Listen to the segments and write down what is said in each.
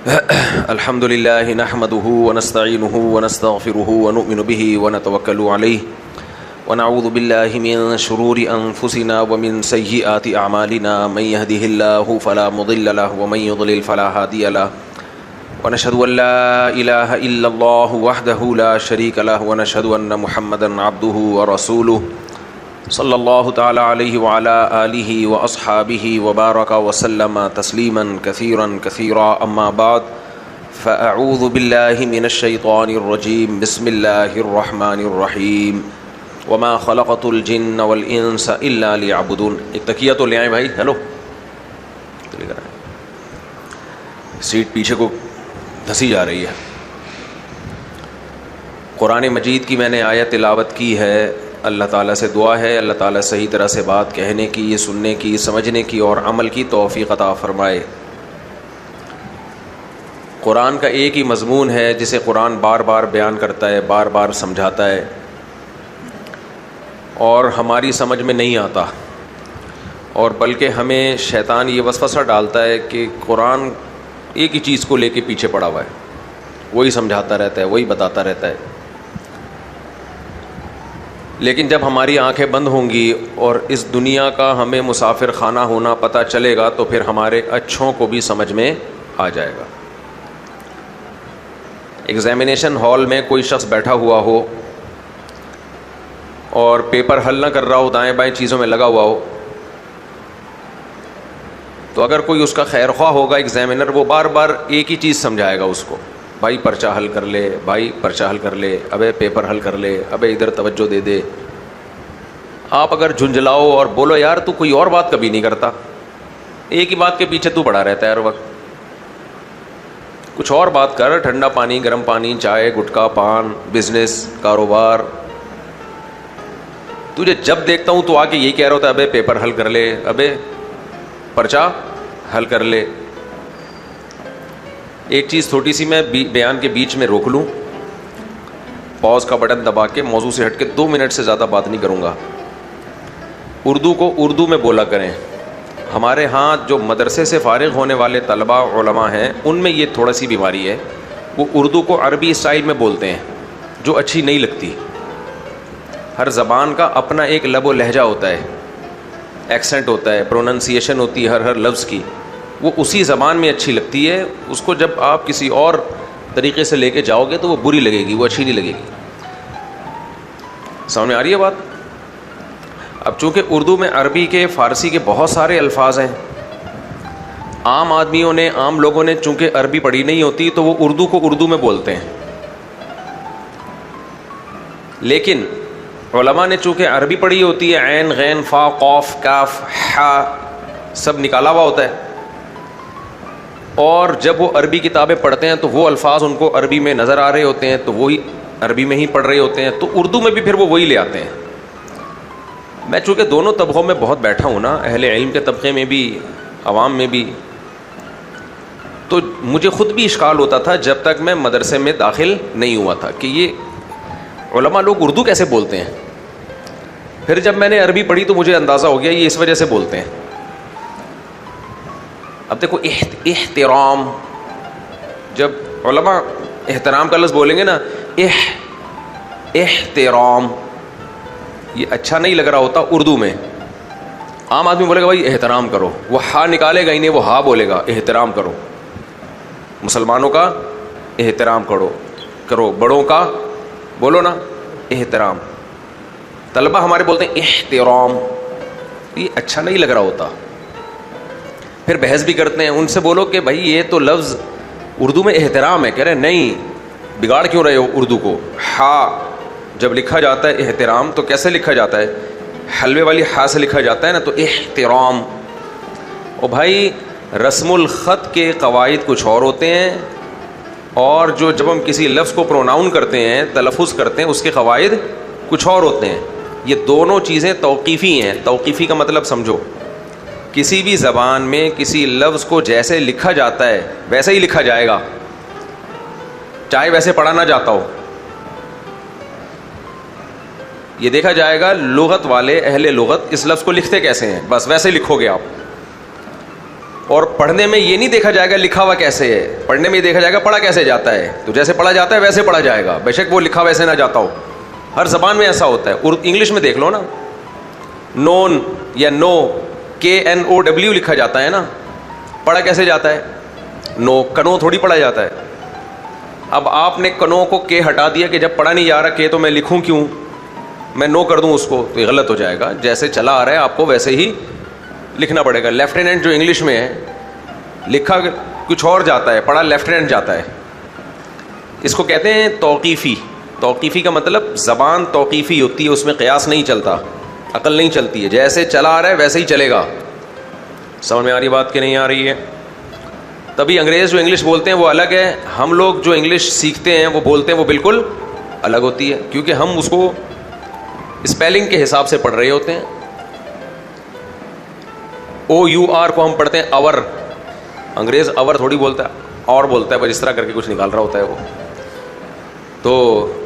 الحمد لله نحمده ونستعينه ونستغفره ونؤمن به ونتوكل عليه ونعوذ بالله من شرور أنفسنا ومن سيئات أعمالنا من يهده الله فلا مضل له ومن يضلل فلا هادي له ونشهد أن لا إله إلا الله وحده لا شريك له ونشهد أن محمدا عبده ورسوله صلی اللہ تعالی علیہ وعلى آلہ واصحابہ وبارک وسلم تسلیما کثیرا کثیرا اما بعد فاعوذ باللہ من الشیطان الرجیم بسم اللہ الرحمن الرحیم وما خلقت الجن والانس الا لیعبدون. ایک تکیہ تو لے آئیں بھائی. ہیلو سیٹ پیچھے کو دھسی جا رہی ہے. قرآن مجید کی میں نے آیت تلاوت کی ہے. اللہ تعالیٰ سے دعا ہے اللہ تعالیٰ صحیح طرح سے بات کہنے کی، یہ سننے کی، سمجھنے کی اور عمل کی توفیق عطا فرمائے. قرآن کا ایک ہی مضمون ہے جسے قرآن بار بار بیان کرتا ہے، بار بار سمجھاتا ہے اور ہماری سمجھ میں نہیں آتا، اور بلکہ ہمیں شیطان یہ وسوسہ ڈالتا ہے کہ قرآن ایک ہی چیز کو لے کے پیچھے پڑا ہوا ہے، وہی سمجھاتا رہتا ہے، وہی بتاتا رہتا ہے. لیکن جب ہماری آنکھیں بند ہوں گی اور اس دنیا کا ہمیں مسافر خانہ ہونا پتہ چلے گا تو پھر ہمارے اچھوں کو بھی سمجھ میں آ جائے گا. ایگزامینیشن ہال میں کوئی شخص بیٹھا ہوا ہو اور پیپر حل نہ کر رہا ہو، دائیں بائیں چیزوں میں لگا ہوا ہو، تو اگر کوئی اس کا خیر خواہ ہوگا ایگزامینر، وہ بار بار ایک ہی چیز سمجھائے گا اس کو، بھائی پرچہ حل کر لے، بھائی پرچہ حل کر لے، ابے پیپر حل کر لے، ابے ادھر توجہ دے دے. آپ اگر جھنجھلاؤ اور بولو یار تو کوئی اور بات کبھی نہیں کرتا، ایک ہی بات کے پیچھے تو پڑا رہتا ہے ہر وقت، کچھ اور بات کر، ٹھنڈا پانی، گرم پانی، چائے، گٹکا، پان، بزنس، کاروبار. تجھے جب دیکھتا ہوں تو آ کے یہی کہہ رہا ہوتا ہے ابے پیپر حل کر لے، ابے پرچہ حل کر لے. ایک چیز تھوڑی سی میں بیان کے بیچ میں روک لوں، پاز کا بٹن دبا کے موضوع سے ہٹ کے 2 منٹ سے زیادہ بات نہیں کروں گا. اردو کو اردو میں بولا کریں. ہمارے ہاں جو مدرسے سے فارغ ہونے والے طلباء علماء ہیں ان میں یہ تھوڑا سی بیماری ہے، وہ اردو کو عربی اسٹائل میں بولتے ہیں جو اچھی نہیں لگتی. ہر زبان کا اپنا ایک لب و لہجہ ہوتا ہے، ایکسنٹ ہوتا ہے، پروننسیشن ہوتی ہے ہر لفظ کی، وہ اسی زبان میں اچھی لگتی ہے. اس کو جب آپ کسی اور طریقے سے لے کے جاؤ گے تو وہ بری لگے گی، وہ اچھی نہیں لگے گی. سمجھ میں آ رہی ہے بات؟ اب چونکہ اردو میں عربی کے، فارسی کے بہت سارے الفاظ ہیں، عام آدمیوں نے، عام لوگوں نے چونکہ عربی پڑھی نہیں ہوتی تو وہ اردو کو اردو میں بولتے ہیں. لیکن علماء نے چونکہ عربی پڑھی ہوتی ہے، عین، غین، فا، قاف، کاف، حا سب نکالا ہوا ہوتا ہے، اور جب وہ عربی کتابیں پڑھتے ہیں تو وہ الفاظ ان کو عربی میں نظر آ رہے ہوتے ہیں تو وہی عربی میں ہی پڑھ رہے ہوتے ہیں، تو اردو میں بھی پھر وہ وہی لے آتے ہیں. میں چونکہ دونوں طبقوں میں بہت بیٹھا ہوں نا، اہل علم کے طبقے میں بھی، عوام میں بھی، تو مجھے خود بھی اشکال ہوتا تھا جب تک میں مدرسے میں داخل نہیں ہوا تھا کہ یہ علماء لوگ اردو کیسے بولتے ہیں. پھر جب میں نے عربی پڑھی تو مجھے اندازہ ہو گیا یہ اس وجہ سے بولتے ہیں. اب دیکھو احترام، جب علماء احترام کا لفظ بولیں گے نا، احترام، یہ اچھا نہیں لگ رہا ہوتا اردو میں. عام آدمی بولے گا بھائی احترام کرو، وہ ہا نکالے گا ہی نہیں، وہ ہا بولے گا احترام کرو، مسلمانوں کا احترام کرو، بڑوں کا بولو نا احترام. طلبہ ہمارے بولتے ہیں احترام، یہ اچھا نہیں لگ رہا ہوتا. پھر بحث بھی کرتے ہیں، ان سے بولو کہ بھائی یہ تو لفظ اردو میں احترام ہے، کہہ رہے نہیں، بگاڑ کیوں رہے ہو اردو کو. ہا جب لکھا جاتا ہے احترام تو کیسے لکھا جاتا ہے؟ حلوے والی ہا سے لکھا جاتا ہے نا، تو احترام. اور بھائی رسم الخط کے قواعد کچھ اور ہوتے ہیں، اور جب ہم کسی لفظ کو پروناؤن کرتے ہیں، تلفظ کرتے ہیں، اس کے قواعد کچھ اور ہوتے ہیں. یہ دونوں چیزیں توقیفی ہیں. توقیفی کا مطلب سمجھو، کسی بھی زبان میں کسی لفظ کو جیسے لکھا جاتا ہے ویسے ہی لکھا جائے گا، چاہے ویسے پڑھا نہ جاتا ہو. یہ دیکھا جائے گا لغت والے، اہل لغت اس لفظ کو لکھتے کیسے ہیں، بس ویسے ہی لکھو گے آپ. اور پڑھنے میں یہ نہیں دیکھا جائے گا لکھا ہوا کیسے ہے, پڑھنے میں یہ دیکھا جائے گا پڑھا کیسے جاتا ہے. تو جیسے پڑھا جاتا ہے ویسے پڑھا جائے گا, بے شک وہ لکھا ویسے نہ جاتا ہو. ہر زبان میں ایسا ہوتا ہے. انگلش میں دیکھ لو نا, نون یا نو KNOW لکھا جاتا ہے نا, پڑھا کیسے جاتا ہے؟ نو. کنو تھوڑی پڑھا جاتا ہے. اب آپ نے کنو کو کے ہٹا دیا کہ جب پڑھا نہیں جا رہا کے تو میں لکھوں کیوں, میں نو کر دوں اس کو, تو یہ غلط ہو جائے گا. جیسے چلا آ رہا ہے آپ کو ویسے ہی لکھنا پڑے گا. لیفٹیننٹ جو انگلش میں ہے لکھا کچھ اور جاتا ہے, پڑھا لیفٹیننٹ جاتا ہے. اس کو کہتے ہیں توقیفی. توقیفی کا مطلب زبان توقیفی ہوتی ہے, اس میں قیاس نہیں چلتا, عقل نہیں چلتی ہے, جیسے چلا آ رہا ہے ویسے ہی چلے گا. سمجھ میں آ رہی بات کہ نہیں آ رہی ہے؟ تبھی انگریز جو انگلش بولتے ہیں وہ الگ ہے, ہم لوگ جو انگلش سیکھتے ہیں وہ بولتے ہیں وہ بالکل الگ ہوتی ہے, کیونکہ ہم اس کو اسپیلنگ کے حساب سے پڑھ رہے ہوتے ہیں. OUR کو ہم پڑھتے ہیں اور, انگریز اور تھوڑی بولتا ہے, اور بولتا ہے بس اس طرح کر کے کچھ نکال رہا ہوتا ہے وہ, تو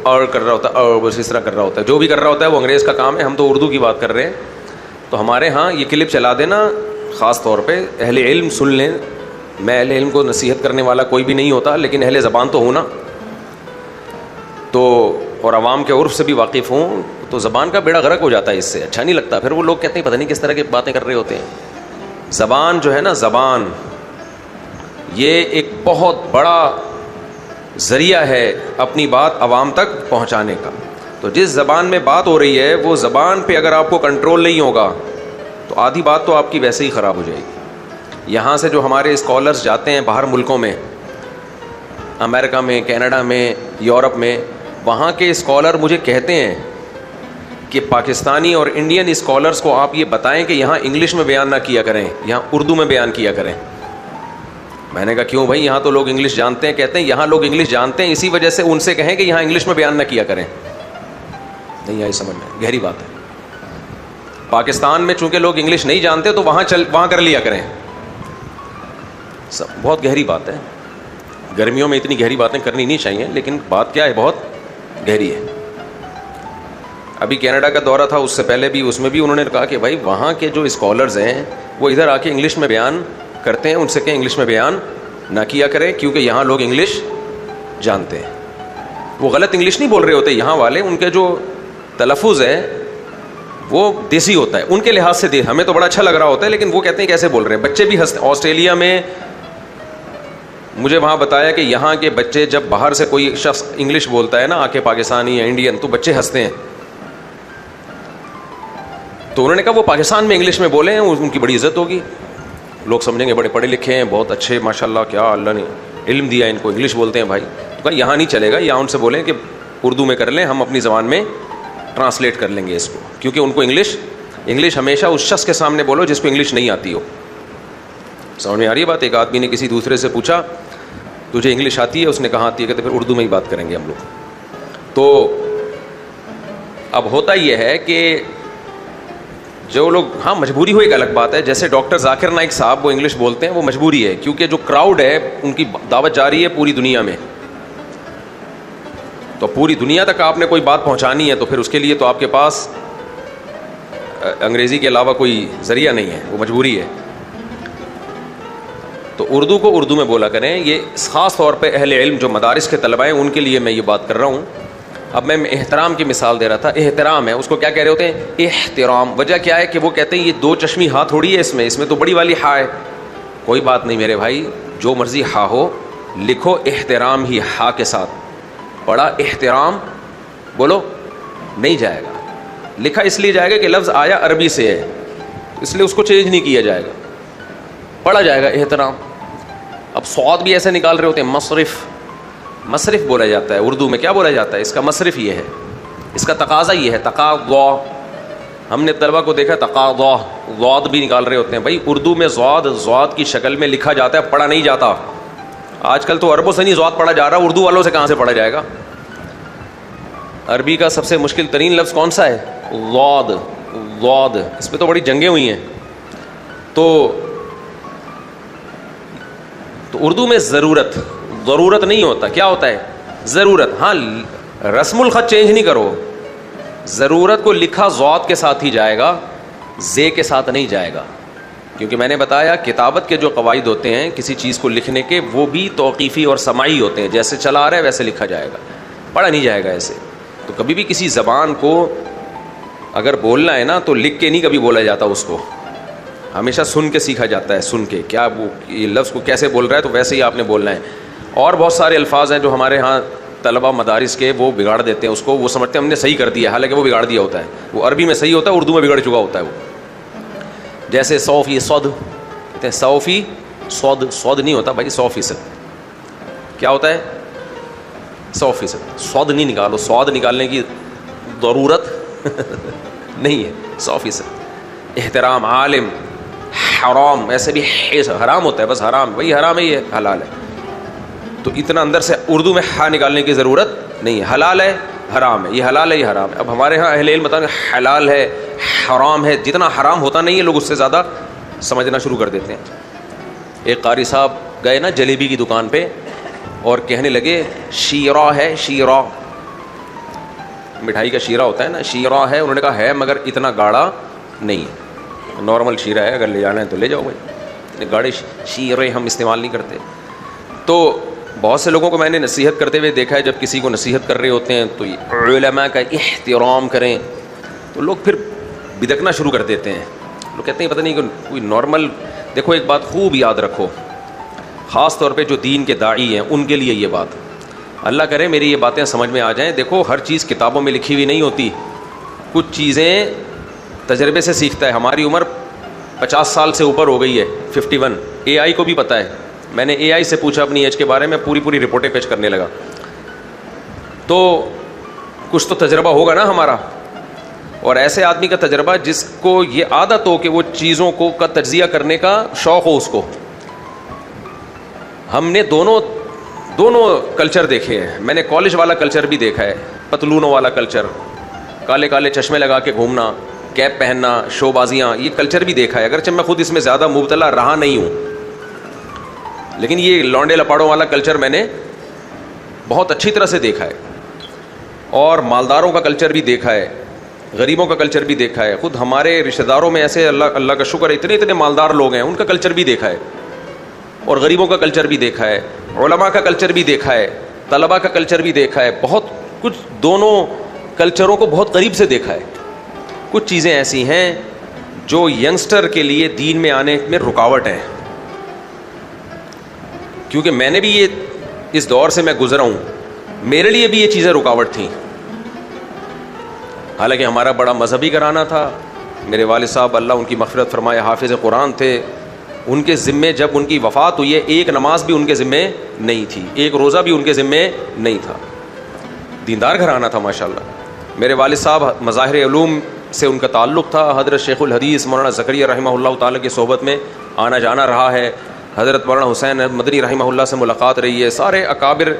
اور کر رہا ہوتا ہے, اور بس اس طرح کر رہا ہوتا ہے. جو بھی کر رہا ہوتا ہے وہ انگریز کا کام ہے. ہم تو اردو کی بات کر رہے ہیں. تو ہمارے ہاں یہ کلپ چلا دینا خاص طور پہ, اہل علم سن لیں. میں اہل علم کو نصیحت کرنے والا کوئی بھی نہیں ہوتا, لیکن اہل زبان تو ہوں نا, تو اور عوام کے عرف سے بھی واقف ہوں, تو زبان کا بیڑا غرق ہو جاتا ہے اس سے, اچھا نہیں لگتا. پھر وہ لوگ کہتے ہیں پتہ نہیں کس طرح کی باتیں کر رہے ہوتے ہیں. زبان جو ہے نا, زبان یہ ایک بہت بڑا ذریعہ ہے اپنی بات عوام تک پہنچانے کا. تو جس زبان میں بات ہو رہی ہے وہ زبان پہ اگر آپ کو کنٹرول نہیں ہوگا تو آدھی بات تو آپ کی ویسے ہی خراب ہو جائے گی. یہاں سے جو ہمارے اسکالرز جاتے ہیں باہر ملکوں میں, امریکہ میں, کینیڈا میں, یورپ میں, وہاں کے اسکالر مجھے کہتے ہیں کہ پاکستانی اور انڈین اسکالرز کو آپ یہ بتائیں کہ یہاں انگلش میں بیان نہ کیا کریں, یہاں اردو میں بیان کیا کریں. میں نے کہا کیوں بھائی, یہاں تو لوگ انگلش جانتے ہیں. کہتے ہیں یہاں لوگ انگلش جانتے ہیں, اسی وجہ سے ان سے کہیں کہ یہاں انگلش میں بیان نہ کیا کریں. نہیں آئی سمجھ میں؟ گہری بات ہے. پاکستان میں چونکہ لوگ انگلش نہیں جانتے تو وہاں کر لیا کریں. بہت گہری بات ہے. گرمیوں میں اتنی گہری باتیں کرنی نہیں چاہیے, لیکن بات کیا ہے, بہت گہری ہے. ابھی کینیڈا کا دورہ تھا, اس سے پہلے بھی, اس میں بھی انہوں نے کہا کہ بھائی وہاں کے جو اسکالرز ہیں وہ ادھر آ کے انگلش میں بیان کرتے ہیں, ان سے کہیں انگلش میں بیان نہ کیا کریں کیونکہ یہاں لوگ انگلش جانتے ہیں. وہ غلط انگلش نہیں بول رہے ہوتے یہاں والے, ان کے جو تلفظ ہے وہ دیسی ہوتا ہے ان کے لحاظ سے. ہمیں تو بڑا اچھا لگ رہا ہوتا ہے, لیکن وہ کہتے ہیں کیسے بول رہے ہیں. بچے بھی ہنستے. آسٹریلیا میں مجھے وہاں بتایا کہ یہاں کے بچے جب باہر سے کوئی شخص انگلش بولتا ہے نا آ کے, پاکستانی یا انڈین, تو بچے ہنستے ہیں. تو انہوں نے کہا وہ پاکستان میں انگلش میں بولیں, ان کی بڑی عزت ہوگی, لوگ سمجھیں گے بڑے پڑھے لکھے ہیں, بہت اچھے, ماشاء اللہ, کیا اللہ نے علم دیا ان کو, انگلش بولتے ہیں بھائی. تو کہا یہاں نہیں چلے گا, یہاں ان سے بولیں کہ اردو میں کر لیں, ہم اپنی زبان میں ٹرانسلیٹ کر لیں گے اس کو, کیونکہ ان کو انگلش ہمیشہ اس شخص کے سامنے بولو جس کو انگلش نہیں آتی ہو. سمجھ میں آ رہی ہے بات؟ ایک آدمی نے کسی دوسرے سے پوچھا تجھے انگلش آتی ہے؟ اس نے کہا آتی ہے. کہتے پھر اردو میں ہی بات کریں گے ہم لوگ. تو اب ہوتا یہ ہے کہ جو لوگ, ہاں مجبوری ہو ایک الگ بات ہے. جیسے ڈاکٹر ذاکر نائک صاحب وہ انگلش بولتے ہیں, وہ مجبوری ہے کیونکہ جو کراؤڈ ہے ان کی دعوت جاری ہے پوری دنیا میں, تو پوری دنیا تک آپ نے کوئی بات پہنچانی ہے تو پھر اس کے لیے تو آپ کے پاس انگریزی کے علاوہ کوئی ذریعہ نہیں ہے, وہ مجبوری ہے. تو اردو کو اردو میں بولا کریں. یہ خاص طور پہ اہل علم جو مدارس کے طلباء ہیں ان کے لیے میں یہ بات کر رہا ہوں. اب میں احترام کی مثال دے رہا تھا. احترام ہے, اس کو کیا کہہ رہے ہوتے ہیں؟ احترام. وجہ کیا ہے کہ وہ کہتے ہیں یہ دو چشمی ہاں تھوڑی ہے, اس میں تو بڑی والی ہا ہے. کوئی بات نہیں میرے بھائی, جو مرضی ہا ہو, لکھو احترام ہی ہا کے ساتھ. پڑھا احترام بولو نہیں جائے گا. لکھا اس لیے جائے گا کہ لفظ آیا عربی سے ہے, اس لیے اس کو چینج نہیں کیا جائے گا, پڑھا جائے گا احترام. اب صاد بھی ایسے نکال رہے ہوتے ہیں, مصرف بولا جاتا ہے اردو میں. کیا بولا جاتا ہے؟ اس کا مصرف یہ ہے, اس کا تقاضا یہ ہے, تقاضا. ہم نے طلبہ کو دیکھا تقاضا, ضاد بھی نکال رہے ہوتے ہیں. بھائی اردو میں ضاد کی شکل میں لکھا جاتا ہے, پڑھا نہیں جاتا. آج کل تو عربوں سے نہیں ضاد پڑھا جا رہا, اردو والوں سے کہاں سے پڑھا جائے گا؟ عربی کا سب سے مشکل ترین لفظ کون سا ہے؟ ضاد. اس پہ تو بڑی جنگیں ہوئی ہیں. تو اردو میں ضرورت نہیں ہوتا. کیا ہوتا ہے؟ ضرورت. ہاں رسم الخط چینج نہیں کرو, ضرورت کو لکھا ضاد کے ساتھ ہی جائے گا, زے کے ساتھ نہیں جائے گا. کیونکہ میں نے بتایا کتابت کے جو قواعد ہوتے ہیں کسی چیز کو لکھنے کے وہ بھی توقیفی اور سماعی ہوتے ہیں. جیسے چلا آ رہا ہے ویسے لکھا جائے گا, پڑھا نہیں جائے گا ایسے. تو کبھی بھی کسی زبان کو اگر بولنا ہے نا تو لکھ کے نہیں کبھی بولا جاتا, اس کو ہمیشہ سن کے سیکھا جاتا ہے. سن کے کیا وہ یہ لفظ کو کیسے بول رہا ہے تو ویسے ہی آپ نے بولنا ہے. اور بہت سارے الفاظ ہیں جو ہمارے ہاں طلبہ مدارس کے وہ بگاڑ دیتے ہیں اس کو, وہ سمجھتے ہیں ہم نے صحیح کر دیا, حالانکہ وہ بگاڑ دیا ہوتا ہے. وہ عربی میں صحیح ہوتا ہے, اردو میں بگڑ چکا ہوتا ہے وہ. جیسے 100% کہتے ہیں 100% صد نہیں ہوتا بھائی, 100% کیا ہوتا ہے 100%. صد نہیں نکالو, سواد نکالنے کی ضرورت نہیں ہے. 100% احترام, عالم, حرام, ایسے بھی حرام ہوتا ہے, بس حرام وہی حرام ہے, یہ حلال ہے. تو اتنا اندر سے اردو میں ہا نکالنے کی ضرورت نہیں ہے. حلال ہے, حرام ہے, یہ حلال ہے, یہ حرام ہے. اب ہمارے ہاں اہل علم بتائیں گے حلال ہے, حرام ہے. جتنا حرام ہوتا نہیں ہے لوگ اس سے زیادہ سمجھنا شروع کر دیتے ہیں. ایک قاری صاحب گئے نا جلیبی کی دکان پہ اور کہنے لگے شیرہ ہے, شیرہ مٹھائی کا شیرہ ہوتا ہے نا, شیرہ ہے. انہوں نے کہا ہے مگر اتنا گاڑھا نہیں ہے, نارمل شیرہ ہے, اگر لے جانا ہے تو لے جاؤ بھائی, گاڑے شیرے ہم استعمال نہیں کرتے. تو بہت سے لوگوں کو میں نے نصیحت کرتے ہوئے دیکھا ہے, جب کسی کو نصیحت کر رہے ہوتے ہیں تو علماء کا احترام کریں, تو لوگ پھر بدکنا شروع کر دیتے ہیں. لوگ کہتے ہیں پتہ نہیں کہ کوئی نارمل. دیکھو ایک بات خوب یاد رکھو, خاص طور پہ جو دین کے داعی ہیں ان کے لیے یہ بات, اللہ کرے میری یہ باتیں سمجھ میں آ جائیں. دیکھو ہر چیز کتابوں میں لکھی ہوئی نہیں ہوتی, کچھ چیزیں تجربے سے سیکھتا ہے. ہماری عمر 50 سال سے اوپر ہو گئی ہے, 51. اے آئی کو بھی پتہ ہے. میں نے اے آئی سے پوچھا اپنی ایج کے بارے میں, پوری رپورٹیں پیش کرنے لگا. تو کچھ تو تجربہ ہوگا نا ہمارا, اور ایسے آدمی کا تجربہ جس کو یہ عادت ہو کہ وہ چیزوں کو کا تجزیہ کرنے کا شوق ہو اس کو. ہم نے دونوں کلچر دیکھے ہیں. میں نے کالج والا کلچر بھی دیکھا ہے, پتلونوں والا کلچر, کالے کالے چشمے لگا کے گھومنا, کیپ پہننا, شو بازیاں, یہ کلچر بھی دیکھا ہے. اگرچہ میں خود اس میں زیادہ مبتلا رہا نہیں ہوں, لیکن یہ لونڈے لپاڑوں والا کلچر میں نے بہت اچھی طرح سے دیکھا ہے. اور مالداروں کا کلچر بھی دیکھا ہے, غریبوں کا کلچر بھی دیکھا ہے. خود ہمارے رشتہ داروں میں ایسے اللہ کا شکر ہے اتنے مالدار لوگ ہیں, ان کا کلچر بھی دیکھا ہے. اور غریبوں کا کلچر بھی دیکھا ہے, علماء کا کلچر بھی دیکھا ہے, طلباء کا کلچر بھی دیکھا ہے. بہت کچھ دونوں کلچروں کو بہت قریب سے دیکھا ہے. کچھ چیزیں ایسی ہیں جو ینگسٹر کے لیے دین میں آنے میں رکاوٹ ہیں, کیونکہ میں نے بھی یہ اس دور سے میں گزرا ہوں, میرے لیے بھی یہ چیزیں رکاوٹ تھیں. حالانکہ ہمارا بڑا مذہبی گھرانہ تھا. میرے والد صاحب اللہ ان کی مغفرت فرمائے حافظ قرآن تھے. ان کے ذمے جب ان کی وفات ہوئی ہے ایک نماز بھی ان کے ذمے نہیں تھی, ایک روزہ بھی ان کے ذمے نہیں تھا. دیندار گھرانہ تھا ماشاءاللہ. میرے والد صاحب مظاہر علوم سے ان کا تعلق تھا. حضرت شیخ الحدیث مولانا زکریا رحمہ اللہ تعالیٰ کی صحبت میں آنا جانا رہا ہے. حضرت مولانا حسین مدنی رحمہ اللہ سے ملاقات رہی ہے. سارے اکابر,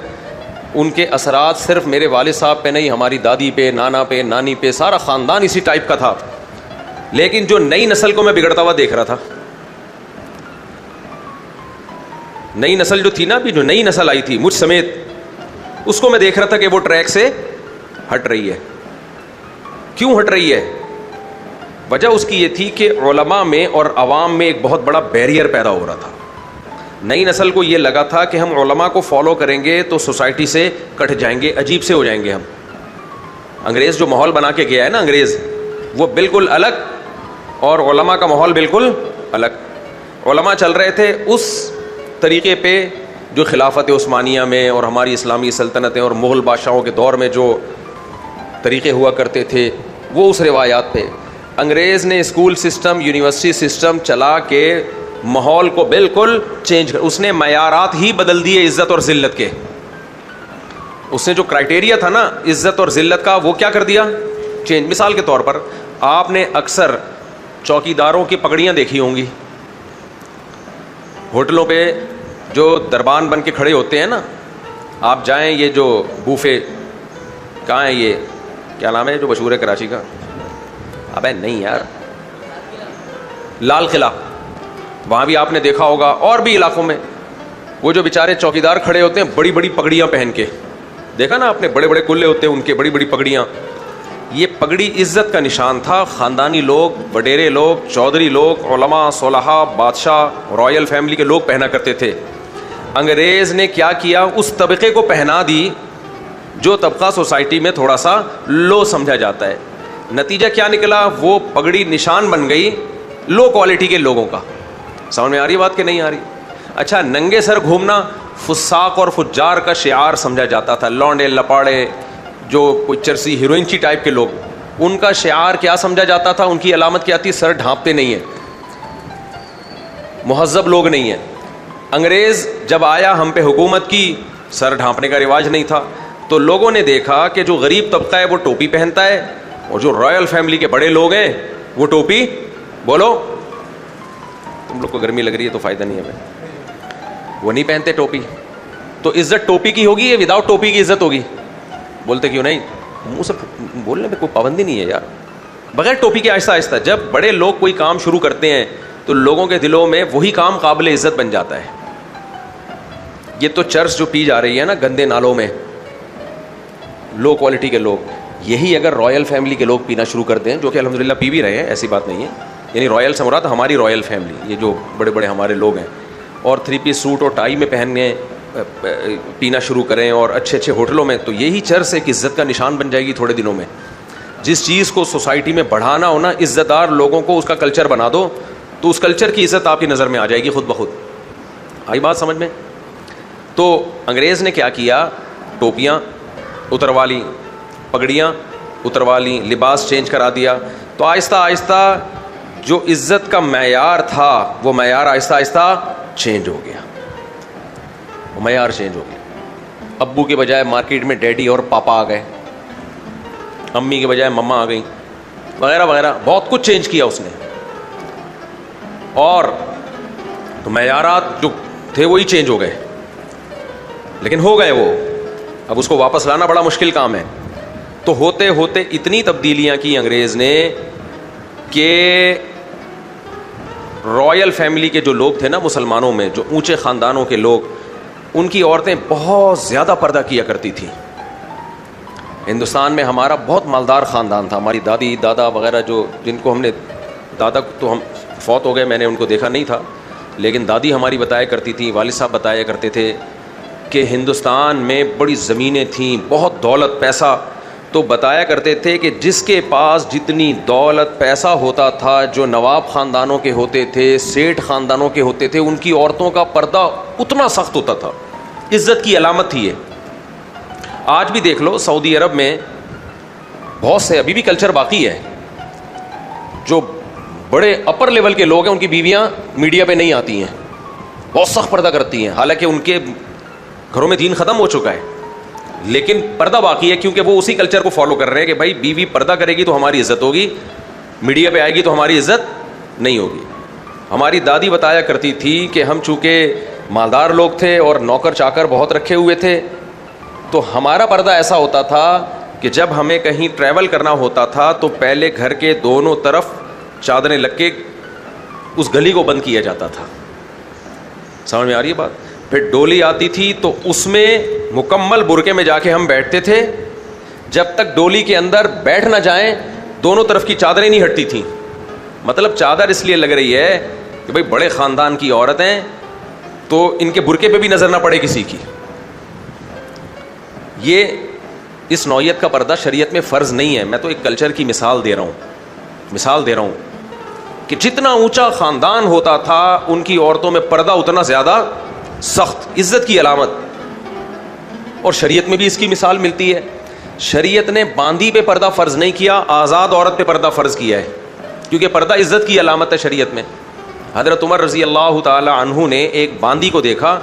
ان کے اثرات صرف میرے والد صاحب پہ نہیں, ہماری دادی پہ, نانا پہ, نانی پہ, سارا خاندان اسی ٹائپ کا تھا. لیکن جو نئی نسل کو میں بگڑتا ہوا دیکھ رہا تھا, نئی نسل جو تھی نا, ابھی جو نئی نسل آئی تھی مجھ سمیت, اس کو میں دیکھ رہا تھا کہ وہ ٹریک سے ہٹ رہی ہے. کیوں ہٹ رہی ہے؟ وجہ اس کی یہ تھی کہ علماء میں اور عوام میں ایک بہت بڑا بیریئر پیدا ہو رہا تھا. نئی نسل کو یہ لگا تھا کہ ہم علماء کو فالو کریں گے تو سوسائٹی سے کٹ جائیں گے, عجیب سے ہو جائیں گے ہم. انگریز جو ماحول بنا کے گیا ہے نا, انگریز وہ بالکل الگ, اور علماء کا ماحول بالکل الگ. علماء چل رہے تھے اس طریقے پہ جو خلافت عثمانیہ میں اور ہماری اسلامی سلطنتیں اور مغل بادشاہوں کے دور میں جو طریقے ہوا کرتے تھے, وہ اس روایات پہ. انگریز نے اسکول سسٹم, یونیورسٹی سسٹم چلا کے ماحول کو بالکل چینج کر, اس نے معیارات ہی بدل دیے عزت اور ذلت کے. اس نے جو کرائٹیریا تھا نا عزت اور ذلت کا, وہ کیا کر دیا, چینج. مثال کے طور پر آپ نے اکثر چوکیداروں کی پگڑیاں دیکھی ہوں گی ہوٹلوں پہ, جو دربان بن کے کھڑے ہوتے ہیں نا. آپ جائیں, یہ جو بوفے کہاں ہے, یہ کیا نام ہے جو مشہور ہے کراچی کا, ابے نہیں یار, لال قلعہ, وہاں بھی آپ نے دیکھا ہوگا, اور بھی علاقوں میں وہ جو بیچارے چوکیدار کھڑے ہوتے ہیں بڑی بڑی پگڑیاں پہن کے, دیکھا نا آپ نے, بڑے بڑے کلے ہوتے ہیں ان کے, بڑی بڑی پگڑیاں. یہ پگڑی عزت کا نشان تھا. خاندانی لوگ, وڈیرے لوگ, چودھری لوگ, علماء, صلحاء, بادشاہ, رائل فیملی کے لوگ پہنا کرتے تھے. انگریز نے کیا کیا, اس طبقے کو پہنا دی جو طبقہ سوسائٹی میں تھوڑا سا لو سمجھا جاتا ہے. نتیجہ کیا نکلا, وہ پگڑی نشان بن گئی لو کوالٹی کے لوگوں کا. سمجھ میں آ رہی بات کہ نہیں آ رہی؟ اچھا, ننگے سر گھومنا فساق اور فجار کا شعار سمجھا جاتا تھا. لونڈے لپاڑے جو کوئی چرسی ہیروئنچی ٹائپ کے لوگ, ان کا شعار کیا سمجھا جاتا تھا, ان کی علامت کیا تھی, سر ڈھانپتے نہیں ہیں, مہذب لوگ نہیں ہیں. انگریز جب آیا ہم پہ حکومت کی, سر ڈھانپنے کا رواج نہیں تھا, تو لوگوں نے دیکھا کہ جو غریب طبقہ ہے وہ ٹوپی پہنتا ہے, اور جو رائل فیملی کے بڑے لوگ ہیں وہ ٹوپی, بولو تم لوگ کو گرمی لگ رہی ہے تو فائدہ نہیں ہے بھائی, وہ نہیں پہنتے ٹوپی. تو عزت ٹوپی کی ہوگی یا وداؤٹ ٹوپی کی عزت ہوگی؟ بولتے کیوں نہیں؟ منہ سے بولنے میں کوئی پابندی نہیں ہے یار. بغیر ٹوپی کے آہستہ آہستہ جب بڑے لوگ کوئی کام شروع کرتے ہیں تو لوگوں کے دلوں میں وہی کام قابل عزت بن جاتا ہے. یہ تو چرس جو پی جا رہی ہے نا گندے نالوں میں, لو کوالٹی کے لوگ, یہی اگر رائل فیملی کے لوگ پینا شروع کر دیں, جو کہ الحمدللہ پی بھی رہے ہیں, ایسی بات نہیں ہے, یعنی رائل سے مراد ہماری رائل فیملی, یہ جو بڑے بڑے ہمارے لوگ ہیں, اور 3 پیس سوٹ اور ٹائی میں پہننے پینا شروع کریں اور اچھے اچھے ہوٹلوں میں, تو یہی چرس ایک عزت کا نشان بن جائے گی تھوڑے دنوں میں. جس چیز کو سوسائٹی میں بڑھانا ہونا, عزت دار لوگوں کو اس کا کلچر بنا دو, تو اس کلچر کی عزت آپ کی نظر میں آ جائے گی خود بخود. آئی بات سمجھ میں؟ تو انگریز نے کیا کیا, ٹوپیاں اتروا لیں, پگڑیاں اتروا لیں, لباس چینج کرا دیا. تو آہستہ آہستہ جو عزت کا معیار تھا وہ معیار آہستہ آہستہ چینج ہو گیا, معیار چینج ہو گیا. ابو کے بجائے مارکیٹ میں ڈیڈی اور پاپا آ گئے, امی کے بجائے مما آ گئیں, وغیرہ وغیرہ, بہت کچھ چینج کیا اس نے. اور تو معیارات جو تھے وہی چینج ہو گئے, لیکن ہو گئے وہ, اب اس کو واپس لانا بڑا مشکل کام ہے. تو ہوتے ہوتے اتنی تبدیلیاں کی انگریز نے کہ رائل فیملی کے جو لوگ تھے نا مسلمانوں میں, جو اونچے خاندانوں کے لوگ, ان کی عورتیں بہت زیادہ پردہ کیا کرتی تھیں. ہندوستان میں ہمارا بہت مالدار خاندان تھا, ہماری دادی دادا وغیرہ, جو جن کو ہم نے, دادا تو ہم فوت ہو گئے, میں نے ان کو دیکھا نہیں تھا, لیکن دادی ہماری بتایا کرتی تھیں, والد صاحب بتایا کرتے تھے کہ ہندوستان میں بڑی زمینیں تھیں, بہت دولت پیسہ. تو بتایا کرتے تھے کہ جس کے پاس جتنی دولت پیسہ ہوتا تھا, جو نواب خاندانوں کے ہوتے تھے, سیٹھ خاندانوں کے ہوتے تھے, ان کی عورتوں کا پردہ اتنا سخت ہوتا تھا. عزت کی علامت تھی یہ. آج بھی دیکھ لو سعودی عرب میں بہت سے ابھی بھی کلچر باقی ہے, جو بڑے اپر لیول کے لوگ ہیں ان کی بیویاں میڈیا پہ نہیں آتی ہیں, بہت سخت پردہ کرتی ہیں, حالانکہ ان کے گھروں میں دین ختم ہو چکا ہے, لیکن پردہ باقی ہے, کیونکہ وہ اسی کلچر کو فالو کر رہے ہیں کہ بھائی بیوی پردہ کرے گی تو ہماری عزت ہوگی, میڈیا پہ آئے گی تو ہماری عزت نہیں ہوگی. ہماری دادی بتایا کرتی تھی کہ ہم چونکہ مالدار لوگ تھے اور نوکر چاکر بہت رکھے ہوئے تھے, تو ہمارا پردہ ایسا ہوتا تھا کہ جب ہمیں کہیں ٹریول کرنا ہوتا تھا تو پہلے گھر کے دونوں طرف چادریں لگ کے اس گلی کو بند کیا جاتا تھا. سمجھ میں آ رہی ہے بات؟ پھر ڈولی آتی تھی تو اس میں مکمل برقعے میں جا کے ہم بیٹھتے تھے, جب تک ڈولی کے اندر بیٹھ نہ جائیں دونوں طرف کی چادریں نہیں ہٹتی تھیں. مطلب چادر اس لیے لگ رہی ہے کہ بھائی بڑے خاندان کی عورتیں, تو ان کے برقعے پہ بھی نظر نہ پڑے کسی کی. یہ اس نوعیت کا پردہ شریعت میں فرض نہیں ہے. میں تو ایک کلچر کی مثال دے رہا ہوں کہ جتنا اونچا خاندان ہوتا تھا ان کی عورتوں میں پردہ اتنا زیادہ سخت, عزت کی علامت. اور شریعت میں بھی اس کی مثال ملتی ہے. شریعت نے باندی پہ پردہ فرض نہیں کیا, آزاد عورت پہ پردہ فرض کیا ہے, کیونکہ پردہ عزت کی علامت ہے شریعت میں. حضرت عمر رضی اللہ تعالی عنہ نے ایک باندی کو دیکھا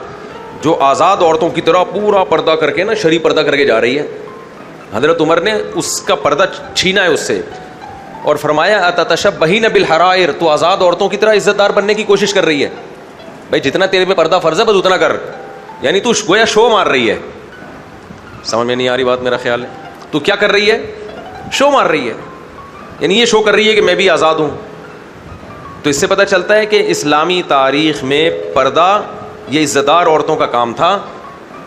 جو آزاد عورتوں کی طرح پورا پردہ کر کے نا, شرعی پردہ کر کے جا رہی ہے. حضرت عمر نے اس کا پردہ چھینا ہے اس سے اور فرمایا اتتشبہین بالحرائر, تو آزاد عورتوں کی طرح عزت دار بننے کی کوشش کر رہی ہے. بھائی جتنا تیرے میں پردہ فرض ہے بس اتنا کر, یعنی تو گویا شو مار رہی ہے. سمجھ میں نہیں آ رہی بات؟ میرا خیال ہے تو کیا کر رہی ہے, شو مار رہی ہے, یعنی یہ شو کر رہی ہے کہ میں بھی آزاد ہوں. تو اس سے پتہ چلتا ہے کہ اسلامی تاریخ میں پردہ یہ عزت دار عورتوں کا کام تھا,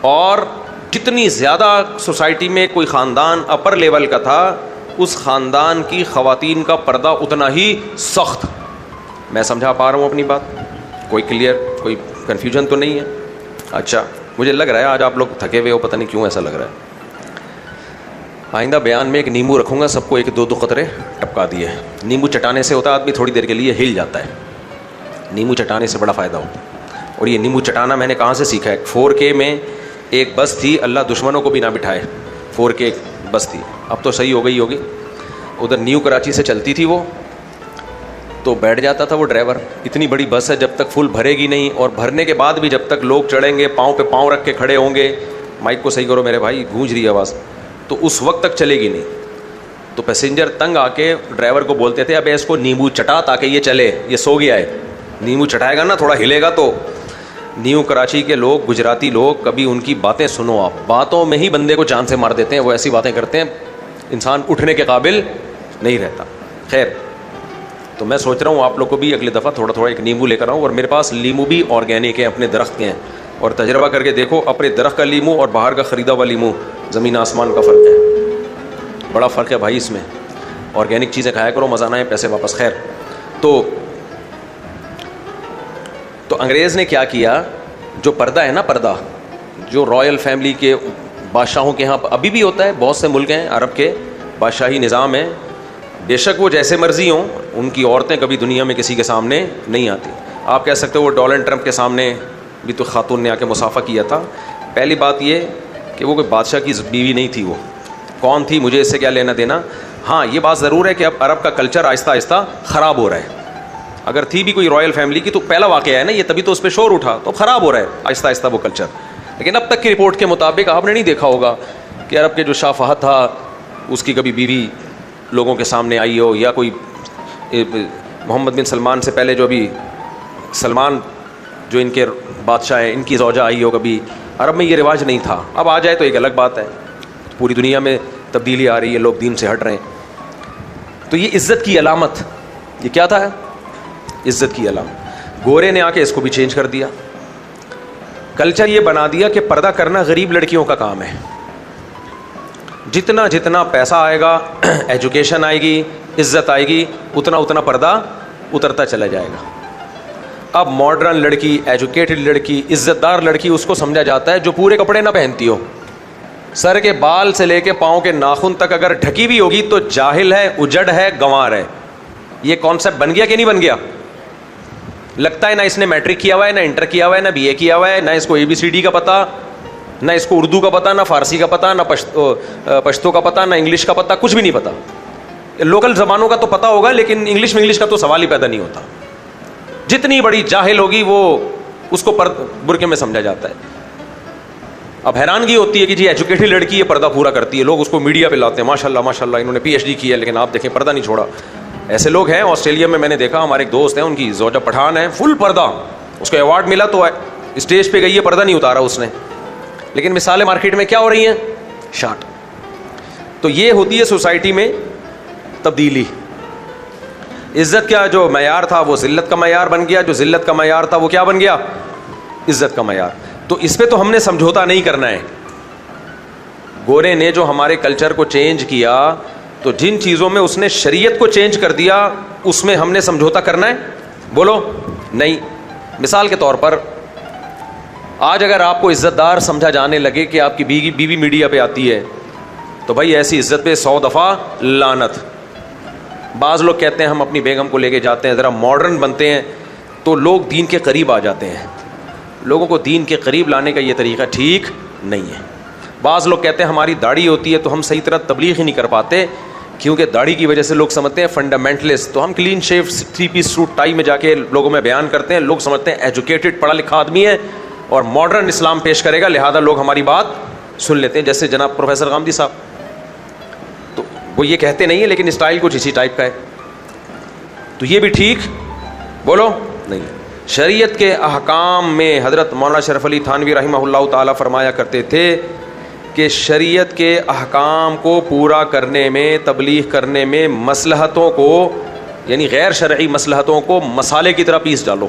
اور جتنی زیادہ سوسائٹی میں کوئی خاندان اپر لیول کا تھا اس خاندان کی خواتین کا پردہ اتنا ہی سخت. میں سمجھا پا رہا ہوں اپنی بات؟ کوئی کلیئر، کوئی کنفیوژن تو نہیں ہے؟ اچھا، مجھے لگ رہا ہے آج آپ لوگ تھکے ہوئے ہو، پتہ نہیں کیوں ایسا لگ رہا ہے. آئندہ بیان میں ایک نیمبو رکھوں گا، سب کو 1-2 قطرے ٹپکا دیے. نیمبو چٹانے سے ہوتا ہے آدمی تھوڑی دیر کے لیے ہل جاتا ہے. نیمبو چٹانے سے بڑا فائدہ ہوتا ہے. اور یہ نیمبو چٹانا میں نے کہاں سے سیکھا ہے؟ 4K میں ایک بس تھی، اللہ دشمنوں کو بھی نہ بٹھائے. 4K بس تھی، اب تو صحیح ہو گئی ہوگی. ادھر نیو کراچی سے چلتی تھی وہ، تو بیٹھ جاتا تھا وہ ڈرائیور. اتنی بڑی بس ہے، جب تک فل بھرے گی نہیں، اور بھرنے کے بعد بھی جب تک لوگ چڑھیں گے پاؤں پہ پاؤں رکھ کے کھڑے ہوں گے. مائک کو صحیح کرو میرے بھائی، گونج رہی ہے آواز. تو اس وقت تک چلے گی نہیں. تو پیسنجر تنگ آ کے ڈرائیور کو بولتے تھے ابے اس کو نیمبو چٹا تاکہ یہ چلے، یہ سو گیا ہے. نیمبو چٹائے گا نا تھوڑا ہلے گا. تو نیو کراچی کے لوگ، گجراتی لوگ، کبھی ان کی باتیں سنو آپ، باتوں میں ہی بندے کو جان سے مار دیتے ہیں. وہ ایسی باتیں کرتے ہیں انسان اٹھنے کے قابل نہیں رہتا. خیر، تو میں سوچ رہا ہوں آپ لوگ کو بھی اگلی دفعہ تھوڑا تھوڑا ایک نیمبو لے کر آؤں. اور میرے پاس لیمو بھی آرگینک ہیں، اپنے درخت کے ہیں. اور تجربہ کر کے دیکھو، اپنے درخت کا لیمو اور باہر کا خریدا ہوا لیمو، زمین آسمان کا فرق ہے. بڑا فرق ہے بھائی اس میں. آرگینک چیزیں کھایا کرو، مزہ نہ ہے پیسے واپس. خیر، تو انگریز نے کیا کیا؟ جو پردہ ہے نا، پردہ جو رائل فیملی کے بادشاہوں کے ہاں ابھی بھی ہوتا ہے، بہت سے ملک ہیں عرب کے بادشاہی نظام ہے، بے شک وہ جیسے مرضی ہوں، ان کی عورتیں کبھی دنیا میں کسی کے سامنے نہیں آتی. آپ کہہ سکتے ہو وہ ڈونلڈ ٹرمپ کے سامنے بھی تو خاتون نے آ کے مصافحہ کیا تھا. پہلی بات یہ کہ وہ کوئی بادشاہ کی بیوی نہیں تھی. وہ کون تھی؟ مجھے اس سے کیا لینا دینا. ہاں، یہ بات ضرور ہے کہ اب عرب کا کلچر آہستہ آہستہ خراب ہو رہا ہے. اگر تھی بھی کوئی رائل فیملی کی تو پہلا واقعہ ہے نا یہ، تبھی تو اس پہ شور اٹھا. تو خراب ہو رہا ہے آہستہ آہستہ وہ کلچر. لیکن اب تک کی رپورٹ کے مطابق آپ نے نہیں دیکھا ہوگا کہ عرب کے جو شاہ فہد تھا اس کی کبھی بیوی لوگوں کے سامنے آئی ہو، یا کوئی محمد بن سلمان سے پہلے جو ابھی سلمان جو ان کے بادشاہ ہیں، ان کی زوجہ آئی ہو کبھی. عرب میں یہ رواج نہیں تھا. اب آ جائے تو ایک الگ بات ہے. پوری دنیا میں تبدیلی آ رہی ہے، لوگ دین سے ہٹ رہے ہیں. تو یہ عزت کی علامت، یہ کیا تھا؟ عزت کی علامت. گورے نے آ کے اس کو بھی چینج کر دیا. کلچر یہ بنا دیا کہ پردہ کرنا غریب لڑکیوں کا کام ہے. جتنا جتنا پیسہ آئے گا، ایجوکیشن آئے گی، عزت آئے گی، اتنا اتنا پردہ اترتا چلا جائے گا. اب ماڈرن لڑکی، ایجوکیٹڈ لڑکی، عزت دار لڑکی اس کو سمجھا جاتا ہے جو پورے کپڑے نہ پہنتی ہو. سر کے بال سے لے کے پاؤں کے ناخن تک اگر ڈھکی بھی ہوگی تو جاہل ہے، اجڑ ہے، گنوار ہے. یہ کانسیپٹ بن گیا کہ نہیں بن گیا؟ لگتا ہے نہ اس نے میٹرک کیا ہوا ہے، نہ انٹر کیا ہوا ہے، نہ BA کیا ہوا ہے، نہ اس کو ABCD کا پتہ، نہ اس کو اردو کا پتہ، نہ فارسی کا پتہ، نہ پشتو کا پتہ، نہ انگلش کا پتہ، کچھ بھی نہیں پتہ. لوکل زبانوں کا تو پتہ ہوگا لیکن انگلش کا تو سوال ہی پیدا نہیں ہوتا. جتنی بڑی جاہل ہوگی وہ اس کو برقعے میں سمجھا جاتا ہے. اب حیرانگی ہوتی ہے کہ جی ایجوکیٹڈ لڑکی یہ پردہ پورا کرتی ہے، لوگ اس کو میڈیا پہ لاتے ہیں، ماشاءاللہ ماشاءاللہ انہوں نے PhD کی ہے، لیکن آپ دیکھیں پردہ نہیں چھوڑا. ایسے لوگ ہیں آسٹریلیا میں نے دیکھا. ہمارے ایک دوست ہیں، ان کی زوجہ پٹھان ہے، فل پردہ. اس کو ایوارڈ ملا تو اسٹیج پہ گئی ہے، پردہ نہیں اتارا اس نے. لیکن مثالیں مارکیٹ میں کیا ہو رہی ہیں؟ شارٹ. تو یہ ہوتی ہے سوسائٹی میں تبدیلی. عزت کا جو معیار تھا وہ ذلت کا معیار بن گیا، جو ذلت کا معیار تھا وہ کیا بن گیا؟ عزت کا معیار. تو اس پہ تو ہم نے سمجھوتا نہیں کرنا ہے. گورے نے جو ہمارے کلچر کو چینج کیا، تو جن چیزوں میں اس نے شریعت کو چینج کر دیا اس میں ہم نے سمجھوتا کرنا ہے؟ بولو نہیں. مثال کے طور پر آج اگر آپ کو عزت دار سمجھا جانے لگے کہ آپ کی بیوی میڈیا پہ آتی ہے تو بھائی ایسی عزت پہ 100 دفعہ لعنت. بعض لوگ کہتے ہیں ہم اپنی بیگم کو لے کے جاتے ہیں، ذرا ماڈرن بنتے ہیں تو لوگ دین کے قریب آ جاتے ہیں. لوگوں کو دین کے قریب لانے کا یہ طریقہ ٹھیک نہیں ہے. بعض لوگ کہتے ہیں ہماری داڑھی ہوتی ہے تو ہم صحیح طرح تبلیغ ہی نہیں کر پاتے، کیونکہ داڑھی کی وجہ سے لوگ سمجھتے ہیں فنڈامنٹلسٹ. تو ہم clean shave 3 piece suit tie میں جا کے لوگوں میں بیان کرتے ہیں، لوگ سمجھتے ہیں ایجوکیٹڈ پڑھا لکھا آدمی ہے اور ماڈرن اسلام پیش کرے گا، لہذا لوگ ہماری بات سن لیتے ہیں. جیسے جناب پروفیسر غامدی صاحب، تو وہ یہ کہتے نہیں ہیں لیکن اسٹائل کچھ اسی ٹائپ کا ہے. تو یہ بھی ٹھیک بولو نہیں. شریعت کے احکام میں حضرت مولانا شرف علی تھانوی رحمہ اللہ تعالیٰ فرمایا کرتے تھے کہ شریعت کے احکام کو پورا کرنے میں، تبلیغ کرنے میں مصلحتوں کو، یعنی غیر شرعی مصلحتوں کو مسالے کی طرح پیس ڈالو.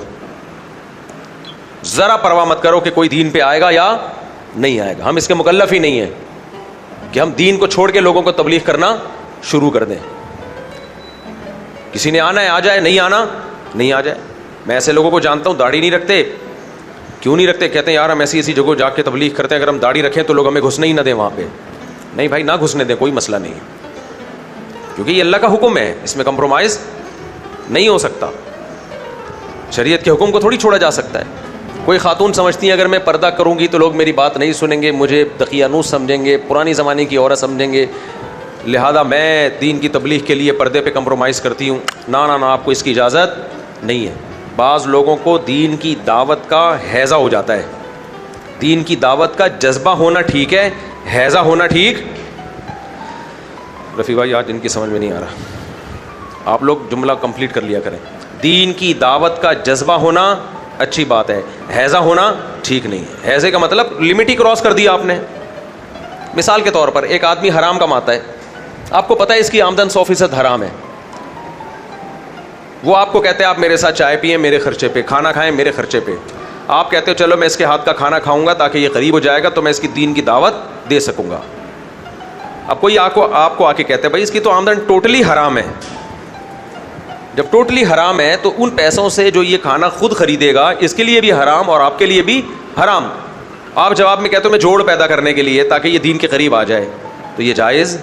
ذرا پرواہ مت کرو کہ کوئی دین پہ آئے گا یا نہیں آئے گا. ہم اس کے مکلف ہی نہیں ہیں کہ ہم دین کو چھوڑ کے لوگوں کو تبلیغ کرنا شروع کر دیں. کسی نے آنا ہے آ جائے, نہیں آنا نہیں آ جائے. میں ایسے لوگوں کو جانتا ہوں داڑھی نہیں رکھتے. کیوں نہیں رکھتے؟ کہتے ہیں یار ہم ایسی جگہ جا کے تبلیغ کرتے ہیں, اگر ہم داڑھی رکھیں تو لوگ ہمیں گھسنے ہی نہ دیں وہاں پہ. نہیں بھائی, نہ گھسنے دیں, کوئی مسئلہ نہیں ہے, کیونکہ یہ اللہ کا حکم ہے, اس میں کمپرومائز نہیں ہو سکتا. شریعت کے حکم کو تھوڑی چھوڑا جا سکتا ہے. کوئی خاتون سمجھتی ہیں اگر میں پردہ کروں گی تو لوگ میری بات نہیں سنیں گے, مجھے دقیانوس سمجھیں گے, پرانی زمانے کی عورت سمجھیں گے, لہذا میں دین کی تبلیغ کے لیے پردے پہ کمپرومائز کرتی ہوں. نہ, آپ کو اس کی اجازت نہیں ہے. بعض لوگوں کو دین کی دعوت کا ہیضہ ہو جاتا ہے. دین کی دعوت کا جذبہ ہونا ٹھیک ہے, ہیضہ ہونا ٹھیک. رفیع بھائی آج ان کی سمجھ میں نہیں آ رہا, آپ لوگ جملہ کمپلیٹ کر لیا کریں. دین کی دعوت کا جذبہ ہونا اچھی بات ہے, ہیضہ ہونا ٹھیک نہیں ہے. ہیضے کا مطلب لمٹ ہی کراس کر دیا آپ نے. مثال کے طور پر ایک آدمی حرام کماتا ہے, آپ کو پتہ ہے اس کی آمدن 100% حرام ہے. وہ آپ کو کہتے ہیں آپ میرے ساتھ چائے پئیں میرے خرچے پہ, کھانا کھائیں میرے خرچے پہ. آپ کہتے ہو چلو میں اس کے ہاتھ کا کھانا کھاؤں گا تاکہ یہ قریب ہو جائے گا تو میں اس کی دین کی دعوت دے سکوں گا. اب کوئی آپ کو آ کے کہتے ہیں بھائی اس کی تو آمدن ٹوٹلی حرام ہے. جب ٹوٹلی حرام ہے تو ان پیسوں سے جو یہ کھانا خود خریدے گا اس کے لیے بھی حرام اور آپ کے لیے بھی حرام. آپ جواب میں کہتے ہو میں جوڑ پیدا کرنے کے لیے تاکہ یہ دین کے قریب آ جائے, تو یہ جائز؟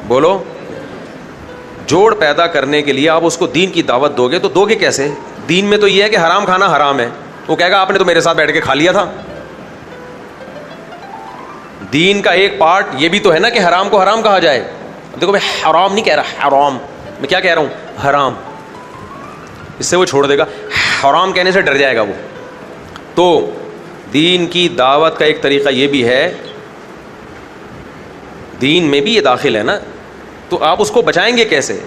بولو. جوڑ پیدا کرنے کے لیے آپ اس کو دین کی دعوت دو گے تو دو گے کیسے؟ دین میں تو یہ ہے کہ حرام کھانا حرام ہے. وہ کہے گا آپ نے تو میرے ساتھ بیٹھ کے کھا لیا تھا. دین کا ایک پارٹ یہ بھی تو ہے نا کہ حرام کو حرام کہا جائے. دیکھو میں حرام نہیں کہہ رہا, حرام میں کیا کہہ رہا ہوں, حرام. اس سے وہ چھوڑ دے گا, حرام کہنے سے ڈر جائے گا وہ. تو دین کی دعوت کا ایک طریقہ یہ بھی ہے, دین میں بھی یہ داخل ہے نا, تو آپ اس کو بچائیں گے کیسے؟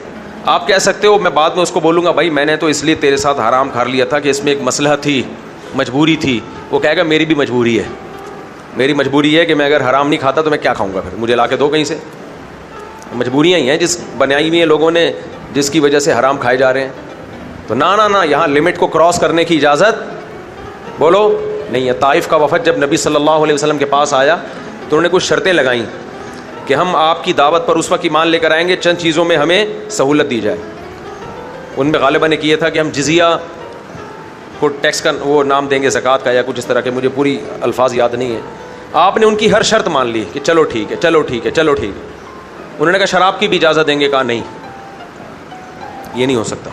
آپ کہہ سکتے ہو میں بعد میں اس کو بولوں گا بھائی میں نے تو اس لیے تیرے ساتھ حرام کھا لیا تھا کہ اس میں ایک مصلحت تھی, مجبوری تھی. وہ کہے گا میری بھی مجبوری ہے, میری مجبوری ہے کہ میں اگر حرام نہیں کھاتا تو میں کیا کھاؤں گا, پھر مجھے لا کے دو کہیں سے. مجبوریاں ہی ہیں جس بنائی ہوئی ہیں لوگوں نے, جس کی وجہ سے حرام کھائے جا رہے ہیں. تو نہ یہاں لمٹ کو کراس کرنے کی اجازت بولو نہیں ہے. طائف کا وفد جب نبی صلی اللہ علیہ وسلم کے پاس آیا تو انہوں نے کچھ شرطیں لگائیں کہ ہم آپ کی دعوت پر اس وقت ایمان لے کر آئیں گے چند چیزوں میں ہمیں سہولت دی جائے. ان میں غالباً نے کیا تھا کہ ہم جزیہ کو ٹیکس کا وہ نام دیں گے زکوٰۃ کا یا کچھ اس طرح کے, مجھے پوری الفاظ یاد نہیں ہے. آپ نے ان کی ہر شرط مان لی کہ چلو ٹھیک ہے چلو ٹھیک ہے چلو ٹھیک ہے. انہوں نے کہا شراب کی بھی اجازت دیں گے, کہا نہیں یہ نہیں ہو سکتا.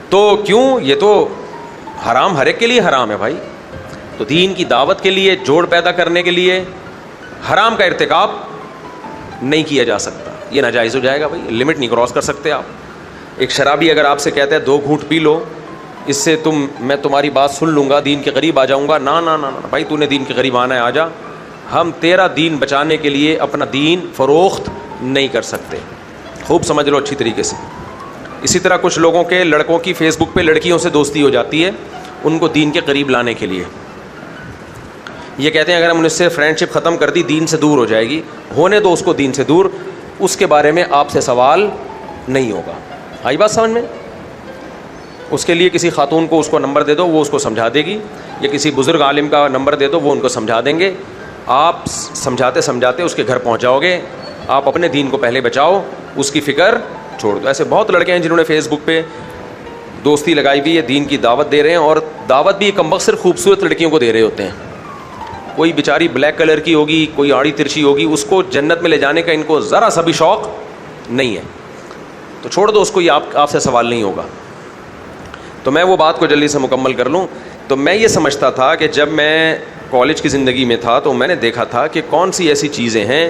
تو کیوں؟ یہ تو حرام ہر ایک کے لیے حرام ہے بھائی. تو دین کی دعوت کے لیے, جوڑ پیدا کرنے کے لیے حرام کا ارتکاب نہیں کیا جا سکتا, یہ ناجائز ہو جائے گا بھائی, لمٹ نہیں کراس کر سکتے آپ. ایک شرابی اگر آپ سے کہتا ہے 2 گھونٹ پی لو اس سے میں تمہاری بات سن لوں گا, دین کے قریب آ جاؤں گا, نہ بھائی تو نے دین کے قریب آنا ہے آ جا. ہم تیرا دین بچانے کے لیے اپنا دین فروخت نہیں کر سکتے. خوب سمجھ لو اچھی طریقے سے. اسی طرح کچھ لوگوں کے لڑکوں کی فیس بک پہ لڑکیوں سے دوستی ہو جاتی ہے ان کو دین کے قریب لانے کے لیے. یہ کہتے ہیں اگر ہم ان سے فرینڈ شپ ختم کر دی دین سے دور ہو جائے گی. ہونے دو اس کو دین سے دور, اس کے بارے میں آپ سے سوال نہیں ہوگا. آئی بات سمجھ میں؟ اس کے لیے کسی خاتون کو اس کو نمبر دے دو, وہ اس کو سمجھا دے گی, یا کسی بزرگ عالم کا نمبر دے دو, وہ ان کو سمجھا دیں گے. آپ سمجھاتے سمجھاتے اس کے گھر پہنچ جاؤ گے. آپ اپنے دین کو پہلے بچاؤ, اس کی فکر چھوڑ دو. ایسے بہت لڑکے ہیں جنہوں نے فیس بک پہ دوستی لگائی ہوئی ہے, دین کی دعوت دے رہے ہیں, اور دعوت بھی کم وقت صرف خوبصورت لڑکیوں کو دے رہے ہوتے ہیں. کوئی بیچاری بلیک کلر کی ہوگی, کوئی آڑی ترچی ہوگی, اس کو جنت میں لے جانے کا ان کو ذرا سا بھی شوق نہیں ہے. تو چھوڑ دو اس کو, یہ آپ سے سوال نہیں ہوگا. تو میں وہ بات کو جلدی سے مکمل کر لوں. تو میں یہ سمجھتا تھا کہ جب میں کالج کی زندگی میں تھا تو میں نے دیکھا تھا کہ کون سی ایسی چیزیں ہیں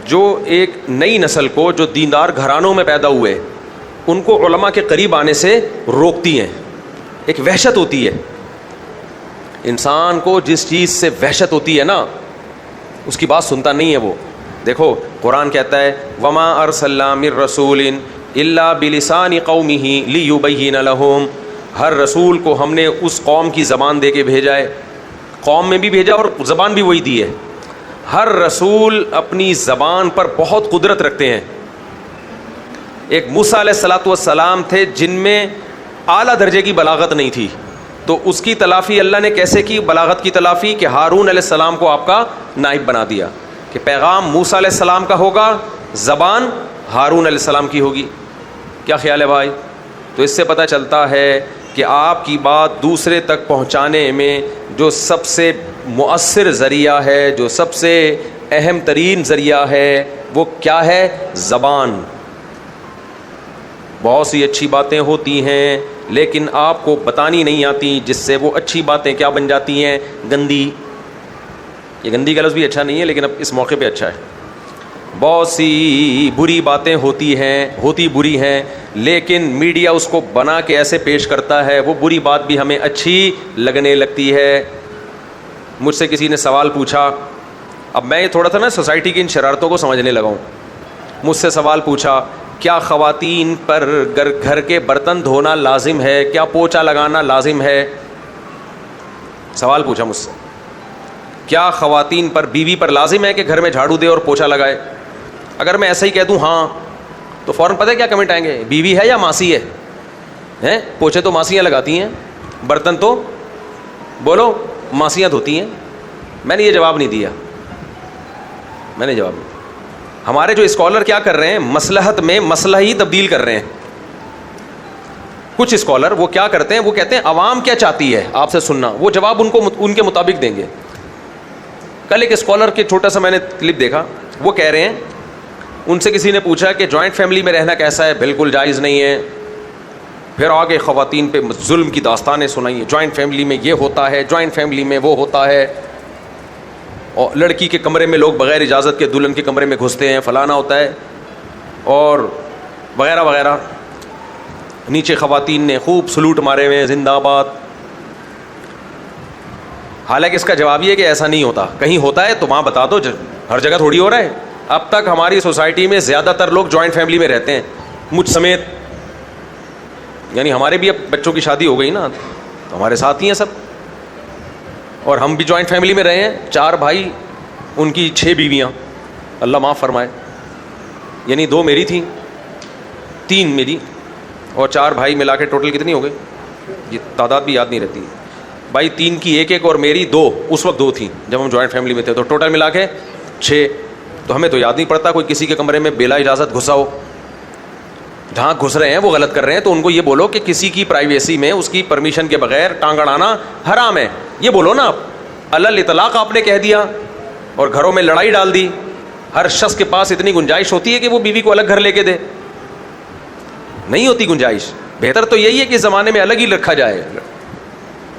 جو ایک نئی نسل کو, جو دیندار گھرانوں میں پیدا ہوئے, ان کو علماء کے قریب آنے سے روکتی ہیں. ایک وحشت ہوتی ہے انسان کو, جس چیز سے وحشت ہوتی ہے نا اس کی بات سنتا نہیں ہے وہ. دیکھو قرآن کہتا ہے وما ارسلنا من رسول الا بلسان قومه ليبين لهم, ہر رسول کو ہم نے اس قوم کی زبان دے کے بھیجا ہے. قوم میں بھی بھیجا اور زبان بھی وہی دی ہے. ہر رسول اپنی زبان پر بہت قدرت رکھتے ہیں. ایک موسیٰ علیہ الصلوۃ والسلام تھے جن میں اعلیٰ درجے کی بلاغت نہیں تھی, تو اس کی تلافی اللہ نے کیسے کی بلاغت کی تلافی, کہ ہارون علیہ السلام کو آپ کا نائب بنا دیا, کہ پیغام موسیٰ علیہ السلام کا ہوگا زبان ہارون علیہ السلام کی ہوگی. کیا خیال ہے بھائی؟ تو اس سے پتہ چلتا ہے کہ آپ کی بات دوسرے تک پہنچانے میں جو سب سے مؤثر ذریعہ ہے, جو سب سے اہم ترین ذریعہ ہے, وہ کیا ہے؟ زبان. بہت سی اچھی باتیں ہوتی ہیں لیکن آپ کو بتانی نہیں آتی, جس سے وہ اچھی باتیں کیا بن جاتی ہیں؟ گندی. یہ گندی کا لفظ بھی اچھا نہیں ہے لیکن اب اس موقع پہ اچھا ہے. بہت سی بری باتیں ہوتی بری ہیں, لیکن میڈیا اس کو بنا کے ایسے پیش کرتا ہے وہ بری بات بھی ہمیں اچھی لگنے لگتی ہے. مجھ سے کسی نے سوال پوچھا, اب میں یہ تھوڑا سا نا سوسائٹی کی ان شرارتوں کو سمجھنے لگا ہوں. مجھ سے سوال پوچھا, کیا خواتین پر گھر کے برتن دھونا لازم ہے؟ کیا پوچھا لگانا لازم ہے؟ سوال پوچھا مجھ سے, کیا خواتین پر, بیوی پر لازم ہے کہ گھر میں جھاڑو دے اور پوچھا لگائے؟ اگر میں ایسا ہی کہہ دوں ہاں تو فوراً پتہ ہے کیا کمنٹ آئیں گے؟ بیوی ہے یا ماسی ہے؟ پوچھے تو ماسیاں لگاتی ہیں, برتن تو بولو ماسیاں دھوتی ہیں. میں نے یہ جواب نہیں دیا, ہمارے جو اسکالر کیا کر رہے ہیں, مصلحت میں مسئلہ ہی تبدیل کر رہے ہیں. کچھ اسکالر وہ کیا کرتے ہیں, وہ کہتے ہیں عوام کیا چاہتی ہے آپ سے سننا, وہ جواب ان کے مطابق دیں گے. کل ایک اسکالر کے چھوٹا سا میں نے کلپ دیکھا, وہ کہہ رہے ہیں, ان سے کسی نے پوچھا کہ جوائنٹ فیملی میں رہنا کیسا ہے؟ بالکل جائز نہیں ہے. پھر آگے خواتین پہ ظلم کی داستانیں سنائی, جوائنٹ فیملی میں یہ ہوتا ہے, جوائنٹ فیملی میں وہ ہوتا ہے, اور لڑکی کے کمرے میں لوگ بغیر اجازت کے دلہن کے کمرے میں گھستے ہیں, فلانا ہوتا ہے, اور وغیرہ وغیرہ. نیچے خواتین نے خوب سلوٹ مارے ہوئے ہیں, زندہ آباد. حالانکہ اس کا جواب یہ ہے کہ ایسا نہیں ہوتا. کہیں ہوتا ہے تو وہاں بتا دو, ہر جگہ تھوڑی ہو رہا ہے. اب تک ہماری سوسائٹی میں زیادہ تر لوگ جوائنٹ فیملی میں رہتے ہیں, مجھ سمیت. یعنی ہمارے بھی اب بچوں کی شادی ہو گئی نا, تو ہمارے ساتھ ہی ہیں سب, اور ہم بھی جوائنٹ فیملی میں رہے ہیں. 4 بھائی, ان کی 6 بیویاں, اللہ معاف فرمائے. یعنی 2 میری تھیں, 3 میری, اور 4 بھائی ملا کے ٹوٹل کتنی ہو گئی, یہ تعداد بھی یاد نہیں رہتی بھائی. 3 کی 1 اور میری 2, اس وقت 2 تھیں جب ہم جوائنٹ فیملی میں تھے, تو ٹوٹل ملا کے 6. تو ہمیں تو یاد نہیں پڑتا کوئی کسی کے کمرے میں بلا اجازت گھسا ہو. جہاں گھس رہے ہیں وہ غلط کر رہے ہیں, تو ان کو یہ بولو کہ کسی کی پرائیویسی میں اس کی پرمیشن کے بغیر ٹانگ اڑانا حرام ہے. یہ بولو نا آپ. علل اطلاق آپ نے کہہ دیا اور گھروں میں لڑائی ڈال دی. ہر شخص کے پاس اتنی گنجائش ہوتی ہے کہ وہ بیوی کو الگ گھر لے کے دے؟ نہیں ہوتی گنجائش. بہتر تو یہی ہے کہ اس زمانے میں الگ ہی رکھا جائے.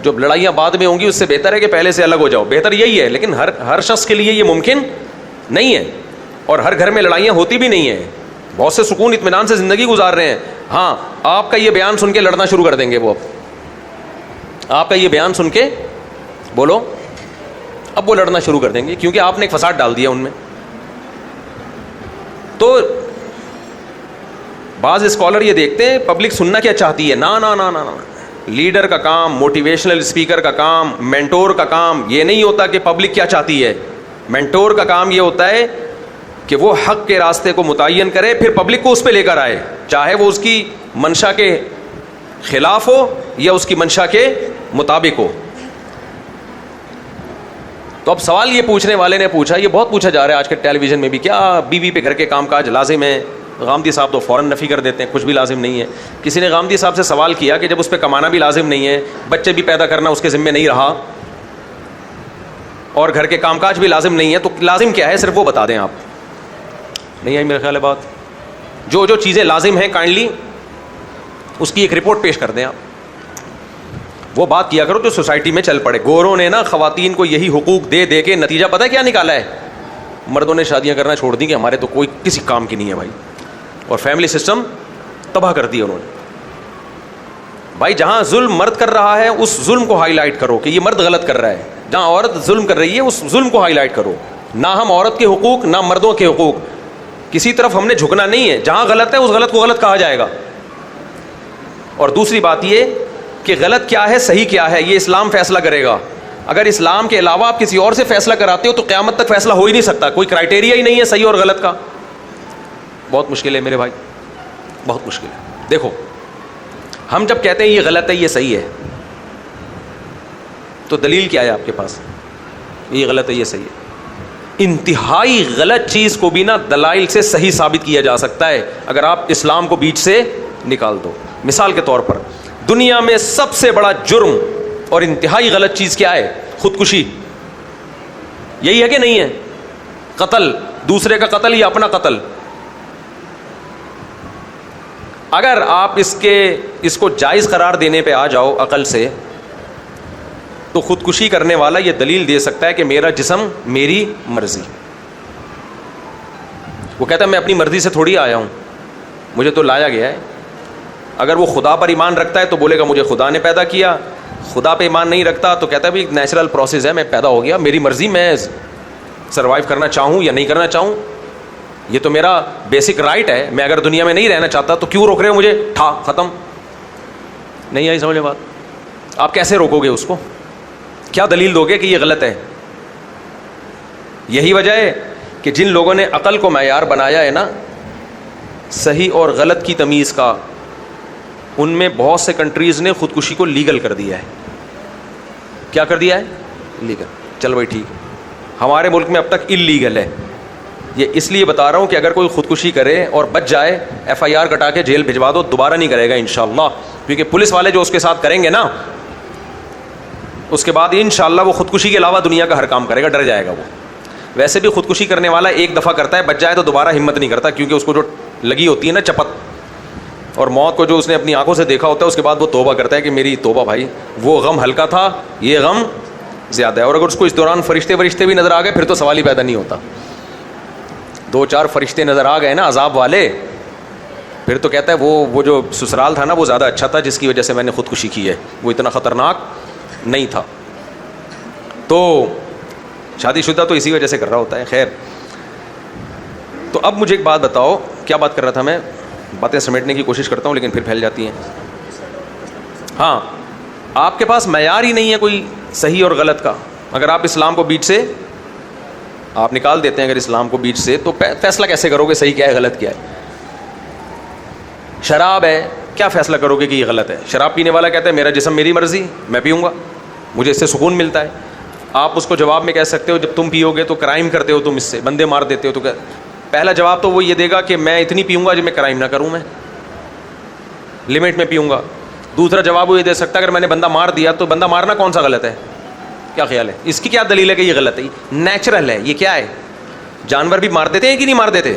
جو لڑائیاں بعد میں ہوں گی اس سے بہتر ہے کہ پہلے سے الگ ہو جاؤ, بہتر یہی ہے. لیکن ہر شخص کے لیے یہ ممکن نہیں ہے, اور ہر گھر میں لڑائیاں ہوتی بھی نہیں ہیں. بہت سے سکون اطمینان سے زندگی گزار رہے ہیں. ہاں, آپ کا یہ بیان سن کے لڑنا شروع کر دیں گے وہ. آپ کا یہ بیان سن کے بولو, اب وہ لڑنا شروع کر دیں گے, کیونکہ آپ نے ایک فساد ڈال دیا ان میں. تو بعض اسکالر یہ دیکھتے ہیں پبلک سننا کیا چاہتی ہے. نا نا نا نا نا, لیڈر کا کام, موٹیویشنل اسپیکر کا کام, مینٹور کا کام یہ نہیں ہوتا کہ پبلک کیا چاہتی ہے. مینٹور کا کام یہ ہوتا ہے کہ وہ حق کے راستے کو متعین کرے, پھر پبلک کو اس پہ لے کر آئے, چاہے وہ اس کی منشا کے خلاف ہو یا اس کی منشا کے مطابق ہو. تو اب سوال یہ پوچھنے والے نے پوچھا, یہ بہت پوچھا جا رہا ہے آج کے ٹیلی ویژن میں بھی, کیا بیوی پہ گھر کے کام کاج لازم ہے؟ غامدی صاحب تو فوراً نفی کر دیتے ہیں, کچھ بھی لازم نہیں ہے. کسی نے غامدی صاحب سے سوال کیا کہ جب اس پہ کمانا بھی لازم نہیں ہے, بچے بھی پیدا کرنا اس کے ذمہ نہیں رہا, اور گھر کے کام کاج بھی لازم نہیں ہے, تو لازم کیا ہے صرف وہ بتا دیں آپ. نہیں آئی میرے خیال ہے بات. جو چیزیں لازم ہیں کائنڈلی اس کی ایک رپورٹ پیش کر دیں آپ. وہ بات کیا کرو جو سوسائٹی میں چل پڑے. گوروں نے نا خواتین کو یہی حقوق دے دے کے نتیجہ پتہ ہے کیا نکالا ہے؟ مردوں نے شادیاں کرنا چھوڑ دی کہ ہمارے تو کوئی کسی کام کی نہیں ہے بھائی, اور فیملی سسٹم تباہ کر دیا انہوں نے. بھائی جہاں ظلم مرد کر رہا ہے اس ظلم کو ہائی لائٹ کرو کہ یہ مرد غلط کر رہا ہے. جہاں عورت ظلم کر رہی ہے اس ظلم کو ہائی لائٹ کرو. نہ ہم عورت کے حقوق نہ مردوں کے حقوق, کسی طرف ہم نے جھکنا نہیں ہے. جہاں غلط ہے اس غلط کو غلط کہا جائے گا. اور دوسری بات یہ کہ غلط کیا ہے صحیح کیا ہے یہ اسلام فیصلہ کرے گا. اگر اسلام کے علاوہ آپ کسی اور سے فیصلہ کراتے ہو تو قیامت تک فیصلہ ہو ہی نہیں سکتا. کوئی کرائٹیریا ہی نہیں ہے صحیح اور غلط کا. بہت مشکل ہے میرے بھائی, بہت مشکل ہے. دیکھو ہم جب کہتے ہیں یہ غلط ہے یہ صحیح ہے, تو دلیل کیا ہے آپ کے پاس؟ یہ غلط ہے یہ صحیح ہے. انتہائی غلط چیز کو بھی نا دلائل سے صحیح ثابت کیا جا سکتا ہے اگر آپ اسلام کو بیچ سے نکال دو. مثال کے طور پر دنیا میں سب سے بڑا جرم اور انتہائی غلط چیز کیا ہے؟ خودکشی. یہی ہے کہ نہیں ہے؟ قتل، دوسرے کا قتل یا اپنا قتل. اگر آپ اس کو جائز قرار دینے پہ آ جاؤ عقل سے، تو خودکشی کرنے والا یہ دلیل دے سکتا ہے کہ میرا جسم میری مرضی. وہ کہتا ہے میں اپنی مرضی سے تھوڑی آیا ہوں، مجھے تو لایا گیا ہے. اگر وہ خدا پر ایمان رکھتا ہے تو بولے گا مجھے خدا نے پیدا کیا. خدا پہ ایمان نہیں رکھتا تو کہتا ہے بھی نیچرل پروسیس ہے، میں پیدا ہو گیا، میری مرضی، میں سروائیو کرنا چاہوں یا نہیں کرنا چاہوں، یہ تو میرا بیسک رائٹ ہے. میں اگر دنیا میں نہیں رہنا چاہتا تو کیوں روک رہے ہو مجھے؟ ختم. نہیں آئی سمجھ میں بات؟ آپ کیسے روکو گے اس کو؟ کیا دلیل دو گے کہ یہ غلط ہے؟ یہی وجہ ہے کہ جن لوگوں نے عقل کو معیار بنایا ہے نا صحیح اور غلط کی تمیز کا، ان میں بہت سے کنٹریز نے خودکشی کو لیگل کر دیا ہے. کیا کر دیا ہے؟ لیگل. چل بھائی ٹھیک، ہمارے ملک میں اب تک اللیگل ہے. یہ اس لیے بتا رہا ہوں کہ اگر کوئی خودکشی کرے اور بچ جائے، ایف آئی آر کٹا کے جیل بھجوا دو، دوبارہ نہیں کرے گا انشاءاللہ. کیونکہ پولیس والے جو اس کے ساتھ کریں گے نا، اس کے بعد انشاءاللہ وہ خودکشی کے علاوہ دنیا کا ہر کام کرے گا، ڈر جائے گا. وہ ویسے بھی خودکشی کرنے والا ایک دفعہ کرتا ہے، بچ جائے تو دوبارہ ہمت نہیں کرتا، کیونکہ اس کو جو لگی ہوتی ہے نا چپت، اور موت کو جو اس نے اپنی آنکھوں سے دیکھا ہوتا ہے، اس کے بعد وہ توبہ کرتا ہے کہ میری توبہ بھائی، وہ غم ہلکا تھا، یہ غم زیادہ ہے. اور اگر اس کو اس دوران فرشتے بھی نظر آ گئے پھر تو سوال ہی پیدا نہیں ہوتا. 2-4 فرشتے نظر آ گئے نا عذاب والے، پھر تو کہتا ہے وہ جو سسرال تھا نا وہ زیادہ اچھا تھا جس کی وجہ سے میں نے خودکشی کی ہے، وہ اتنا خطرناک نہیں تھا. تو شادی شدہ تو اسی وجہ سے کر رہا ہوتا ہے. خیر، تو اب مجھے ایک بات بتاؤ، کیا بات کر رہا تھا میں؟ باتیں سمیٹنے کی کوشش کرتا ہوں لیکن پھر پھیل جاتی ہیں. ہاں، آپ کے پاس معیار ہی نہیں ہے کوئی صحیح اور غلط کا. اگر آپ اسلام کو بیچ سے آپ نکال دیتے ہیں، اگر اسلام کو بیچ سے، تو فیصلہ کیسے کرو گے صحیح کیا ہے غلط کیا ہے؟ شراب ہے، کیا فیصلہ کرو گے کہ یہ غلط ہے؟ شراب پینے والا کہتا ہے میرا جسم میری مرضی، میں پیوں گا، مجھے اس سے سکون ملتا ہے. آپ اس کو جواب میں کہہ سکتے ہو جب تم پیو گے تو کرائم کرتے ہو، تم اس سے بندے مار دیتے ہو. تو پہلا جواب تو وہ یہ دے گا کہ میں اتنی پیوں گا جو میں کرائم نہ کروں، میں لمٹ میں پیوں گا. دوسرا جواب وہ یہ دے سکتا ہے اگر میں نے بندہ مار دیا تو بندہ مارنا کون سا غلط ہے؟ کیا خیال ہے؟ اس کی کیا دلیل ہے کہ یہ غلط ہے؟ نیچرل ہے، یہ کیا ہے؟ جانور بھی مار دیتے ہیں کہ نہیں مار دیتے؟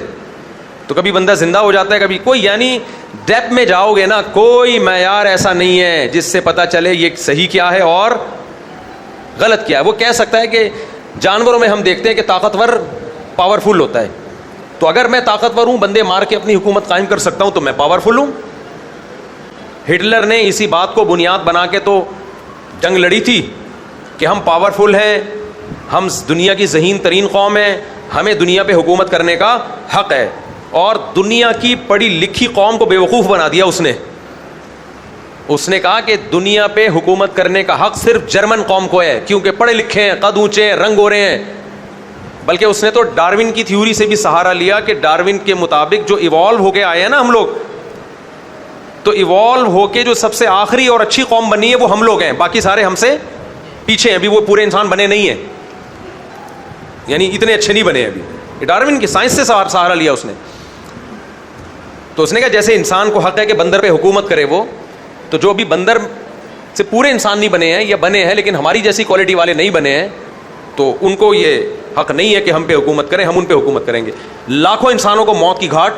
تو کبھی بندہ زندہ ہو جاتا ہے، کبھی کوئی، یعنی ڈیپ میں جاؤ گے نا، کوئی معیار ایسا نہیں ہے جس سے پتہ چلے یہ صحیح کیا ہے اور غلط کیا ہے. وہ کہہ سکتا ہے کہ جانوروں میں ہم دیکھتے ہیں کہ طاقتور پاورفل ہوتا ہے، تو اگر میں طاقتور ہوں، بندے مار کے اپنی حکومت قائم کر سکتا ہوں، تو میں پاورفل ہوں. ہٹلر نے اسی بات کو بنیاد بنا کے تو جنگ لڑی تھی کہ ہم پاورفل ہیں، ہم دنیا کی ذہین ترین قوم ہیں، ہمیں دنیا پہ حکومت کرنے کا حق ہے. اور دنیا کی پڑھی لکھی قوم کو بیوقوف بنا دیا اس نے کہا کہ دنیا پہ حکومت کرنے کا حق صرف جرمن قوم کو ہے، کیونکہ پڑھے لکھے ہیں، قد اونچے ہیں، رنگ گورے ہیں. بلکہ اس نے تو ڈاروین کی تھیوری سے بھی سہارا لیا کہ ڈاروین کے مطابق جو ایوالو ہو کے آئے ہیں نا ہم لوگ، تو ایوالو ہو کے جو سب سے آخری اور اچھی قوم بنی ہے وہ ہم لوگ ہیں، باقی سارے ہم سے پیچھے ہیں، ابھی وہ پورے انسان بنے نہیں ہیں، یعنی اتنے اچھے نہیں بنے ابھی. ڈاروین کی سائنس سے سہارا لیا اس نے. تو اس نے کہا جیسے انسان کو حق ہے کہ بندر پہ حکومت کرے وہ، تو جو بھی بندر سے پورے انسان نہیں بنے ہیں یا بنے ہیں لیکن ہماری جیسی کوالٹی والے نہیں بنے ہیں، تو ان کو یہ حق نہیں ہے کہ ہم پہ حکومت کریں، ہم ان پہ حکومت کریں گے. لاکھوں انسانوں کو موت کی گھاٹ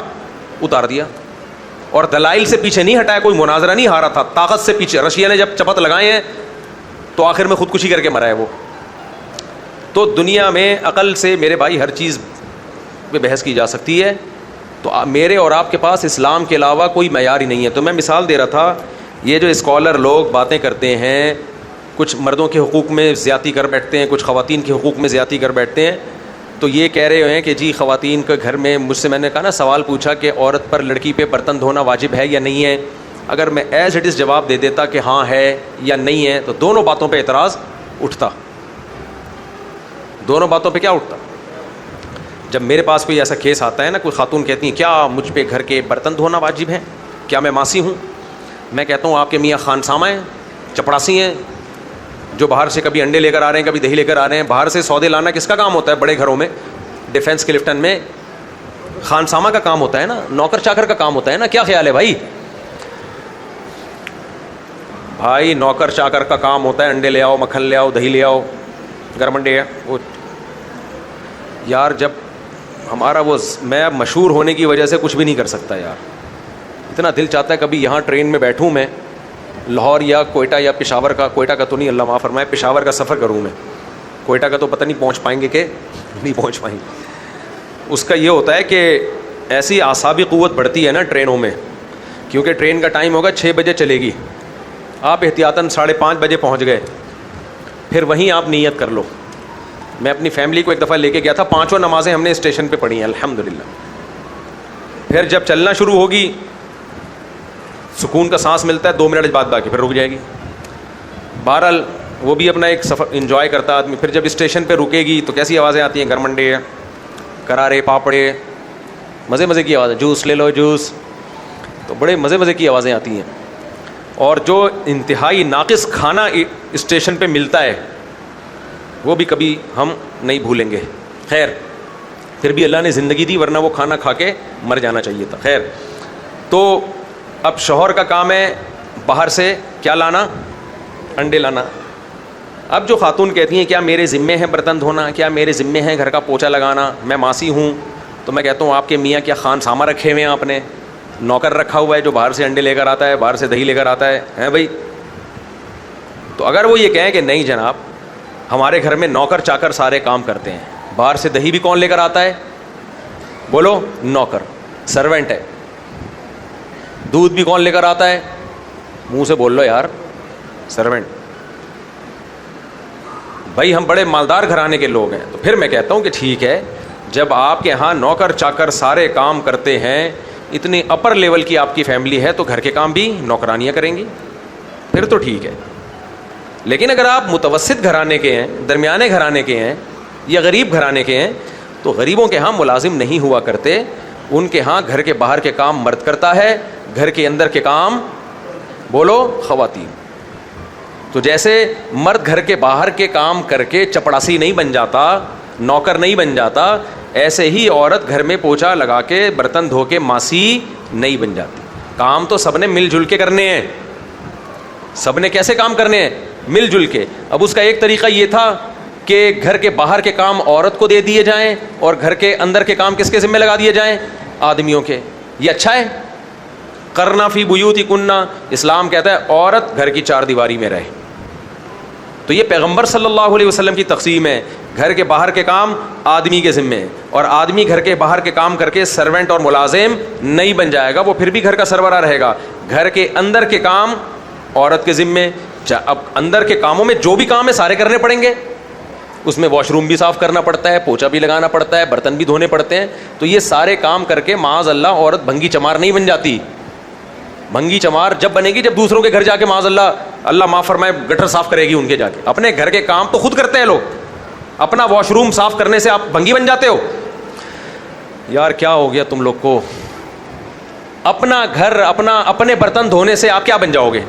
اتار دیا اور دلائل سے پیچھے نہیں ہٹایا، کوئی مناظرہ نہیں ہارا تھا، طاقت سے پیچھے. رشیا نے جب چپت لگائے ہیں تو آخر میں خودکشی کر کے مرا ہے وہ. تو دنیا میں عقل سے میرے بھائی ہر چیز پہ بحث کی جا سکتی ہے. تو میرے اور آپ کے پاس اسلام کے علاوہ کوئی معیار ہی نہیں ہے. تو میں مثال دے رہا تھا، یہ جو اسکالر لوگ باتیں کرتے ہیں، کچھ مردوں کے حقوق میں زیادتی کر بیٹھتے ہیں، کچھ خواتین کے حقوق میں زیادتی کر بیٹھتے ہیں، تو یہ کہہ رہے ہیں کہ جی خواتین کے گھر میں، مجھ سے میں نے کہا نا سوال پوچھا کہ عورت پر لڑکی پہ برتن دھونا واجب ہے یا نہیں ہے. اگر میں ایز اٹ از جواب دے دیتا کہ ہاں ہے یا نہیں ہے تو دونوں باتوں پہ اعتراض اٹھتا. دونوں باتوں پہ کیا اٹھتا؟ جب میرے پاس کوئی ایسا کیس آتا ہے نا، کوئی خاتون کہتی ہیں کیا مجھ پہ گھر کے برتن دھونا واجب ہے، کیا میں ماسی ہوں؟ میں کہتا ہوں آپ کے میاں خان سامہ ہیں، چپڑاسی ہیں، جو باہر سے کبھی انڈے لے کر آ رہے ہیں, کبھی دہی لے کر آ رہے ہیں, باہر سے سودے لانا کس کا کام ہوتا ہے بڑے گھروں میں؟ ڈیفینس کلفٹن میں خانسامہ کا کام ہوتا ہے نا, نوکر چاکر کا کام ہوتا ہے نا. کیا خیال ہے بھائی؟ بھائی نوکر چاکر کا کام ہوتا ہے انڈے لے آؤ, مکھن لے آؤ, دہی لے آؤ, گرم انڈے ہے وہ. یار جب ہمارا وہ میں مشہور ہونے کی وجہ سے کچھ بھی نہیں کر سکتا یار. اتنا دل چاہتا ہے کبھی یہاں ٹرین میں بیٹھوں میں, لاہور یا کوئٹہ یا پشاور کا, کوئٹہ کا تو نہیں اللہ معاف فرمائے, پشاور کا سفر کروں میں. کوئٹہ کا تو پتہ نہیں پہنچ پائیں گے کہ نہیں پہنچ پائیں گے. اس کا یہ ہوتا ہے کہ ایسی اعصابی قوت بڑھتی ہے نا ٹرینوں میں, کیونکہ ٹرین کا ٹائم ہوگا 6 بجے چلے گی, آپ احتیاطاً 5:30 بجے پہنچ گئے, پھر وہیں آپ نیت کر لو. میں اپنی فیملی کو ایک دفعہ لے کے گیا تھا, 5 نمازیں ہم نے اسٹیشن پہ پڑھی ہیں الحمدللہ. پھر جب چلنا شروع ہوگی سکون کا سانس ملتا ہے, 2 منٹ بعد باقی پھر رک جائے گی. بہرحال وہ بھی اپنا ایک سفر انجوائے کرتا آدمی. پھر جب اسٹیشن پہ رکے گی تو کیسی آوازیں آتی ہیں, گرم انڈے, کرارے پاپڑے, مزے مزے کی آوازیں, جوس لے لو جوس, تو بڑے مزے مزے کی آوازیں آتی ہیں. اور جو انتہائی ناقص کھانا اسٹیشن پہ ملتا ہے وہ بھی کبھی ہم نہیں بھولیں گے. خیر پھر بھی اللہ نے زندگی دی, ورنہ وہ کھانا کھا کے مر جانا چاہیے تھا. خیر تو اب شوہر کا کام ہے باہر سے کیا لانا, انڈے لانا. اب جو خاتون کہتی ہیں کیا میرے ذمے ہیں برتن دھونا, کیا میرے ذمے ہیں گھر کا پوچھا لگانا, میں ماسی ہوں, تو میں کہتا ہوں آپ کے میاں کیا خانسامہ رکھے ہوئے ہیں آپ نے, نوکر رکھا ہوا ہے جو باہر سے انڈے لے کر آتا ہے, باہر سے دہی لے کر آتا ہے, ہیں بھائی؟ تو اگر وہ یہ کہیں کہ نہیں جناب ہمارے گھر میں نوکر چاکر سارے کام کرتے ہیں, باہر سے دہی بھی کون لے کر آتا ہے, بولو نوکر, سرونٹ ہے. دودھ بھی کون لے کر آتا ہے, منہ سے بول لو یار, سرونٹ. بھائی ہم بڑے مالدار گھرانے کے لوگ ہیں, تو پھر میں کہتا ہوں کہ ٹھیک ہے, جب آپ کے ہاں نوکر چاکر سارے کام کرتے ہیں, اتنی اپر لیول کی آپ کی فیملی ہے, تو گھر کے کام بھی نوکرانیاں کریں گی, پھر تو ٹھیک ہے. لیکن اگر آپ متوسط گھرانے کے ہیں, درمیانے گھرانے کے ہیں, یا غریب گھرانے کے ہیں, تو غریبوں کے ہاں ملازم نہیں ہوا کرتے. ان کے ہاں گھر کے باہر کے کام مرد کرتا ہے, گھر کے اندر کے کام بولو خواتین. تو جیسے مرد گھر کے باہر کے کام کر کے چپڑاسی نہیں بن جاتا, نوکر نہیں بن جاتا, ایسے ہی عورت گھر میں پوچھا لگا کے برتن دھو کے ماسی نہیں بن جاتی. کام تو سب نے مل جل کے کرنے ہیں, سب نے کیسے کام کرنے ہیں, مل جل کے. اب اس کا ایک طریقہ یہ تھا کہ گھر کے باہر کے کام عورت کو دے دیے جائیں اور گھر کے اندر کے کام کس کے ذمہ لگا دیے جائیں, آدمیوں کے. یہ اچھا ہے, کرنا فی بیوتکن, اسلام کہتا ہے عورت گھر کی 4 دیواری میں رہے. تو یہ پیغمبر صلی اللہ علیہ وسلم کی تقسیم ہے, گھر کے باہر کے کام آدمی کے ذمے, اور آدمی گھر کے باہر کے کام کر کے سرونٹ اور ملازم نہیں بن جائے گا, وہ پھر بھی گھر کا سربراہ رہے گا. گھر کے اندر کے کام عورت کے ذمے. اب اندر کے کاموں میں جو بھی کام ہے سارے کرنے پڑیں گے, اس میں واش روم بھی صاف کرنا پڑتا ہے, پوچھا بھی لگانا پڑتا ہے, برتن بھی دھونے پڑتے ہیں. تو یہ سارے کام کر کے معاذ اللہ عورت بھنگی چمار نہیں بن جاتی. بھنگی چمار جب بنے گی جب دوسروں کے گھر جا کے معاذ اللہ معاف فرمائے گٹر صاف کرے گی ان کے جا کے. اپنے گھر کے کام تو خود کرتے ہیں لوگ, اپنا واش روم صاف کرنے سے آپ بھنگی بن جاتے ہو. یار کیا ہو گیا تم لوگ کو, اپنا گھر اپنے برتن دھونے سے آپ کیا بن جاؤ گے,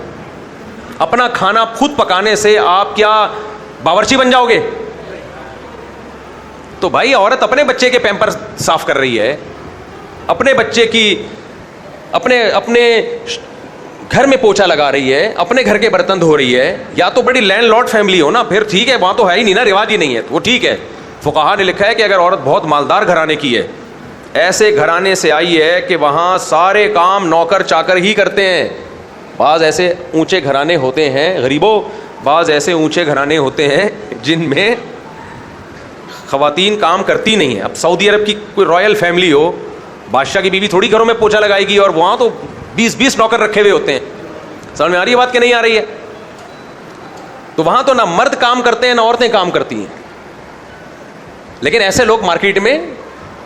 اپنا کھانا خود پکانے سے آپ کیا باورچی بن جاؤ گے. تو بھائی عورت اپنے بچے کے پیمپر صاف کر رہی ہے, اپنے بچے کی اپنے گھر میں پوچھا لگا رہی ہے, اپنے گھر کے برتن دھو رہی ہے. یا تو بڑی لینڈ لارڈ فیملی ہو نا, پھر ٹھیک ہے, وہاں تو ہے ہی نہیں نا, رواج ہی نہیں ہے, وہ ٹھیک ہے. فقہا نے لکھا ہے کہ اگر عورت بہت مالدار گھرانے کی ہے, ایسے گھرانے سے آئی ہے کہ وہاں سارے کام نوکر چاکر ہی کرتے ہیں. بعض ایسے اونچے گھرانے ہوتے ہیں غریبوں, بعض ایسے اونچے گھرانے ہوتے ہیں جن میں خواتین کام کرتی نہیں ہیں. اب سعودی عرب کی کوئی رائل فیملی ہو, بادشاہ کی بیوی تھوڑی گھروں میں پوچھا لگائے گی, اور وہاں تو 20 نوکر رکھے ہوئے ہوتے ہیں. سمجھ میں آ رہی ہے بات کہ نہیں آ رہی ہے؟ تو وہاں تو نہ مرد کام کرتے ہیں نہ عورتیں کام کرتی ہیں. لیکن ایسے لوگ مارکیٹ میں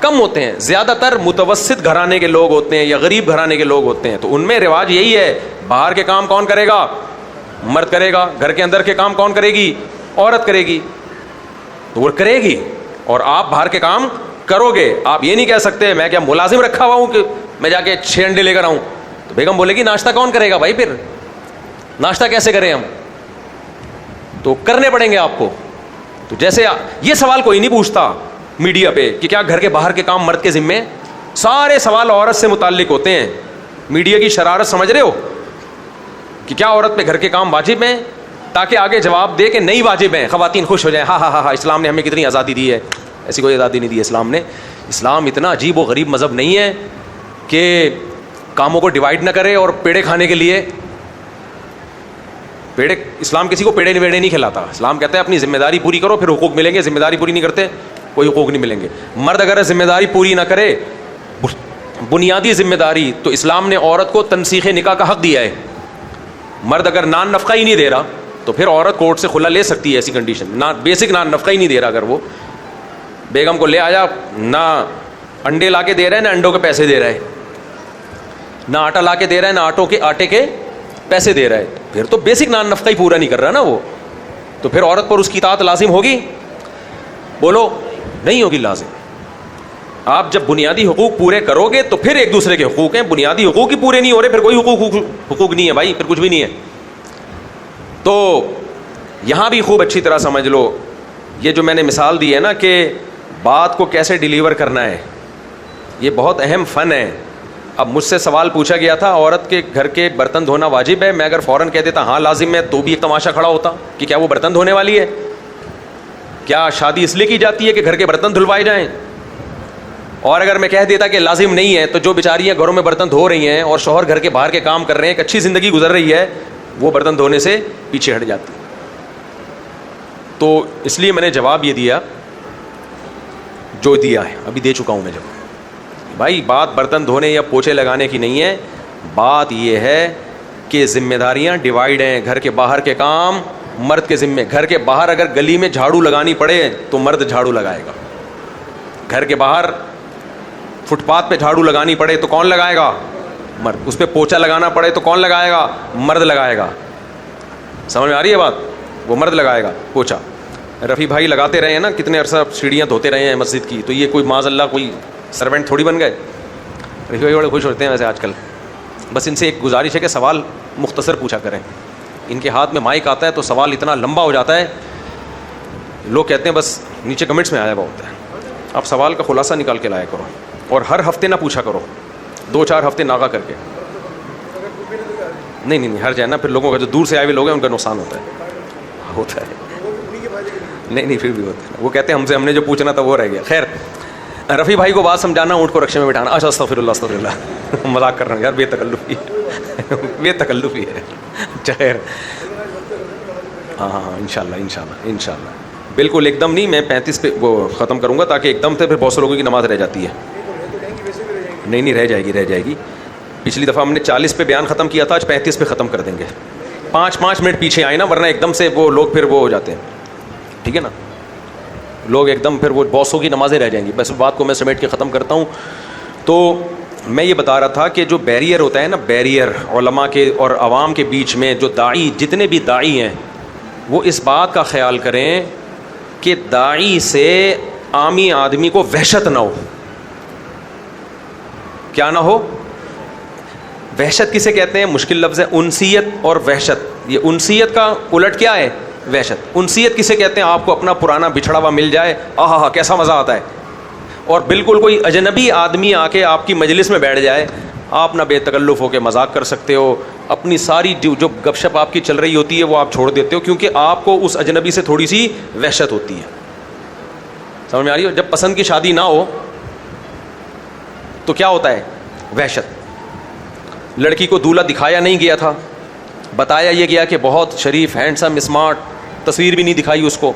کم ہوتے ہیں, زیادہ تر متوسط گھرانے کے لوگ ہوتے ہیں یا غریب گھرانے کے لوگ ہوتے ہیں. تو ان میں رواج یہی ہے, باہر کے کام کون کرے گا, مرد کرے گا, گھر کے اندر کے کام کون کرے گی, عورت کرے گی. تو وہ کرے گی اور آپ باہر کے کام کرو گے. آپ یہ نہیں کہہ سکتے میں کیا ملازم رکھا ہوا ہوں کہ میں جا کے 6 انڈے لے کر آؤں. تو بیگم بولے گی ناشتہ کون کرے گا بھائی, پھر ناشتہ کیسے کریں ہم. تو کرنے پڑیں گے آپ کو. تو جیسے یہ سوال کوئی نہیں پوچھتا میڈیا پہ کہ کیا گھر کے باہر کے کام مرد کے ذمے, سارے سوال عورت سے متعلق ہوتے ہیں. میڈیا کی شرارت سمجھ رہے ہو کہ کیا عورت پہ گھر کے کام واجب ہیں, تاکہ آگے جواب دے کہ نہیں واجب ہیں, خواتین خوش ہو جائیں, ہاں ہاں ہاں اسلام نے ہمیں کتنی آزادی دی ہے. ایسی کوئی آزادی نہیں دی اسلام نے. اسلام اتنا عجیب و غریب مذہب نہیں ہے کہ کاموں کو ڈیوائڈ نہ کرے اور پیڑے کھانے کے لیے پیڑے. اسلام کسی کو پیڑے ویڑے نہیں کھلاتا. اسلام کہتا ہے اپنی ذمہ داری پوری کرو پھر حقوق ملیں گے, ذمہ داری پوری نہیں کرتے کوئی حقوق نہیں ملیں گے. مرد اگر ذمہ داری پوری نہ کرے, بنیادی ذمہ داری, تو اسلام نے عورت کو تنسیخ نکاح کا حق دیا ہے. مرد اگر نان نفقہ ہی نہیں دے رہا تو پھر عورت کورٹ سے کھلا لے سکتی ہے. ایسی کنڈیشن, بیسک نان نفقہ ہی نہیں دے رہا, اگر وہ بیگم کو لے آیا, نہ انڈے لا کے دے رہا ہے, نہ انڈوں کے پیسے دے رہا ہے, نہ آٹا لا کے دے رہا ہے, نہ آٹے کے پیسے دے رہا ہے, پھر تو بیسک نان نفقہ ہی پورا نہیں کر رہا نا وہ. تو پھر عورت پر اس کی اطاعت لازم ہوگی؟ بولو نہیں ہوگی لازم. آپ جب بنیادی حقوق پورے کرو گے تو پھر ایک دوسرے کے حقوق ہیں. بنیادی حقوق ہی پورے نہیں ہو رہے پھر کوئی حقوق نہیں ہے بھائی, پھر کچھ بھی نہیں ہے. تو یہاں بھی خوب اچھی طرح سمجھ لو, یہ جو میں نے مثال دی ہے نا کہ بات کو کیسے ڈیلیور کرنا ہے, یہ بہت اہم فن ہے. اب مجھ سے سوال پوچھا گیا تھا عورت کے گھر کے برتن دھونا واجب ہے. میں اگر فوراً کہہ دیتا ہاں لازم ہے تو بھی ایک تماشا کھڑا ہوتا کہ کیا وہ برتن دھونے والی ہے, کیا شادی اس لیے کی جاتی ہے کہ گھر کے برتن دھلوائے جائیں. اور اگر میں کہہ دیتا کہ لازم نہیں ہے تو جو بیچاریاں گھروں میں برتن دھو رہی ہیں اور شوہر گھر کے باہر کے کام کر رہے ہیں, ایک اچھی زندگی گزر رہی ہے, وہ برتن دھونے سے پیچھے ہٹ جاتی. تو اس لیے میں نے جواب یہ دیا جو دیا ہے, ابھی دے چکا ہوں میں جب. بھائی بات برتن دھونے یا پوچھے لگانے کی نہیں ہے, بات یہ ہے کہ ذمہ داریاں ڈیوائڈ ہیں. گھر کے باہر کے کام مرد کے ذمے. گھر کے باہر اگر گلی میں جھاڑو لگانی پڑے تو مرد جھاڑو لگائے گا. گھر کے باہر فٹ پاتھ پہ جھاڑو لگانی پڑے تو کون لگائے گا؟ مرد. اس پہ پوچھا لگانا پڑے تو کون لگائے گا؟ مرد لگائے گا. سمجھ میں آ رہی ہے بات؟ وہ مرد لگائے گا پوچھا. رفیع بھائی لگاتے رہے ہیں نا, کتنے عرصہ سیڑھیاں دھوتے رہے ہیں مسجد کی, تو یہ کوئی معاذ اللہ کوئی سروینٹ تھوڑی بن گئے. رفیع بھائی بڑے خوش ہوتے ہیں ویسے آج کل. بس ان سے ایک گزارش ہے کہ سوال مختصر پوچھا کریں. ان کے ہاتھ میں مائک آتا ہے تو سوال اتنا لمبا ہو جاتا ہے, لوگ کہتے ہیں بس نیچے کمنٹس میں آیا ہوا ہوتا ہے. آپ سوال کا خلاصہ نکال کے لایا کرو, اور ہر ہفتے نہ پوچھا کرو, 2-4 ہفتے ناغا کر کے. نہیں ہر جائے نا, پھر لوگوں کا جو دور سے آئے ہوئے لوگ ہیں ان کا نقصان ہوتا ہے. نہیں پھر بھی ہوتا ہے. وہ کہتے ہیں ہم نے جو پوچھنا تھا وہ رہ گیا. خیر, رفیع بھائی کو بات سمجھانا, اونٹ کو رکشے میں بٹھانا. اچھا استغفر اللہ مذاق کر رہا ہوں یار, بے تکلفی ہے. خیر ہاں انشاءاللہ بالکل ایک دم نہیں. میں 35 پہ وہ ختم کروں گا تاکہ ایک دم سے پھر بہت سے لوگوں کی نماز رہ جاتی ہے. نہیں رہ جائے گی. پچھلی دفعہ ہم نے 40 پہ بیان ختم کیا تھا, آج 35 پہ ختم کر دیں گے. 5 منٹ پیچھے آئے نا, ورنہ ایک دم سے وہ لوگ پھر وہ ہو جاتے ہیں. ٹھیک ہے نا, لوگ ایک دم پھر وہ بہت کی نمازیں رہ جائیں گی. بس بات کو میں سمیٹ کے ختم کرتا ہوں. تو میں یہ بتا رہا تھا کہ جو بیریئر ہوتا ہے نا, بیریئر علماء کے اور عوام کے بیچ میں, جو داعی جتنے بھی داعی ہیں وہ اس بات کا خیال کریں کہ داعی سے عامی آدمی کو وحشت نہ ہو. کیا نہ ہو؟ وحشت کسے کہتے ہیں؟ مشکل لفظ ہے, انسیت اور وحشت. یہ انسیت کا الٹ کیا ہے؟ وحشت. انسیت کسے کہتے ہیں؟ آپ کو اپنا پرانا بچھڑا ہوا مل جائے, آہا کیسا مزہ آتا ہے. اور بالکل کوئی اجنبی آدمی آ کے آپ کی مجلس میں بیٹھ جائے, آپ نہ بے تکلف ہو کے مذاق کر سکتے ہو, اپنی ساری جو گپ شپ آپ کی چل رہی ہوتی ہے وہ آپ چھوڑ دیتے ہو, کیونکہ آپ کو اس اجنبی سے تھوڑی سی وحشت ہوتی ہے. سمجھ میں آ رہی ہو؟ جب پسند کی شادی نہ ہو تو کیا ہوتا ہے؟ وحشت. لڑکی کو دولہا دکھایا نہیں گیا تھا, بتایا یہ گیا کہ بہت شریف, ہینڈسم, اسمارٹ, تصویر بھی نہیں دکھائی اس کو,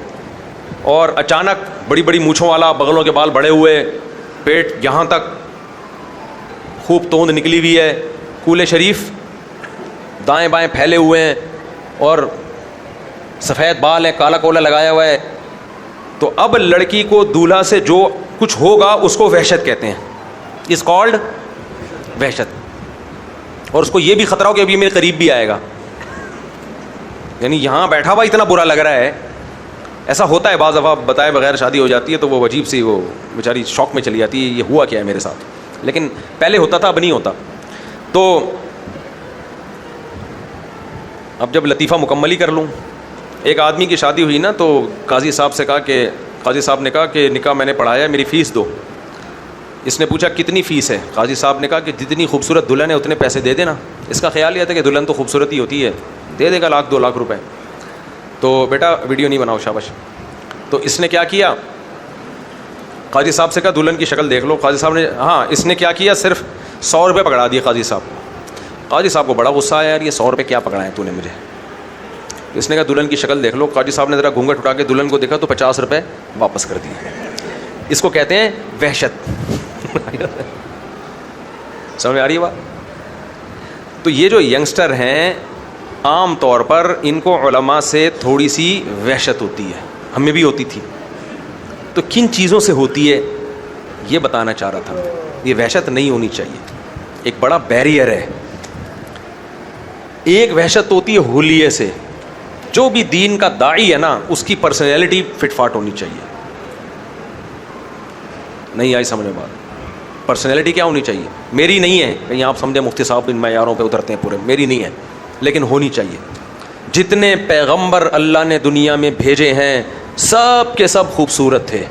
اور اچانک بڑی بڑی مونچھوں والا, بغلوں کے بال بڑے ہوئے, پیٹ یہاں تک, خوب توند نکلی ہوئی ہے, کولے شریف دائیں بائیں پھیلے ہوئے ہیں, اور سفید بال ہیں, کالا کولا لگایا ہوا ہے. تو اب لڑکی کو دولہا سے جو کچھ ہوگا اس کو وحشت کہتے ہیں. از کالڈ وحشت. اور اس کو یہ بھی خطرہ ہو کہ ابھی میرے قریب بھی آئے گا, یعنی یہاں بیٹھا ہوا اتنا برا لگ رہا ہے. ایسا ہوتا ہے بعض دفعہ, بتائے بغیر شادی ہو جاتی ہے تو وہ عجیب سی, وہ بیچاری شوق میں چلی جاتی ہے, یہ ہوا کیا ہے میرے ساتھ. لیکن پہلے ہوتا تھا, اب نہیں ہوتا. تو اب جب لطیفہ مکمل ہی کر لوں, ایک آدمی کی شادی ہوئی نا, تو قاضی صاحب سے کہا کہ قاضی صاحب نے کہا کہ نکاح میں نے پڑھایا ہے, میری فیس دو. اس نے پوچھا کتنی فیس ہے؟ قاضی صاحب نے کہا کہ جتنی خوبصورت دلہن ہے اتنے پیسے دے دینا. اس کا خیال یہ تھا کہ دلہن تو خوبصورت ہی ہوتی ہے, دے دے گا 1 2 لاکھ روپے. تو بیٹا ویڈیو نہیں بناؤ, شاباش. تو اس نے کیا کیا, قاضی صاحب سے کہا دلہن کی شکل دیکھ لو. قاضی صاحب نے ہاں, اس نے کیا کیا, صرف 100 روپے پکڑا دیے قاضی صاحب. قاضی صاحب کو بڑا غصہ آیا, یار یہ 100 روپے کیا پکڑا ہے تو نے مجھے. اس نے کہا دلہن کی شکل دیکھ لو. قاضی صاحب نے ذرا گھونگھٹ اٹھا کے دلہن کو دیکھا تو 50 روپے واپس کر دیے. اس کو کہتے ہیں وحشت. سمجھ میں آ رہی ہے بات؟ تو یہ جو ینگسٹر ہیں عام طور پر ان کو علماء سے تھوڑی سی وحشت ہوتی ہے, ہمیں بھی ہوتی تھی. تو کن چیزوں سے ہوتی ہے یہ بتانا چاہ رہا تھا. یہ وحشت نہیں ہونی چاہیے, ایک بڑا بیریئر ہے. ایک وحشت ہوتی ہے حلیے سے. جو بھی دین کا داعی ہے نا, اس کی پرسنالٹی فٹ فاٹ ہونی چاہیے. نہیں آئی سمجھ میں بات؟ پرسنالٹی کیا ہونی چاہیے؟ میری نہیں ہے, کہیں آپ سمجھیں مفتی صاحب ان معیاروں پہ اترتے ہیں پورے, میری نہیں ہے, لیکن ہونی چاہیے. جتنے پیغمبر اللہ نے دنیا میں بھیجے ہیں سب کے سب خوبصورت تھے,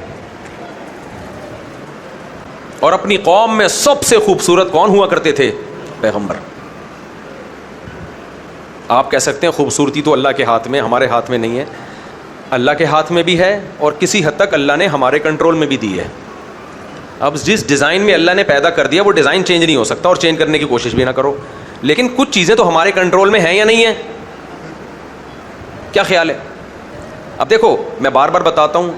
اور اپنی قوم میں سب سے خوبصورت کون ہوا کرتے تھے؟ پیغمبر. آپ کہہ سکتے ہیں خوبصورتی تو اللہ کے ہاتھ میں, ہمارے ہاتھ میں نہیں ہے. اللہ کے ہاتھ میں بھی ہے, اور کسی حد تک اللہ نے ہمارے کنٹرول میں بھی دی ہے. اب جس ڈیزائن میں اللہ نے پیدا کر دیا وہ ڈیزائن چینج نہیں ہو سکتا, اور چینج کرنے کی کوشش بھی نہ کرو. لیکن کچھ چیزیں تو ہمارے کنٹرول میں ہیں یا نہیں ہیں؟ کیا خیال ہے؟ اب دیکھو میں بار بار بتاتا ہوں,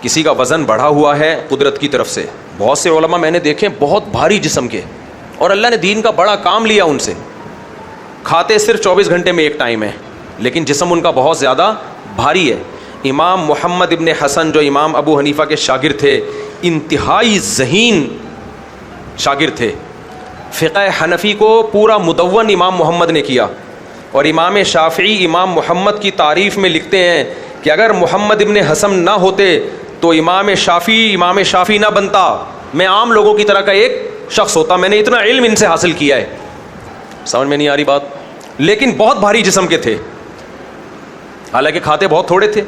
کسی کا وزن بڑھا ہوا ہے قدرت کی طرف سے. بہت سے علماء میں نے دیکھے بہت بھاری جسم کے, اور اللہ نے دین کا بڑا کام لیا ان سے. کھاتے صرف 24 گھنٹے میں ایک ٹائم ہے, لیکن جسم ان کا بہت زیادہ بھاری ہے. امام محمد ابن حسن جو امام ابو حنیفہ کے شاگرد تھے, انتہائی ذہین شاگرد تھے. فقہ حنفی کو پورا مدون امام محمد نے کیا, اور امام شافعی امام محمد کی تعریف میں لکھتے ہیں کہ اگر محمد ابن حسن نہ ہوتے تو امام شافعی نہ بنتا, میں عام لوگوں کی طرح کا ایک شخص ہوتا. میں نے اتنا علم ان سے حاصل کیا ہے. سمجھ میں نہیں آ رہی بات؟ لیکن بہت بھاری جسم کے تھے, حالانکہ کھاتے بہت تھوڑے تھے.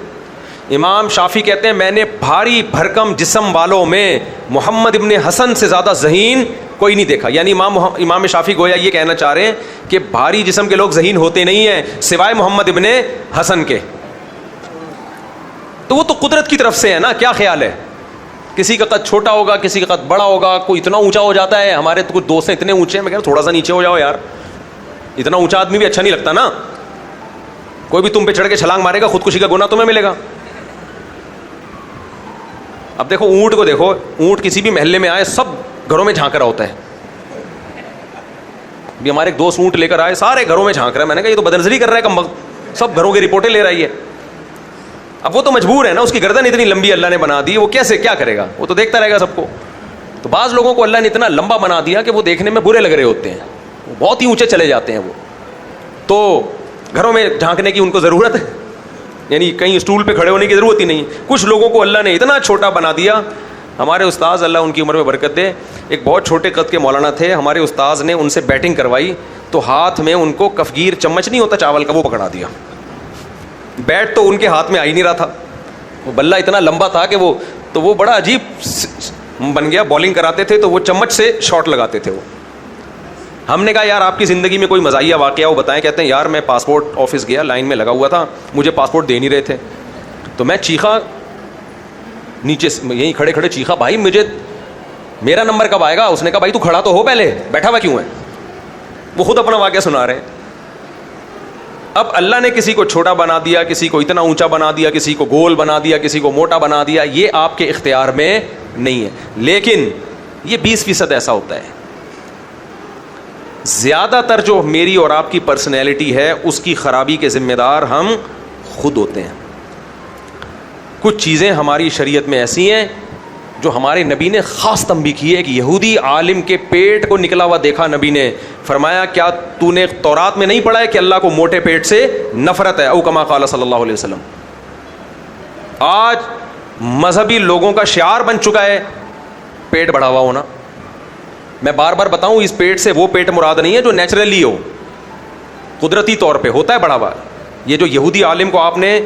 امام شافعی کہتے ہیں میں نے بھاری بھرکم جسم والوں میں محمد ابن حسن سے زیادہ ذہین کوئی نہیں دیکھا. یعنی امام شافعی گویا یہ کہنا چاہ رہے ہیں کہ بھاری جسم کے لوگ ذہین ہوتے نہیں ہیں سوائے محمد ابن حسن کے. تو وہ تو قدرت کی طرف سے ہے نا. کیا خیال ہے؟ کسی کا قد چھوٹا ہوگا, کسی کا قد بڑا ہوگا, کوئی اتنا اونچا ہو جاتا ہے. ہمارے تو کچھ دوست ہیں اتنے اونچے ہیں, میں کہہ رہا ہوں تھوڑا سا نیچے ہو جاؤ یار. اتنا اونچا آدمی بھی اچھا نہیں لگتا نا. کوئی بھی تم پہ چڑھ کے چھلانگ مارے گا, خودکشی کا گناہ تمہیں ملے گا. اب دیکھو اونٹ کو دیکھو, اونٹ کسی بھی محلے میں آئے سب گھروں میں جھانک رہا ہوتا ہے. بھی ہمارے ایک دوست اونٹ لے کر آئے, سارے گھروں میں جھانک رہا ہے. میں نے کہا یہ تو بدنظری کر رہا ہے کم وقت, سب گھروں کی رپورٹیں لے رہی ہے. اب وہ تو مجبور ہے نا, اس کی گردن اتنی لمبی اللہ نے بنا دی, وہ کیسے کیا کرے گا؟ وہ تو دیکھتا رہے گا سب کو. تو بعض لوگوں کو اللہ نے اتنا لمبا بنا دیا کہ وہ دیکھنے میں برے لگ رہے ہوتے ہیں, وہ بہت ہی اونچے چلے جاتے ہیں. وہ تو گھروں میں جھانکنے کی ان کو ضرورت ہے, یعنی کہیں اسٹول پہ کھڑے ہونے کی ضرورت ہی نہیں. کچھ لوگوں کو اللہ نے اتنا چھوٹا بنا دیا. ہمارے استاذ اللہ ان کی عمر میں برکت دے, ایک بہت چھوٹے قد کے مولانا تھے. ہمارے استاذ نے ان سے بیٹنگ کروائی تو ہاتھ میں ان کو کفگیر چمچ نہیں ہوتا چاول کا, وہ پکڑا دیا. بیٹ تو ان کے ہاتھ میں آ ہی نہیں رہا تھا, وہ بلہ اتنا لمبا تھا کہ وہ بڑا عجیب بن گیا. بالنگ کراتے تھے تو وہ چمچ سے شاٹ لگاتے تھے. وہ ہم نے کہا یار آپ کی زندگی میں کوئی مزاحیہ واقعہ وہ بتائیں. کہتے ہیں یار میں پاسپورٹ آفس گیا, لائن میں لگا ہوا تھا, مجھے پاسپورٹ دے نہیں رہے تھے, تو میں چیخا نیچے یہیں کھڑے کھڑے چیخا, بھائی مجھے میرا نمبر کب آئے گا؟ اس نے کہا بھائی تو کھڑا تو ہو, پہلے بیٹھا ہوا کیوں ہے؟ وہ خود اپنا واقعہ سنا رہے ہیں. اب اللہ نے کسی کو چھوٹا بنا دیا, کسی کو اتنا اونچا بنا دیا, کسی کو گول بنا دیا, کسی کو موٹا بنا دیا. یہ آپ کے اختیار میں نہیں ہے. لیکن یہ 20% ایسا ہوتا ہے. زیادہ تر جو میری اور آپ کی پرسنالٹی ہے اس کی خرابی کے ذمہ دار ہم خود ہوتے ہیں. کچھ چیزیں ہماری شریعت میں ایسی ہیں جو ہمارے نبی نے خاص تنبیہ کی ہے. کہ یہودی عالم کے پیٹ کو نکلا ہوا دیکھا نبی نے, فرمایا کیا تو نے تورات میں نہیں پڑھا ہے کہ اللہ کو موٹے پیٹ سے نفرت ہے؟ او کما قال صلی اللہ علیہ وسلم. آج مذہبی لوگوں کا شعار بن چکا ہے پیٹ بڑھا ہوا ہونا. میں بار بار بتاؤں اس پیٹ سے وہ پیٹ مراد نہیں ہے جو نیچرلی ہو, قدرتی طور پہ ہوتا ہے بڑھا ہوا. یہ جو یہودی عالم کو آپ نے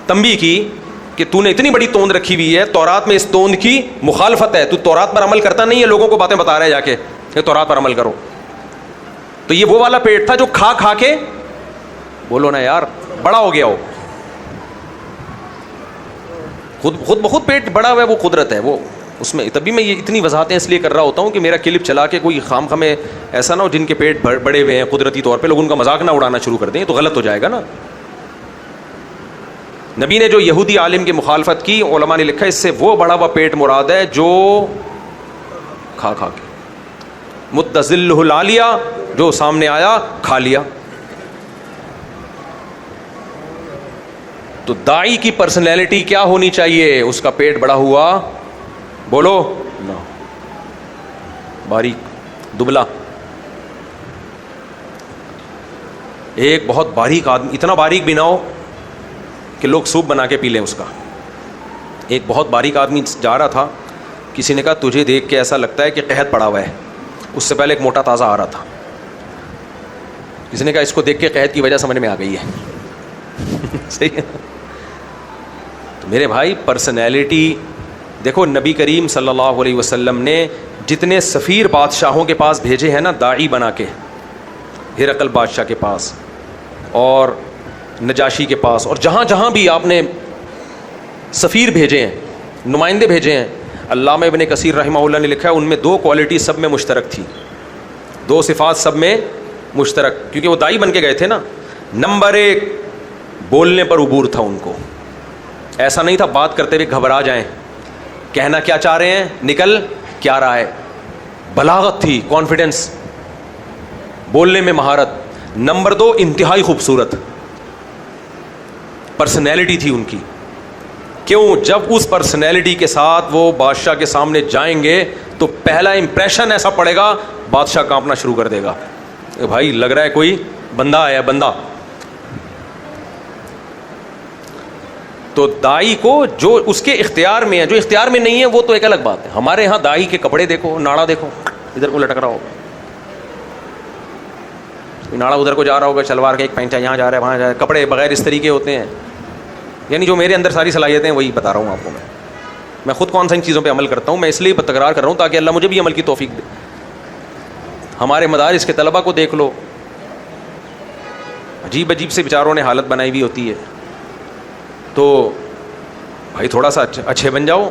تنبیہ کی کہ تو نے اتنی بڑی توند رکھی ہوئی ہے، تورات میں اس توند کی مخالفت ہے، تو تورات پر عمل کرتا نہیں ہے، لوگوں کو باتیں بتا رہا ہے جا کے کہ تورات پر عمل کرو. تو یہ وہ والا پیٹ تھا جو کھا کھا کے، بولو نا یار، بڑا ہو گیا ہو. خود بخود پیٹ بڑا ہوا ہے، وہ قدرت ہے وہ اس میں. تبھی میں یہ اتنی وضاحتیں اس لیے کر رہا ہوتا ہوں کہ میرا کلپ چلا کے کوئی خام خامے ایسا نہ ہو جن کے پیٹ بڑے ہوئے ہیں قدرتی طور پہ، لوگ ان کا مذاق نہ اڑانا شروع کر دیں، تو غلط ہو جائے گا نا. نبی نے جو یہودی عالم کی مخالفت کی، علماء نے لکھا اس سے وہ بڑا ہوا پیٹ مراد ہے جو کھا کھا کے، متزلہ العالیہ، جو سامنے آیا کھا لیا. تو داعی کی پرسنالٹی کیا ہونی چاہیے؟ اس کا پیٹ بڑا ہوا، بولو نہ، باریک دبلا. ایک بہت باریک آدمی، اتنا باریک بھی نہ ہو کہ لوگ سوپ بنا کے پی لیں اس کا. ایک بہت باریک آدمی جا رہا تھا، کسی نے کہا تجھے دیکھ کے ایسا لگتا ہے کہ قحط پڑا ہوا ہے. اس سے پہلے ایک موٹا تازہ آ رہا تھا، کسی نے کہا اس کو دیکھ کے قحط کی وجہ سمجھ میں آ گئی ہے. صحیح ہے. تو میرے بھائی پرسنالٹی دیکھو، نبی کریم صلی اللہ علیہ وسلم نے جتنے سفیر بادشاہوں کے پاس بھیجے ہیں نا داعی بنا کے، ہرقل بادشاہ کے پاس اور نجاشی کے پاس، اور جہاں جہاں بھی آپ نے سفیر بھیجے ہیں، نمائندے بھیجے ہیں، علامہ ابن کثیر رحمہ اللہ نے لکھا ہے ان میں 2 کوالٹی سب میں مشترک تھی، 2 صفات سب میں مشترک، کیونکہ وہ داعی بن کے گئے تھے نا. نمبر 1، بولنے پر عبور تھا ان کو. ایسا نہیں تھا بات کرتے ہوئے گھبرا جائیں، کہنا کیا چاہ رہے ہیں نکل کیا رہا ہے. بلاغت تھی، کانفیڈنس، بولنے میں مہارت. نمبر 2، انتہائی خوبصورت پرسنالٹی تھی ان کی. کیوں؟ جب اس پرسنالٹی کے ساتھ وہ بادشاہ کے سامنے جائیں گے تو پہلا امپریشن ایسا پڑے گا، بادشاہ کانپنا شروع کر دے گا، بھائی لگ رہا ہے کوئی بندہ آیا بندہ. تو داعی کو جو اس کے اختیار میں ہے، جو اختیار میں نہیں ہے وہ تو ایک الگ بات ہے. ہمارے ہاں داعی کے کپڑے دیکھو، ناڑا دیکھو ادھر کو لٹک رہا ہوگا، ناڑا ادھر کو جا رہا ہوگا، شلوار کا ایک پینچا یہاں جا رہا ہے وہاں جا رہا ہے، کپڑے بغیر اس طریقے ہوتے ہیں. یعنی جو میرے اندر ساری صلاحیتیں ہیں وہی بتا رہا ہوں آپ کو. میں خود کون سی چیزوں پہ عمل کرتا ہوں، میں اس لیے تکرار کر رہا ہوں تاکہ اللہ مجھے بھی عمل کی توفیق دے. ہمارے مدارس کے طلباء کو دیکھ لو، عجیب عجیب سے بیچاروں نے حالت بنائی ہوئی ہوتی ہے. تو بھائی تھوڑا سا اچھے بن جاؤ،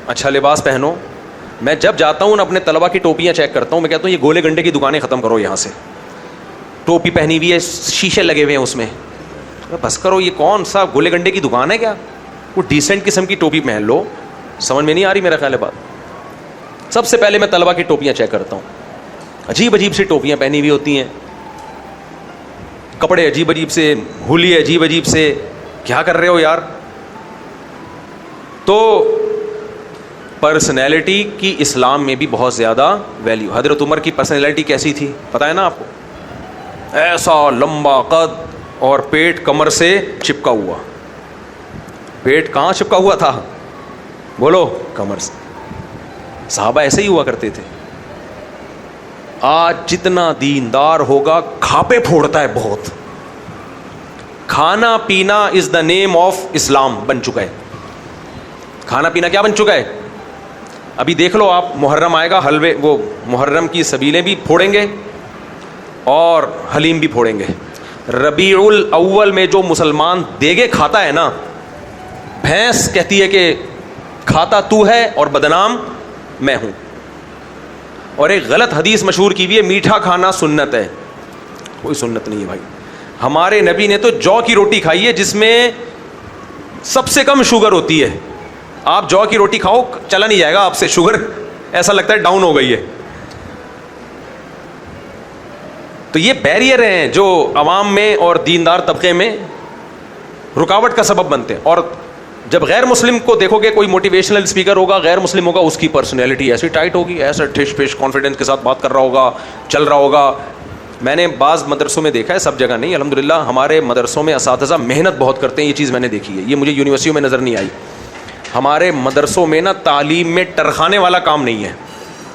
اچھا لباس پہنو. میں جب جاتا ہوں نا اپنے طلباء کی ٹوپیاں چیک کرتا ہوں، میں کہتا ہوں یہ گولے گنڈے کی دکانیں ختم کرو، یہاں سے ٹوپی پہنی ہوئی ہے شیشے لگے ہوئے ہیں اس میں، بس کرو. یہ کون سا گولے گنڈے کی دکان ہے کیا؟ وہ ڈیسنٹ قسم کی ٹوپی پہن لو. سمجھ میں نہیں آ رہی میرا خیال ہے بات. سب سے پہلے میں طلباء کی ٹوپیاں چیک کرتا ہوں. عجیب عجیب سی ٹوپیاں پہنی ہوئی ہوتی ہیں، کپڑے عجیب عجیب سے، ہولی عجیب عجیب سے. کیا کر رہے ہو یار؟ تو پرسنالٹی کی اسلام میں بھی بہت زیادہ ویلیو. حضرت عمر کی پرسنالٹی کیسی تھی پتہ ہے نا آپ کو؟ ایسا لمبا قد اور پیٹ کمر سے چپکا ہوا. پیٹ کہاں چپکا ہوا تھا؟ بولو کمر سے. صحابہ ایسے ہی ہوا کرتے تھے. آج جتنا دیندار ہوگا کھاپے پھوڑتا ہے بہت. کھانا پینا از دا نیم آف اسلام بن چکا ہے. کھانا پینا کیا بن چکا ہے؟ ابھی دیکھ لو آپ، محرم آئے گا، حلوے، وہ محرم کی سبیلیں بھی پھوڑیں گے اور حلیم بھی پھوڑیں گے. ربیع الاول میں جو مسلمان دیگے کھاتا ہے نا، بھینس کہتی ہے کہ کھاتا تو ہے اور بدنام میں ہوں. اور ایک غلط حدیث مشہور کی ہوئی ہے، میٹھا کھانا سنت ہے. کوئی سنت نہیں ہے بھائی. ہمارے نبی نے تو جو کی روٹی کھائی ہے جس میں سب سے کم شوگر ہوتی ہے. آپ جو کی روٹی کھاؤ چلا نہیں جائے گا آپ سے، شوگر ایسا لگتا ہے ڈاؤن ہو گئی ہے. تو یہ بیریئر ہیں جو عوام میں اور دیندار طبقے میں رکاوٹ کا سبب بنتے ہیں. اور جب غیر مسلم کو دیکھو گے، کوئی موٹیویشنل اسپیکر ہوگا غیر مسلم ہوگا، اس کی پرسنالٹی ایسی ٹائٹ ہوگی، ایسا ٹھش پش کانفیڈنس کے ساتھ بات کر رہا ہوگا، چل رہا ہوگا. میں نے بعض مدرسوں میں دیکھا ہے، سب جگہ نہیں الحمدللہ. ہمارے مدرسوں میں اساتذہ محنت بہت کرتے ہیں، یہ چیز میں نے دیکھی ہے. یہ مجھے یونیورسٹیوں میں نظر نہیں آئی. ہمارے مدرسوں میں نا تعلیم میں ٹرخانے والا کام نہیں ہے.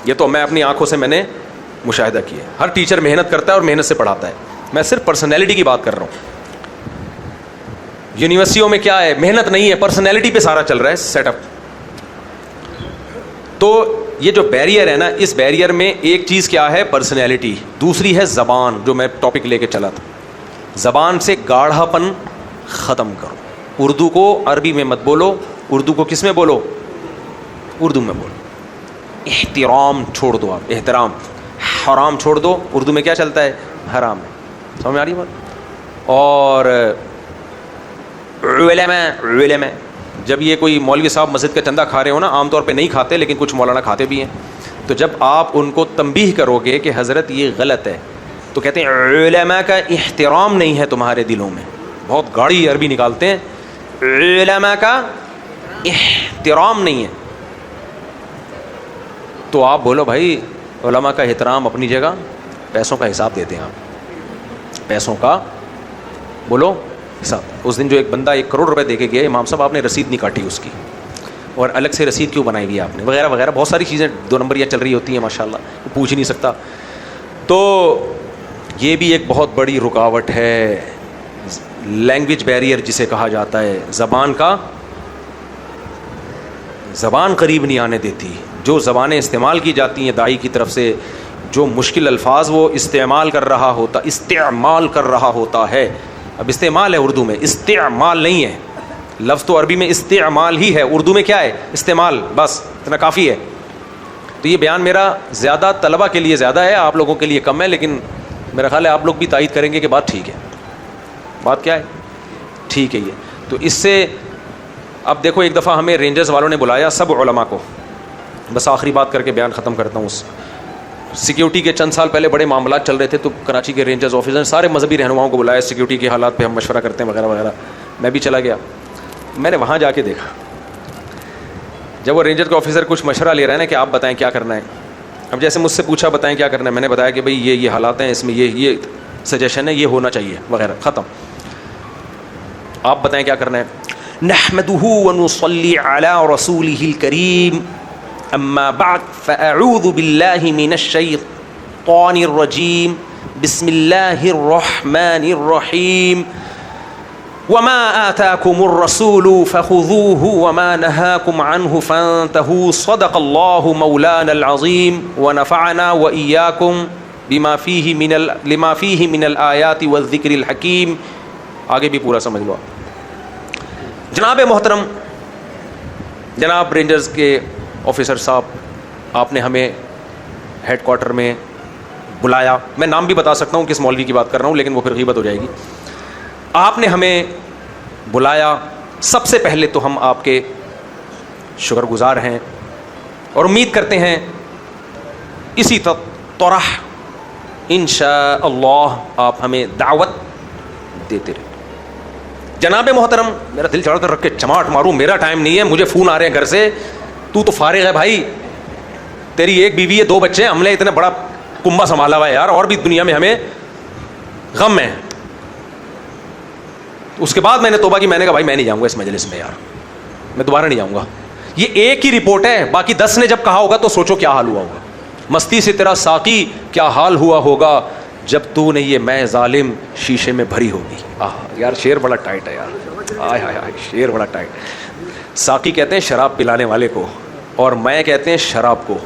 یہ تو میں اپنی آنکھوں سے میں نے مشاہدہ کیا ہے. ہر ٹیچر محنت کرتا ہے اور محنت سے پڑھاتا ہے. میں صرف پرسنالٹی کی بات کر رہا ہوں. یونیورسٹیوں میں کیا ہے, محنت نہیں ہے, پرسنالٹی پہ سارا چل رہا ہے سیٹ اپ. تو یہ جو بیریئر ہے نا, اس بیریئر میں ایک چیز کیا ہے, پرسنالٹی. دوسری ہے زبان, جو میں ٹاپک لے کے چلا تھا. زبان سے گاڑھا پن ختم کرو. اردو کو عربی میں مت بولو, اردو کو کس میں بولو, اردو میں بولو. احترام چھوڑ دو, آپ احترام, حرام چھوڑ دو. اردو میں کیا چلتا ہے, حرام ہے. سمجھ میں آ رہی بات. اور علماء, جب یہ کوئی مولوی صاحب مسجد کا چندہ کھا رہے ہو نا, عام طور پہ نہیں کھاتے لیکن کچھ مولانا کھاتے بھی ہیں, تو جب آپ ان کو تنبیہ کرو گے کہ حضرت یہ غلط ہے, تو کہتے ہیں علماء کا احترام نہیں ہے تمہارے دلوں میں. بہت گاڑی عربی نکالتے ہیں, علماء کا احترام نہیں ہے. تو آپ بولو بھائی علماء کا احترام اپنی جگہ, پیسوں کا حساب دیتے ہیں آپ, پیسوں کا بولو حساب. اس دن جو ایک بندہ 1 کروڑ روپے دے کے گیا, امام صاحب آپ نے رسید نہیں کاٹی اس کی, اور الگ سے رسید کیوں بنائی گئی آپ نے, وغیرہ وغیرہ. بہت ساری چیزیں 2 نمبریاں چل رہی ہوتی ہیں ماشاء اللہ, پوچھ نہیں سکتا. تو یہ بھی ایک بہت بڑی رکاوٹ ہے, لینگویج بیریئر جسے کہا جاتا ہے. زبان کا, زبان قریب نہیں آنے دیتی. جو زبانیں استعمال کی جاتی ہیں داعی کی طرف سے, جو مشکل الفاظ وہ استعمال کر رہا ہوتا ہے. اب استعمال ہے اردو میں, استعمال نہیں ہے. لفظ تو عربی میں استعمال ہی ہے, اردو میں کیا ہے, استعمال. بس اتنا کافی ہے. تو یہ بیان میرا زیادہ طلبہ کے لیے زیادہ ہے, آپ لوگوں کے لیے کم ہے, لیکن میرا خیال ہے آپ لوگ بھی تائید کریں گے کہ بات ٹھیک ہے. بات کیا ہے, ٹھیک ہے یہ. تو اس سے اب دیکھو, ایک دفعہ ہمیں رینجرز والوں نے بلایا سب علماء کو. بس آخری بات کر کے بیان ختم کرتا ہوں. سیکیورٹی کے چند سال پہلے بڑے معاملات چل رہے تھے, تو کراچی کے رینجرز آفیسر سارے مذہبی رہنماؤں کو بلایا, سیکیورٹی کے حالات پہ ہم مشورہ کرتے ہیں وغیرہ وغیرہ. میں بھی چلا گیا. میں نے وہاں جا کے دیکھا, جب وہ رینجر کا آفیسر کچھ مشورہ لے رہا ہے نا کہ آپ بتائیں کیا کرنا ہے. اب جیسے مجھ سے پوچھا بتائیں کیا کرنا ہے, میں نے بتایا کہ بھائی یہ حالات ہیں, اس میں یہ سجیشن ہے, یہ ہونا چاہیے وغیرہ, ختم. آپ بتائیں کیا کرنا ہے. نحمده ونصلي على رسوله الكريم, اما بعد فاعوذ بالله من الشيطان الرجيم, بسم الله الرحمن الرحيم, وما آتاكم الرسول فخذوه وما نهاكم عنه فانتهوا, صدق الله مولانا العظيم, ونفعنا وإياكم لما فيه من الآيات والذكر الحكيم. آگے بھی پورا سمجھ لو. جناب محترم, جناب رینجرز کے آفیسر صاحب, آپ نے ہمیں ہیڈ کوارٹر میں بلایا. میں نام بھی بتا سکتا ہوں کس مولوی کی بات کر رہا ہوں, لیکن وہ پھر غیبت ہو جائے گی. آپ نے ہمیں بلایا. سب سے پہلے تو ہم آپ کے شکر گزار ہیں, اور امید کرتے ہیں اسی طرح انشاء اللہ آپ ہمیں دعوت دیتے رہے. جناب محترم, میرا دل چڑھا کر رکھ کے چماٹ ماروں, میرا ٹائم نہیں ہے, مجھے فون آ رہے ہیں گھر سے, تو فارغ ہے بھائی, تیری 1 بیوی ہے 2 بچے ہیں, ہم نے اتنا بڑا کنبا سنبھالا ہوا ہے یار, اور بھی دنیا میں ہمیں غم ہے. اس کے بعد میں نے توبہ کی, میں نے کہا بھائی میں نہیں جاؤں گا اس مجلس میں یار, میں دوبارہ نہیں جاؤں گا. یہ ایک ہی رپورٹ ہے, باقی 10 نے جب کہا ہوگا تو سوچو کیا حال ہوا ہوگا. مستی سے تیرا ساقی کیا حال ہوا ہوگا, جب تو نے یہ میں ظالم شیشے میں بھری ہوگی. یار شعر بڑا ٹائٹ ہے یار, آئے ہائے ہائے, شعر بڑا ٹائٹ. ساقی کہتے ہیں شراب پلانے والے کو, اور میں کہتے ہیں شراب کو.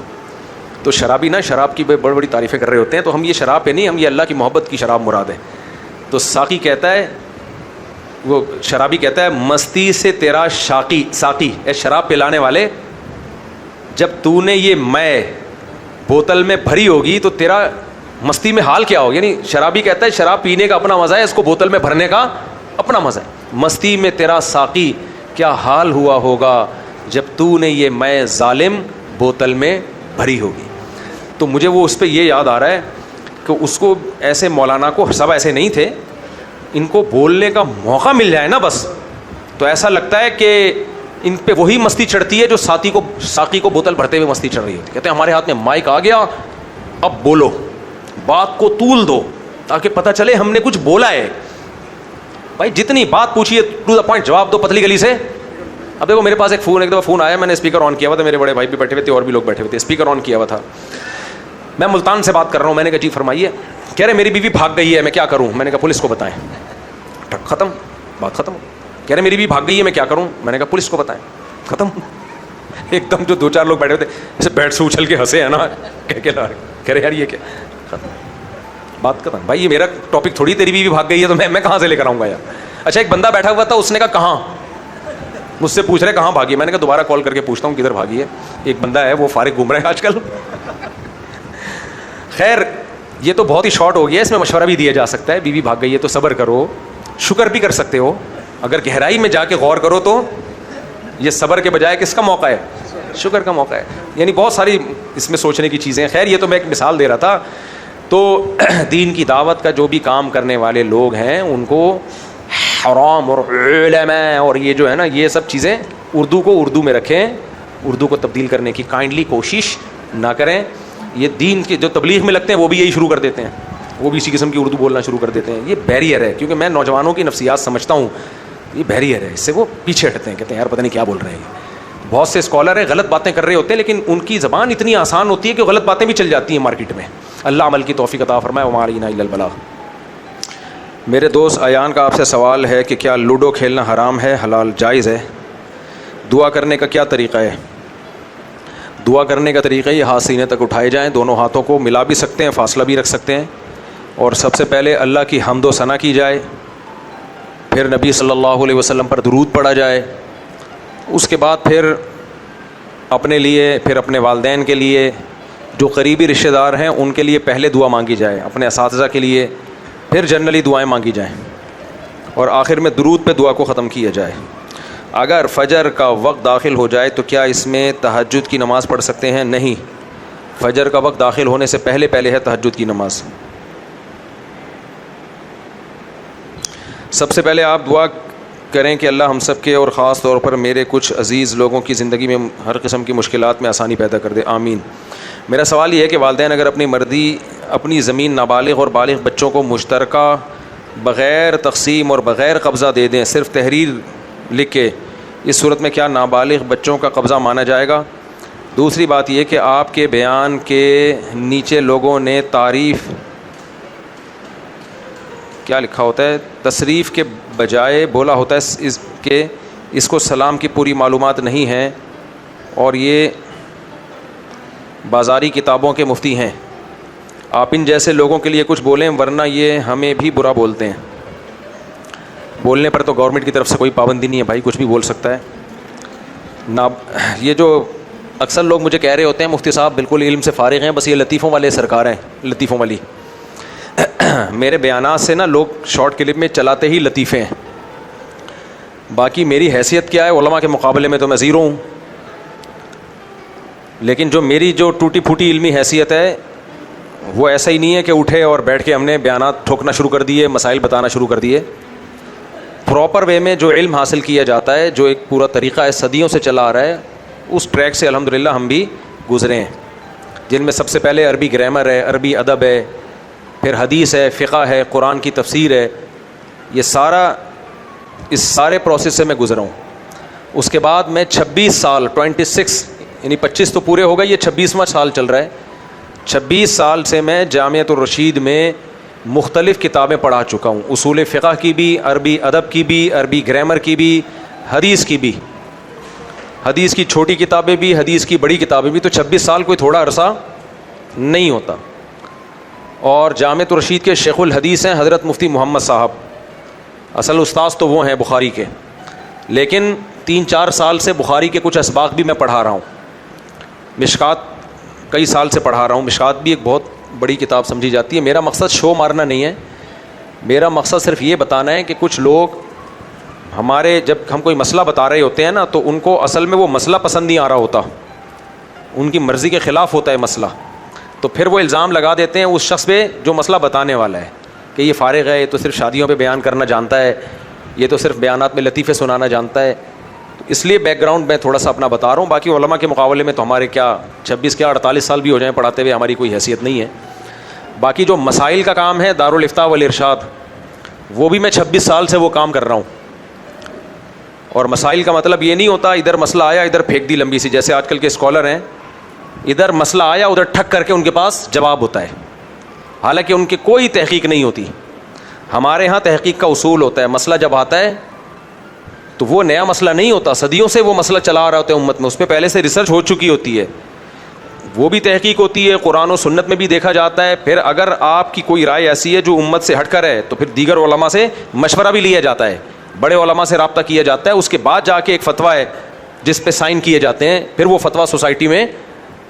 تو شرابی نا شراب کی بڑی بڑی تعریفیں کر رہے ہوتے ہیں, تو ہم یہ شراب پہ نہیں, ہم یہ اللہ کی محبت کی شراب مراد ہے. تو ساقی کہتا ہے, وہ شرابی کہتا ہے مستی سے تیرا ساقی اے شراب پلانے والے, جب تو نے یہ میں بوتل میں بھری ہوگی تو تیرا مستی میں حال کیا ہوگا. یعنی شرابی کہتا ہے شراب پینے کا اپنا مزہ ہے, اس کو بوتل میں بھرنے کا اپنا مزہ ہے. مستی میں تیرا ساقی کیا حال ہوا ہوگا, جب تو نے یہ میں ظالم بوتل میں بھری ہوگی. تو مجھے وہ اس پہ یہ یاد آ رہا ہے کہ اس کو ایسے مولانا کو, سب ایسے نہیں تھے, ان کو بولنے کا موقع مل جائے نا بس, تو ایسا لگتا ہے کہ ان پہ وہی مستی چڑھتی ہے جو ساقی کو بوتل بھرتے ہوئے مستی چڑھ رہی ہوتی. کہتے ہیں ہمارے ہاتھ میں مائک آ گیا, اب بولو, بات کو طول دو تاکہ پتہ چلے ہم نے کچھ بولا ہے. بھائی جتنی بات پوچھیے ٹو دا پوائنٹ جواب دو, پتلی گلی سے. اب دیکھو میرے پاس ایک دفعہ فون آیا, میں نے اسپیکر آن کیا ہوا تھا, میرے بڑے بھائی بھی بیٹھے ہوئے تھے اور بھی لوگ بیٹھے ہوئے تھے, اسپیکر آن کیا ہوا تھا. میں ملتان سے بات کر رہا ہوں, میں نے کہا جی فرمائیے. کہہ رہے میری بیوی بھاگ گئی ہے, میں کیا کروں. میں نے کہا پولیس کو بتائیں. ختم, بات ختم. کہہ رہے میری بھی بھاگ گئی ہے, میں کیا کروں؟ میں نے کہا پولیس کو بتائیں. ختم. ایک دم جو 2-4 لوگ بیٹھے ہوتے ایسے بیٹھ سے اچھل کے ہنسے ہیں نا, کہہ رہے یار یہ کیا, ختم, بات ختم. بھائی یہ میرا ٹاپک تھوڑی, تیری بیوی بھاگ گئی ہے تو میں کہاں سے لے کر آؤں گا یار. اچھا ایک بندہ بیٹھا ہوا تھا, اس نے کہا کہاں, مجھ سے پوچھ رہے کہاں بھاگی. میں نے کہا دوبارہ کال کر کے پوچھتا ہوں کدھر بھاگی ہے. ایک بندہ ہے وہ فارغ گھوم رہا ہے آج کل. خیر یہ تو بہت ہی شارٹ ہو گیا, اس میں مشورہ بھی دیا جا سکتا ہے. بیوی بھاگ گئی ہے تو صبر کرو, شکر بھی کر سکتے ہو. اگر گہرائی میں جا کے غور کرو تو یہ صبر کے بجائے کس کا موقع ہے؟ شکر کا موقع ہے. یعنی بہت ساری اس میں سوچنے کی چیزیں ہیں. خیر یہ تو میں ایک مثال دے رہا تھا. تو دین کی دعوت کا جو بھی کام کرنے والے لوگ ہیں ان کو حرام اور علماء اور یہ جو ہے نا یہ سب چیزیں اردو کو اردو میں رکھیں, اردو کو تبدیل کرنے کی کائنڈلی کوشش نہ کریں. یہ دین کے جو تبلیغ میں لگتے ہیں وہ بھی یہی شروع کر دیتے ہیں, وہ بھی اسی قسم کی اردو بولنا شروع کر دیتے ہیں. یہ بیریئر ہے, کیونکہ میں نوجوانوں کی نفسیات سمجھتا ہوں, یہ بیریئر ہے, اس سے وہ پیچھے ہٹتے ہیں, کہتے ہیں یار پتہ نہیں کیا بول رہے ہیں. بہت سے اسکالر ہیں غلط باتیں کر رہے ہوتے ہیں لیکن ان کی زبان اتنی آسان ہوتی ہے کہ غلط باتیں بھی چل جاتی ہیں مارکیٹ میں. اللہ عمل کی توفیق عطا فرمائے. وما علینا الا البلاغ. میرے دوست ایان کا آپ سے سوال ہے کہ کیا لوڈو کھیلنا حرام ہے, حلال, جائز ہے؟ دعا کرنے کا کیا طریقہ ہے؟ دعا کرنے کا طریقہ یہ ہاتھ سینے تک اٹھائے جائیں, دونوں ہاتھوں کو ملا بھی سکتے ہیں, فاصلہ بھی رکھ سکتے ہیں, اور سب سے پہلے اللہ کی حمد و ثنا کی جائے, پھر نبی صلی اللہ علیہ وسلم پر درود پڑھا جائے, اس کے بعد پھر اپنے لیے, پھر اپنے والدین کے لیے, جو قریبی رشتہ دار ہیں ان کے لیے پہلے دعا مانگی جائے, اپنے اساتذہ کے لیے, پھر جنرلی دعائیں مانگی جائیں, اور آخر میں درود پہ دعا کو ختم کیا جائے. اگر فجر کا وقت داخل ہو جائے تو کیا اس میں تہجد کی نماز پڑھ سکتے ہیں؟ نہیں, فجر کا وقت داخل ہونے سے پہلے ہے تہجد کی نماز. سب سے پہلے آپ دعا کریں کہ اللہ ہم سب کے اور خاص طور پر میرے کچھ عزیز لوگوں کی زندگی میں ہر قسم کی مشکلات میں آسانی پیدا کر دے, آمین. میرا سوال یہ ہے کہ والدین اگر اپنی مرضی اپنی زمین نابالغ اور بالغ بچوں کو مشترکہ بغیر تقسیم اور بغیر قبضہ دے دیں, صرف تحریر لکھ کے, اس صورت میں کیا نابالغ بچوں کا قبضہ مانا جائے گا؟ دوسری بات یہ کہ آپ کے بیان کے نیچے لوگوں نے تعریف کیا لکھا ہوتا ہے, تصریف کے بجائے بولا ہوتا ہے کہ اس کو سلام کی پوری معلومات نہیں ہیں اور یہ بازاری کتابوں کے مفتی ہیں. آپ ان جیسے لوگوں کے لیے کچھ بولیں ورنہ یہ ہمیں بھی برا بولتے ہیں. بولنے پر تو گورنمنٹ کی طرف سے کوئی پابندی نہیں ہے بھائی, کچھ بھی بول سکتا ہے. یہ جو اکثر لوگ مجھے کہہ رہے ہوتے ہیں مفتی صاحب بالکل علم سے فارغ ہیں, بس یہ لطیفوں والے سرکار ہیں, لطیفوں والی. میرے بیانات سے نا لوگ شارٹ کلپ میں چلاتے ہی لطیفے ہیں, باقی میری حیثیت کیا ہے علماء کے مقابلے میں تو میں زیرو ہوں. لیکن جو میری جو ٹوٹی پھوٹی علمی حیثیت ہے وہ ایسا ہی نہیں ہے کہ اٹھے اور بیٹھ کے ہم نے بیانات ٹھوکنا شروع کر دیے, مسائل بتانا شروع کر دیے. پراپر وے میں جو علم حاصل کیا جاتا ہے, جو ایک پورا طریقہ ہے صدیوں سے چلا آ رہا ہے, اس ٹریک سے الحمدللہ ہم بھی گزرے ہیں, جن میں سب سے پہلے عربی گرامر ہے, عربی ادب ہے, پھر حدیث ہے, فقہ ہے, قرآن کی تفسیر ہے. یہ اس سارے پروسیس سے میں گزرا ہوں. اس کے بعد میں 26 سال 26 یعنی 25 تو پورے ہو گئے, یہ 26واں سال چل رہا ہے. 26 سال سے میں جامعۃ الرشید میں مختلف کتابیں پڑھا چکا ہوں, اصول فقہ کی بھی, عربی ادب کی بھی, عربی گرامر کی بھی, حدیث کی بھی, حدیث کی چھوٹی کتابیں بھی, حدیث کی بڑی کتابیں بھی. تو 26 سال کوئی تھوڑا عرصہ نہیں ہوتا. اور جامعۃ الرشید کے شیخ الحدیث ہیں حضرت مفتی محمد صاحب, اصل استاذ تو وہ ہیں بخاری کے, لیکن 3-4 سال سے بخاری کے کچھ اسباق بھی میں پڑھا رہا ہوں. مشکات کئی سال سے پڑھا رہا ہوں. مشکات بھی ایک بہت بڑی کتاب سمجھی جاتی ہے. میرا مقصد شو مارنا نہیں ہے, میرا مقصد صرف یہ بتانا ہے کہ کچھ لوگ ہمارے جب ہم کوئی مسئلہ بتا رہے ہوتے ہیں نا تو ان کو اصل میں وہ مسئلہ پسند نہیں آ رہا ہوتا, ان کی مرضی کے خلاف ہوتا ہے مسئلہ, تو پھر وہ الزام لگا دیتے ہیں اس شخص پہ جو مسئلہ بتانے والا ہے کہ یہ فارغ ہے, یہ تو صرف شادیوں پہ بیان کرنا جانتا ہے, یہ تو صرف بیانات میں لطیفے سنانا جانتا ہے. اس لیے بیک گراؤنڈ میں تھوڑا سا اپنا بتا رہا ہوں. باقی علماء کے مقابلے میں تو ہمارے کیا 26 کیا 48 سال بھی ہو جائیں پڑھاتے ہوئے, ہماری کوئی حیثیت نہیں ہے. باقی جو مسائل کا کام ہے دارالافتاء والارشاد, وہ بھی میں 26 سال سے وہ کام کر رہا ہوں. اور مسائل کا مطلب یہ نہیں ہوتا ادھر مسئلہ آیا ادھر پھینک دی لمبی سی, جیسے آج کل کے اسکالر ہیں, ادھر مسئلہ آیا ادھر ٹھک کر کے ان کے پاس جواب ہوتا ہے, حالانکہ ان کی کوئی تحقیق نہیں ہوتی. ہمارے ہاں تحقیق کا اصول ہوتا ہے, مسئلہ جب آتا ہے تو وہ نیا مسئلہ نہیں ہوتا, صدیوں سے وہ مسئلہ چلا آ رہا ہوتا ہے امت میں, اس پہ پہلے سے ریسرچ ہو چکی ہوتی ہے, وہ بھی تحقیق ہوتی ہے, قرآن و سنت میں بھی دیکھا جاتا ہے. پھر اگر آپ کی کوئی رائے ایسی ہے جو امت سے ہٹ کر ہے تو پھر دیگر علماء سے مشورہ بھی لیا جاتا ہے, بڑے علماء سے رابطہ کیا جاتا ہے, اس کے بعد جا کے ایک فتویٰ ہے جس پہ سائن کیے جاتے ہیں, پھر وہ فتویٰ سوسائٹی میں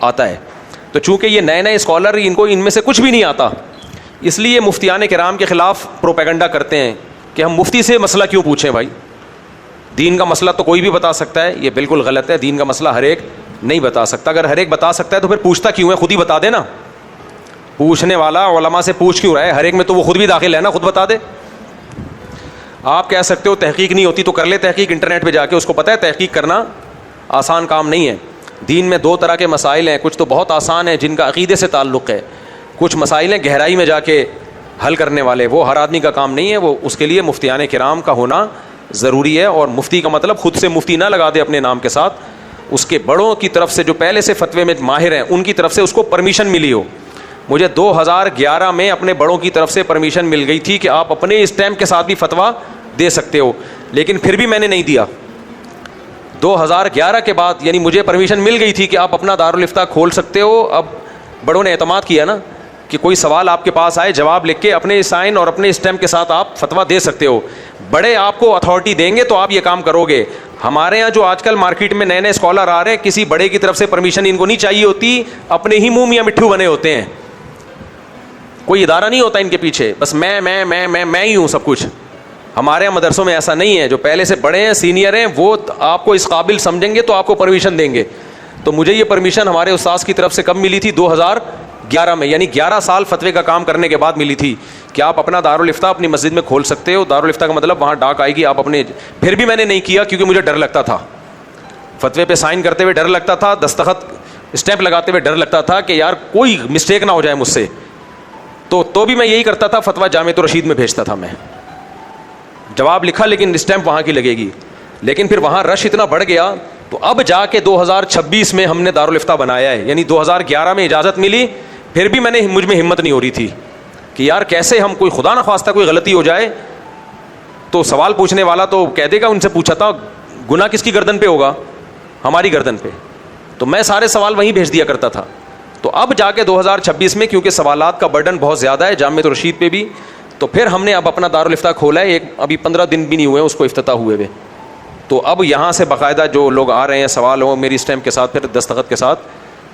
آتا ہے. تو چونکہ یہ نئے نئے اسکالر ان میں سے کچھ بھی نہیں آتا, اس لیے مفتیان کرام کے خلاف پروپیگنڈا کرتے ہیں کہ ہم مفتی سے مسئلہ کیوں پوچھیں بھائی, دین کا مسئلہ تو کوئی بھی بتا سکتا ہے. یہ بالکل غلط ہے, دین کا مسئلہ ہر ایک نہیں بتا سکتا. اگر ہر ایک بتا سکتا ہے تو پھر پوچھتا کیوں ہے, خود ہی بتا دے نا. پوچھنے والا علماء سے پوچھ کیوں رہا ہے, ہر ایک میں تو وہ خود بھی داخل ہے نا, خود بتا دے. آپ کہہ سکتے ہو تحقیق نہیں ہوتی تو کر لے تحقیق انٹرنیٹ پہ جا کے, اس کو پتہ ہے تحقیق کرنا آسان کام نہیں ہے. دین میں دو طرح کے مسائل ہیں, کچھ تو بہت آسان ہیں جن کا عقیدے سے تعلق ہے, کچھ مسائل ہیں گہرائی میں جا کے حل کرنے والے, وہ ہر آدمی کا کام نہیں ہے. وہ اس کے لیے مفتیان کرام کا ہونا ضروری ہے. اور مفتی کا مطلب خود سے مفتی نہ لگا دے اپنے نام کے ساتھ, اس کے بڑوں کی طرف سے جو پہلے سے فتوے میں ماہر ہیں ان کی طرف سے اس کو پرمیشن ملی ہو. مجھے 2011 میں اپنے بڑوں کی طرف سے پرمیشن مل گئی تھی کہ آپ اپنے اسٹیمپ کے ساتھ بھی فتویٰ دے سکتے ہو, لیکن پھر بھی میں نے نہیں دیا. 2011 کے بعد یعنی مجھے پرمیشن مل گئی تھی کہ آپ اپنا دارالافتاء کھول سکتے ہو. اب بڑوں نے اعتماد کیا نا کہ کوئی سوال آپ کے پاس آئے, جواب لکھ کے اپنے سائن اور اپنے اسٹیمپ کے ساتھ آپ فتویٰ دے سکتے ہو. بڑے آپ کو اتھارٹی دیں گے تو آپ یہ کام کرو گے. ہمارے یہاں جو آج کل مارکیٹ میں نئے نئے اسکالر آ رہے ہیں, کسی بڑے کی طرف سے پرمیشن ان کو نہیں چاہیے ہوتی, اپنے ہی منہ میاں مٹھو بنے ہوتے ہیں, کوئی ادارہ نہیں ہوتا ان کے پیچھے, بس میں ہی ہوں سب کچھ. ہمارے یہاں مدرسوں میں ایسا نہیں ہے, جو پہلے سے بڑے ہیں سینئر ہیں وہ آپ کو اس قابل سمجھیں گے تو آپ کو پرمیشن دیں گے. تو مجھے یہ پرمیشن ہمارے استاذ کی طرف سے کب ملی تھی, 2011 میں, یعنی 11 سال فتوے کا کام کرنے کے بعد ملی تھی کہ آپ اپنا دارالافتاء اپنی مسجد میں کھول سکتے ہو. دارالافتاء کا مطلب وہاں ڈاک آئے گی, آپ اپنے. پھر بھی میں نے نہیں کیا کیونکہ مجھے ڈر لگتا تھا, فتوے پہ سائن کرتے ہوئے ڈر لگتا تھا, دستخط اسٹیمپ لگاتے ہوئے ڈر لگتا تھا کہ یار کوئی مسٹیک نہ ہو جائے مجھ سے. تو بھی میں یہی کرتا تھا, فتویٰ جامعۃ الرشید میں بھیجتا تھا میں, جواب لکھا لیکن اسٹیمپ وہاں کی لگے گی. لیکن پھر وہاں رش اتنا بڑھ گیا تو اب جا کے 2026 میں ہم نے دارالافتاء بنایا ہے. یعنی 2011 میں اجازت ملی, پھر بھی مجھ میں ہمت نہیں ہو رہی تھی کہ یار کیسے ہم, کوئی خدا نہ خواستہ کوئی غلطی ہو جائے تو سوال پوچھنے والا تو کہہ دے گا ان سے پوچھا تھا, گناہ کس کی گردن پہ ہوگا, ہماری گردن پہ. تو میں سارے سوال وہیں بھیج دیا کرتا تھا. تو اب جا کے 2026 میں کیونکہ سوالات کا برڈن بہت زیادہ ہے جامعۃ الرشید پہ بھی, تو پھر ہم نے اب اپنا دارالافتاء کھولا ہے. ابھی 15 دن بھی نہیں ہوئے اس کو افتتاح ہوئے ہوئے. تو اب یہاں سے باقاعدہ جو لوگ آ رہے ہیں سوال ہو میری اسٹیمپ کے ساتھ, پھر دستخط کے ساتھ,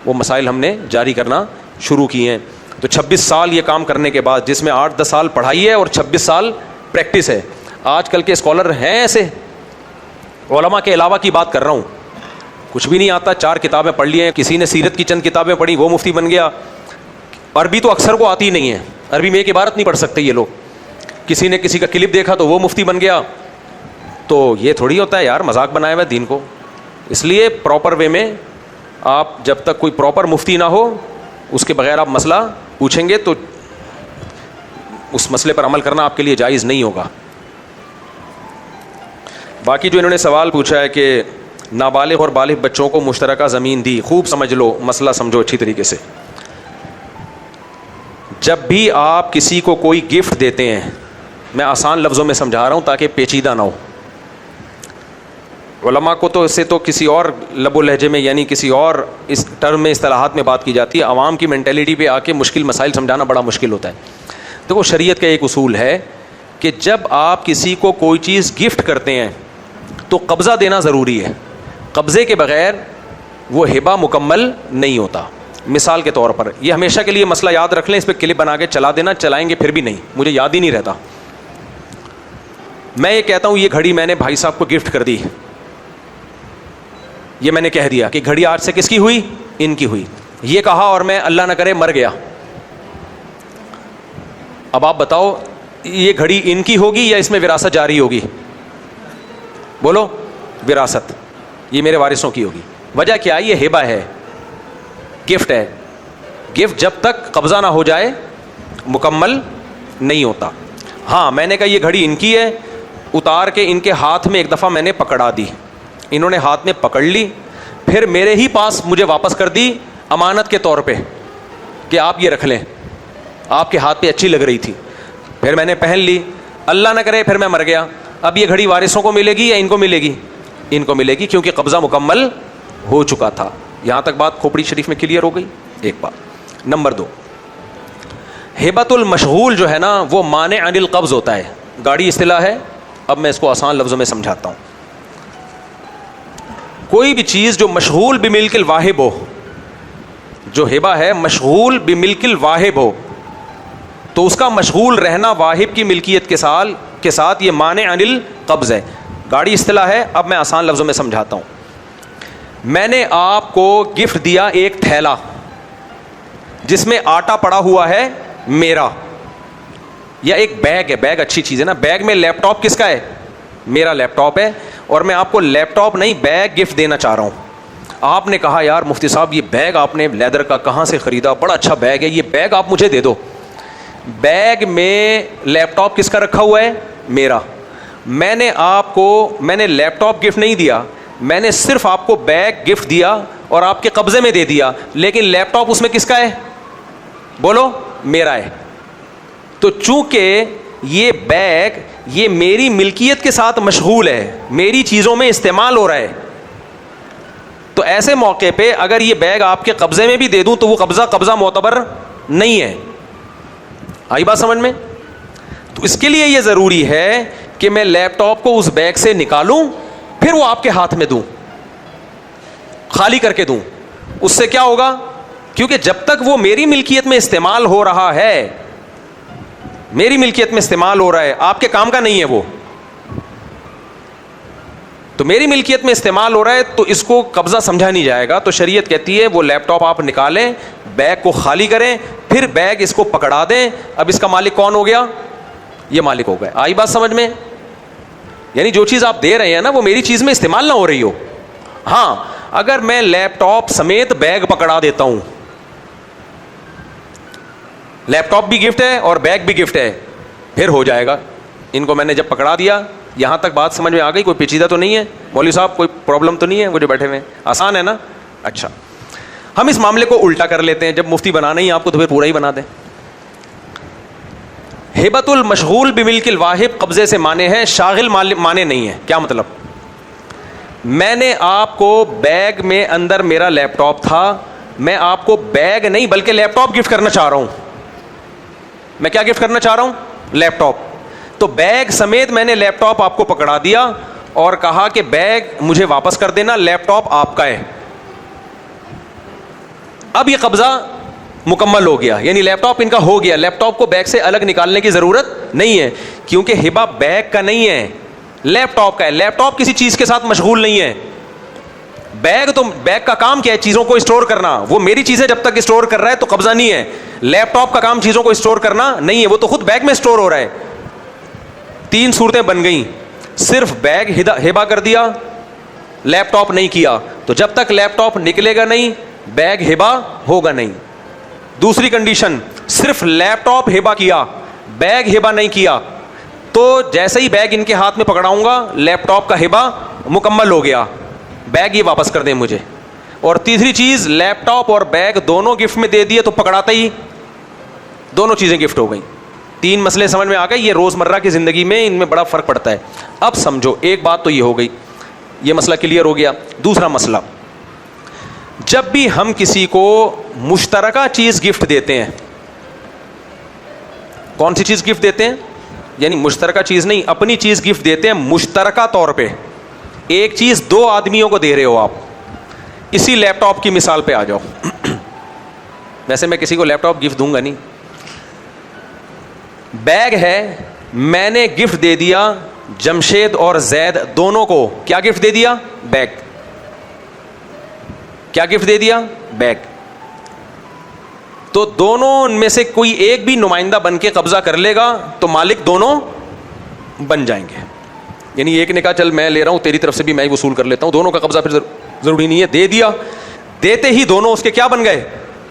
وہ مسائل ہم نے جاری کرنا شروع کیے ہیں. تو 26 سال یہ کام کرنے کے بعد, جس میں 8-10 سال پڑھائی ہے اور 26 سال پریکٹس ہے. آج کل کے اسکالر ہیں ایسے, علماء کے علاوہ کی بات کر رہا ہوں, کچھ بھی نہیں آتا, 4 کتابیں پڑھ لی ہیں, کسی نے سیرت کی چند کتابیں پڑھی وہ مفتی بن گیا. عربی تو اکثر کو آتی نہیں ہے, عربی میں ایک عبارت نہیں پڑھ سکتے یہ لوگ. کسی نے کسی کا کلپ دیکھا تو وہ مفتی بن گیا. تو یہ تھوڑی ہوتا ہے یار, مذاق بنایا ہوا ہے دین کو. اس لیے پراپر وے میں آپ, جب تک کوئی پراپر مفتی نہ ہو اس کے بغیر آپ مسئلہ پوچھیں گے تو اس مسئلے پر عمل کرنا آپ کے لیے جائز نہیں ہوگا. باقی جو انہوں نے سوال پوچھا ہے کہ نابالغ اور بالغ بچوں کو مشترکہ زمین دی, خوب سمجھ لو, مسئلہ سمجھو اچھی طریقے سے. جب بھی آپ کسی کو کوئی گفٹ دیتے ہیں, میں آسان لفظوں میں سمجھا رہا ہوں تاکہ پیچیدہ نہ ہو. علماء کو تو اس سے تو کسی اور لب و لہجے میں یعنی کسی اور اس ٹرم میں اصطلاحات میں بات کی جاتی ہے. عوام کی مینٹیلیٹی پہ آ کے مشکل مسائل سمجھانا بڑا مشکل ہوتا ہے. دیکھو شریعت کا ایک اصول ہے کہ جب آپ کسی کو کوئی چیز گفٹ کرتے ہیں تو قبضہ دینا ضروری ہے. قبضے کے بغیر وہ ہبہ مکمل نہیں ہوتا. مثال کے طور پر, یہ ہمیشہ کے لیے مسئلہ یاد رکھ لیں, اس پہ کلپ بنا کے چلا دینا, چلائیں گے پھر بھی نہیں, مجھے یاد ہی نہیں رہتا. میں یہ کہتا ہوں یہ گھڑی میں نے بھائی صاحب کو گفٹ کر دی, یہ میں نے کہہ دیا کہ گھڑی آج سے کس کی ہوئی, ان کی ہوئی. یہ کہا اور میں اللہ نہ کرے مر گیا. اب آپ بتاؤ یہ گھڑی ان کی ہوگی یا اس میں وراثت جاری ہوگی؟ بولو, وراثت, یہ میرے وارثوں کی ہوگی. وجہ کیا ہے؟ یہ ہبہ ہے, گفٹ ہے. گفٹ جب تک قبضہ نہ ہو جائے مکمل نہیں ہوتا. ہاں میں نے کہا یہ گھڑی ان کی ہے, اتار کے ان کے ہاتھ میں ایک دفعہ میں نے پکڑا دی, انہوں نے ہاتھ میں پکڑ لی, پھر میرے ہی پاس مجھے واپس کر دی امانت کے طور پہ کہ آپ یہ رکھ لیں, آپ کے ہاتھ پہ اچھی لگ رہی تھی. پھر میں نے پہن لی, اللہ نہ کرے پھر میں مر گیا, اب یہ گھڑی وارثوں کو ملے گی یا ان کو ملے گی؟ ان کو ملے گی، کیونکہ قبضہ مکمل ہو چکا تھا. یہاں تک بات کھوپڑی شریف میں کلیئر ہو گئی. ایک بات. نمبر 2، ہبۃ المشغول جو ہے نا وہ مانع عن القبض ہوتا ہے. گاڑی اصطلاح ہے، اب میں اس کو آسان لفظوں میں سمجھاتا ہوں. کوئی بھی چیز جو مشغول بملک الواہب ہو، جو ہبہ ہے مشغول بملک الواہب ہو، تو اس کا مشغول رہنا واہب کی ملکیت کے ساتھ یہ مانع عن القبض ہے. گاڑی اصطلاح ہے، اب میں آسان لفظوں میں سمجھاتا ہوں. میں نے آپ کو گفٹ دیا ایک تھیلا جس میں آٹا پڑا ہوا ہے میرا، یا ایک بیگ ہے. بیگ اچھی چیز ہے نا. بیگ میں لیپ ٹاپ کس کا ہے؟ میرا لیپ ٹاپ ہے. اور میں آپ کو لیپ ٹاپ نہیں بیگ گفٹ دینا چاہ رہا ہوں. آپ نے کہا یار مفتی صاحب یہ بیگ آپ نے لیدر کا کہاں سے خریدا، بڑا اچھا بیگ ہے، یہ بیگ آپ مجھے دے دو. بیگ میں لیپ ٹاپ کس کا رکھا ہوا ہے؟ میرا. میں نے لیپ ٹاپ گفٹ نہیں دیا، میں نے صرف آپ کو بیگ گفٹ دیا اور آپ کے قبضے میں دے دیا، لیکن لیپ ٹاپ اس میں کس کا ہے؟ بولو. میرا ہے. تو چونکہ یہ بیگ یہ میری ملکیت کے ساتھ مشغول ہے، میری چیزوں میں استعمال ہو رہا ہے، تو ایسے موقع پہ اگر یہ بیگ آپ کے قبضے میں بھی دے دوں تو وہ قبضہ معتبر نہیں ہے. آئی بات سمجھ میں؟ تو اس کے لیے یہ ضروری ہے کہ میں لیپ ٹاپ کو اس بیگ سے نکالوں، پھر وہ آپ کے ہاتھ میں دوں، خالی کر کے دوں. اس سے کیا ہوگا؟ کیونکہ جب تک وہ میری ملکیت میں استعمال ہو رہا ہے، میری ملکیت میں استعمال ہو رہا ہے، آپ کے کام کا نہیں ہے وہ، تو میری ملکیت میں استعمال ہو رہا ہے تو اس کو قبضہ سمجھا نہیں جائے گا. تو شریعت کہتی ہے وہ لیپ ٹاپ آپ نکالیں، بیگ کو خالی کریں، پھر بیگ اس کو پکڑا دیں. اب اس کا مالک کون ہو گیا؟ یہ مالک ہو گئے. آئی بات سمجھ میں؟ یعنی جو چیز آپ دے رہے ہیں نا وہ میری چیز میں استعمال نہ ہو رہی ہو. ہاں اگر میں لیپ ٹاپ سمیت بیگ پکڑا دیتا ہوں، لیپ ٹاپ بھی گفٹ ہے اور بیگ بھی گفٹ ہے، پھر ہو جائے گا. ان کو میں نے جب پکڑا دیا، یہاں تک بات سمجھ میں آ گئی؟ کوئی پیچیدہ تو نہیں ہے مولوی صاحب؟ کوئی پرابلم تو نہیں ہے؟ وہ جو بیٹھے ہوئے آسان ہے نا. اچھا ہم اس معاملے کو الٹا کر لیتے ہیں. جب مفتی بنانا ہی آپ کو تو پھر پورا ہی بنا دیں. ہبۃ المشغول بملک الواہب قبضے سے مانے ہے، شاغل مانے نہیں ہے. کیا مطلب؟ میں نے آپ کو بیگ میں اندر میرا لیپ ٹاپ تھا، میں آپ کو بیگ نہیں بلکہ لیپ ٹاپ گفٹ کرنا چاہ رہا ہوں. میں کیا گفٹ کرنا چاہ رہا ہوں؟ لیپ ٹاپ. تو بیگ سمیت میں نے لیپ ٹاپ آپ کو پکڑا دیا اور کہا کہ بیگ مجھے واپس کر دینا، لیپ ٹاپ آپ کا ہے. اب یہ قبضہ مکمل ہو گیا، یعنی لیپ ٹاپ ان کا ہو گیا. لیپ ٹاپ کو بیگ سے الگ نکالنے کی ضرورت نہیں ہے، کیونکہ ہبہ بیگ کا نہیں ہے، لیپ ٹاپ کا ہے. لیپ ٹاپ کسی چیز کے ساتھ مشغول نہیں ہے. بیگ کا کام کیا ہے؟ چیزوں کو اسٹور کرنا. وہ میری چیزیں جب تک اسٹور کر رہا ہے تو قبضہ نہیں ہے. لیپ ٹاپ کا کام چیزوں کو اسٹور کرنا نہیں ہے، وہ تو خود بیگ میں اسٹور ہو رہا ہے. 3 صورتیں بن گئیں. صرف بیگ ہبہ کر دیا، لیپ ٹاپ نہیں کیا، تو جب تک لیپ ٹاپ نکلے گا نہیں بیگ ہبہ ہوگا نہیں. دوسری کنڈیشن، صرف لیپ ٹاپ ہبہ کیا، بیگ ہبہ نہیں کیا، تو جیسے ہی بیگ ان کے ہاتھ میں پکڑاؤں گا لیپ ٹاپ کا ہبہ مکمل ہو گیا، بیگ یہ واپس کر دیں مجھے. اور تیسری چیز، لیپ ٹاپ اور بیگ دونوں گفٹ میں دے دیے تو پکڑاتے ہی دونوں چیزیں گفٹ ہو گئیں. 3 مسئلے سمجھ میں آ گئے. یہ روزمرہ کی زندگی میں ان میں بڑا فرق پڑتا ہے. اب سمجھو ایک بات تو یہ ہو گئی، یہ مسئلہ کلیئر ہو گیا. دوسرا مسئلہ، جب بھی ہم کسی کو مشترکہ چیز گفٹ دیتے ہیں، کون سی چیز گفٹ دیتے ہیں؟ یعنی مشترکہ چیز نہیں، اپنی چیز گفٹ دیتے ہیں مشترکہ طور پہ. ایک چیز 2 آدمیوں کو دے رہے ہو آپ. اسی لیپ ٹاپ کی مثال پہ آ جاؤ. ویسے میں کسی کو لیپ ٹاپ گفٹ دوں گا نہیں. بیگ ہے، میں نے گفٹ دے دیا جمشید اور زید دونوں کو. کیا گفٹ دے دیا؟ بیگ. کیا گفٹ دے دیا؟ بیگ. تو دونوں ان میں سے کوئی ایک بھی نمائندہ بن کے قبضہ کر لے گا تو مالک دونوں بن جائیں گے. یعنی ایک نے کہا چل میں لے رہا ہوں، تیری طرف سے بھی میں ہی وصول کر لیتا ہوں، دونوں کا قبضہ پھر ضروری نہیں ہے. دے دیا، دیتے ہی دونوں اس کے کیا بن گئے؟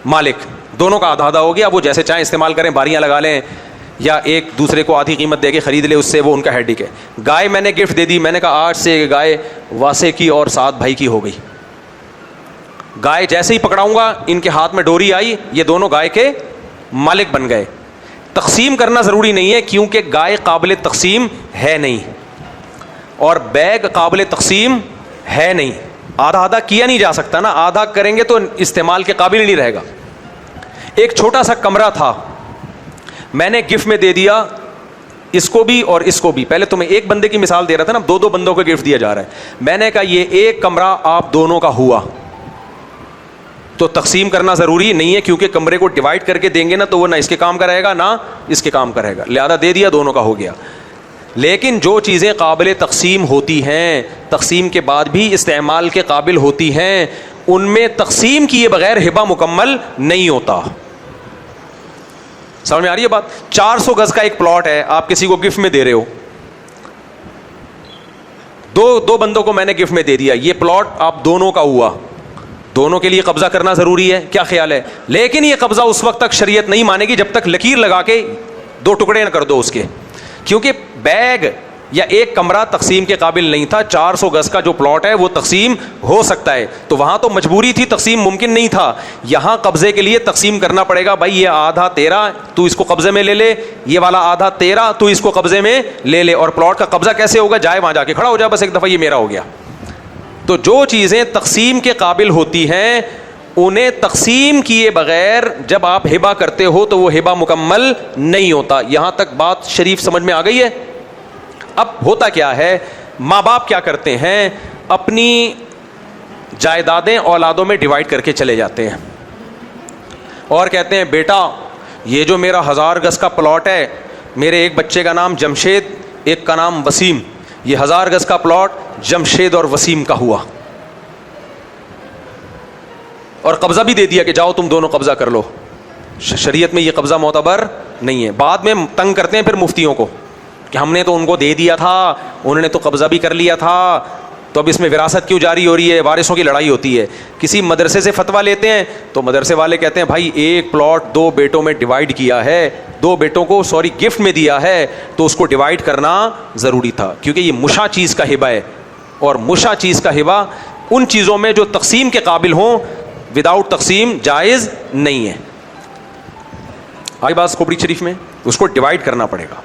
مالک. دونوں کا آدھا آدھا ہو گیا. وہ جیسے چاہیں استعمال کریں، باریاں لگا لیں یا ایک دوسرے کو آدھی قیمت دے کے خرید لے، اس سے وہ ان کا ہیڈک ہے. گائے میں نے گفٹ دے دی، میں نے کہا آج سے گائے واسے کی اور سعد بھائی کی ہو گئی. گائے جیسے ہی پکڑاؤں گا، ان کے ہاتھ میں ڈوری آئی، یہ دونوں گائے کے مالک بن گئے. تقسیم کرنا ضروری نہیں ہے کیونکہ گائے قابل تقسیم ہے نہیں. اور بیگ قابل تقسیم ہے نہیں. آدھا آدھا کیا نہیں جا سکتا نا, آدھا کریں گے تو استعمال کے قابل نہیں رہے گا. ایک چھوٹا سا کمرہ تھا, میں نے گفٹ میں دے دیا اس کو بھی اور اس کو بھی. پہلے تو میں ایک بندے کی مثال دے رہا تھا نا, دو بندوں کو گفٹ دیا جا رہا ہے. میں نے کہا یہ ایک کمرہ آپ دونوں کا ہوا, تو تقسیم کرنا ضروری نہیں ہے, کیونکہ کمرے کو ڈیوائڈ کر کے دیں گے نا تو وہ نہ اس کے کام کا رہے گا نہ اس کے کام کا رہے گا, لہذا دے دیا, دونوں کا ہو گیا. لیکن جو چیزیں قابل تقسیم ہوتی ہیں, تقسیم کے بعد بھی استعمال کے قابل ہوتی ہیں, ان میں تقسیم کیے بغیر ہبہ مکمل نہیں ہوتا. سمجھ میں آ رہی ہے بات؟ 400 گز کا ایک پلاٹ ہے, آپ کسی کو گفٹ میں دے رہے ہو, دو بندوں کو میں نے گفٹ میں دے دیا, یہ پلاٹ آپ دونوں کا ہوا, دونوں کے لیے قبضہ کرنا ضروری ہے, کیا خیال ہے؟ لیکن یہ قبضہ اس وقت تک شریعت نہیں مانے گی جب تک لکیر لگا کے 2 ٹکڑے نہ کر دو اس کے, کیونکہ بیگ یا ایک کمرہ تقسیم کے قابل نہیں تھا. 400 گز کا جو پلاٹ ہے وہ تقسیم ہو سکتا ہے, تو وہاں تو مجبوری تھی, تقسیم ممکن نہیں تھا. یہاں قبضے کے لیے تقسیم کرنا پڑے گا, بھائی یہ آدھا تیرا, تو اس کو قبضے میں لے لے, یہ والا آدھا تیرا, تو اس کو قبضے میں لے لے. اور پلاٹ کا قبضہ کیسے ہوگا؟ جائے وہاں جا کے کھڑا ہو جا, بس ایک دفعہ یہ میرا ہو گیا. تو جو چیزیں تقسیم کے قابل ہوتی ہیں انہیں تقسیم کیے بغیر جب آپ ہبہ کرتے ہو تو وہ ہبہ مکمل نہیں ہوتا. یہاں تک بات شریف سمجھ میں آ گئی ہے؟ اب ہوتا کیا ہے, ماں باپ کیا کرتے ہیں, اپنی جائیدادیں اولادوں میں ڈیوائڈ کر کے چلے جاتے ہیں اور کہتے ہیں بیٹا یہ جو میرا 1000 گز کا پلاٹ ہے, میرے ایک بچے کا نام جمشید, ایک کا نام وسیم, یہ 1000 گز کا پلاٹ جمشید اور وسیم کا ہوا, اور قبضہ بھی دے دیا کہ جاؤ تم دونوں قبضہ کر لو. شریعت میں یہ قبضہ معتبر نہیں ہے. بعد میں تنگ کرتے ہیں پھر مفتیوں کو کہ ہم نے تو ان کو دے دیا تھا, انہوں نے تو قبضہ بھی کر لیا تھا, تو اب اس میں وراثت کیوں جاری ہو رہی ہے؟ وارثوں کی لڑائی ہوتی ہے. کسی مدرسے سے فتویٰ لیتے ہیں تو مدرسے والے کہتے ہیں بھائی ایک پلاٹ 2 بیٹوں میں ڈیوائڈ کیا ہے, 2 بیٹوں کو گفٹ میں دیا ہے, تو اس کو ڈیوائڈ کرنا ضروری تھا, کیونکہ یہ مشاع چیز کا ہبہ ہے, اور مشاع چیز کا ہبہ ان چیزوں میں جو تقسیم کے قابل ہوں وداؤٹ تقسیم جائز نہیں ہے. آئی بات کھوپڑی شریف میں؟ اس کو ڈیوائڈ کرنا پڑے گا.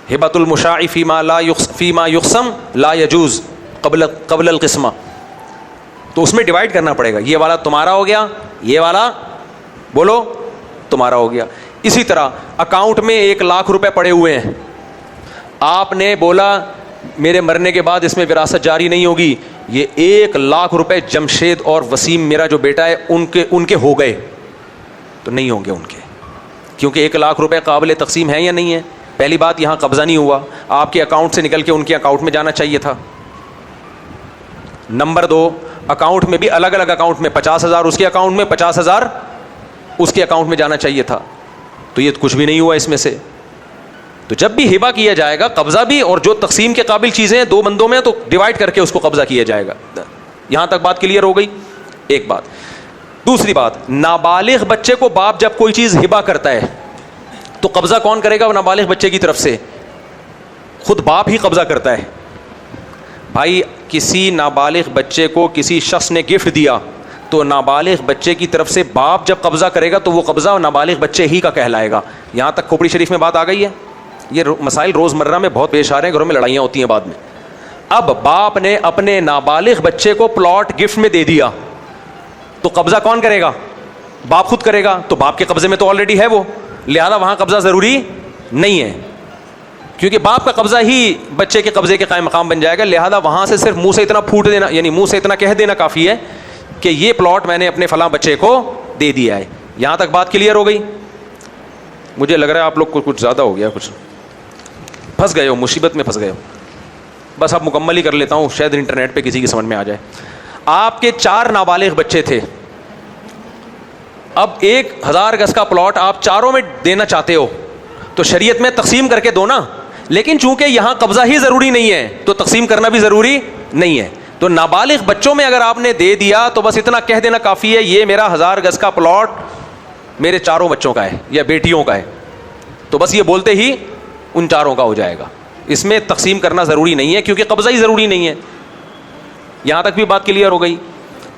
ہبۃ المشاع فیما یقسم لا یجوز قبل القسمہ, تو اس میں ڈیوائڈ کرنا پڑے گا. یہ والا تمہارا ہو گیا, یہ والا بولو تمہارا ہو گیا. اسی طرح اکاؤنٹ میں 1 لاکھ روپے پڑے ہوئے ہیں, آپ نے بولا میرے مرنے کے بعد اس میں وراثت جاری نہیں ہوگی, یہ 1 لاکھ روپے جمشید اور وسیم میرا جو بیٹا ہے ان کے ہو گئے, تو نہیں ہوں گے ان کے, کیونکہ 1 لاکھ روپے قابل تقسیم ہے یا نہیں ہے؟ پہلی بات یہاں قبضہ نہیں ہوا, آپ کے اکاؤنٹ سے نکل کے ان کے اکاؤنٹ میں جانا چاہیے تھا. نمبر 2, اکاؤنٹ میں بھی الگ الگ اکاؤنٹ میں 50,000 اس کے اکاؤنٹ میں, 50,000 اس کے اکاؤنٹ میں جانا چاہیے تھا, تو یہ کچھ بھی نہیں ہوا اس میں سے. تو جب بھی ہبہ کیا جائے گا قبضہ بھی, اور جو تقسیم کے قابل چیزیں 2 بندوں میں تو ڈیوائڈ کر کے اس کو قبضہ کیا جائے گا. یہاں تک بات کلیئر ہو گئی؟ ایک بات. دوسری بات, نابالغ بچے کو باپ جب کوئی چیز ہبہ کرتا ہے تو قبضہ کون کرے گا؟ نابالغ بچے کی طرف سے خود باپ ہی قبضہ کرتا ہے. بھائی کسی نابالغ بچے کو کسی شخص نے گفٹ دیا تو نابالغ بچے کی طرف سے باپ جب قبضہ کرے گا تو وہ قبضہ نابالغ بچے ہی کا کہلائے گا. یہاں تک کھوپڑی شریف میں بات آ گئی ہے؟ یہ مسائل روزمرہ میں بہت پیش آ رہے ہیں, گھروں میں لڑائیاں ہوتی ہیں بعد میں. اب باپ نے اپنے نابالغ بچے کو پلاٹ گفٹ میں دے دیا تو قبضہ کون کرے گا؟ باپ خود کرے گا. تو باپ کے قبضے میں تو آلریڈی ہے وہ, لہذا وہاں قبضہ ضروری نہیں ہے, کیونکہ باپ کا قبضہ ہی بچے کے قبضے کے قائم مقام بن جائے گا. لہذا وہاں سے صرف منہ سے اتنا پھوٹ دینا, یعنی منہ سے اتنا کہہ دینا کافی ہے کہ یہ پلاٹ میں نے اپنے فلاں بچے کو دے دیا ہے. یہاں تک بات کلیئر ہو گئی؟ مجھے لگ رہا ہے آپ لوگ کو کچھ زیادہ ہو گیا, کچھ پھنس گئے ہو, مصیبت میں پھنس گئے ہو. بس اب مکمل ہی کر لیتا ہوں, شاید انٹرنیٹ پہ کسی کی سمجھ میں آ جائے. آپ کے 4 نابالغ بچے تھے, اب 1000 گز کا پلاٹ آپ چاروں میں دینا چاہتے ہو تو شریعت میں تقسیم کر کے دو نا, لیکن چونکہ یہاں قبضہ ہی ضروری نہیں ہے تو تقسیم کرنا بھی ضروری نہیں ہے. تو نابالغ بچوں میں اگر آپ نے دے دیا تو بس اتنا کہہ دینا کافی ہے یہ میرا 1000 گز کا پلاٹ میرے 4 بچوں کا ہے یا بیٹیوں کا ہے, تو بس یہ بولتے ہی ان 4 کا ہو جائے گا. اس میں تقسیم کرنا ضروری نہیں ہے کیونکہ قبضہ ہی ضروری نہیں ہے. یہاں تک بھی بات کلیئر ہو گئی؟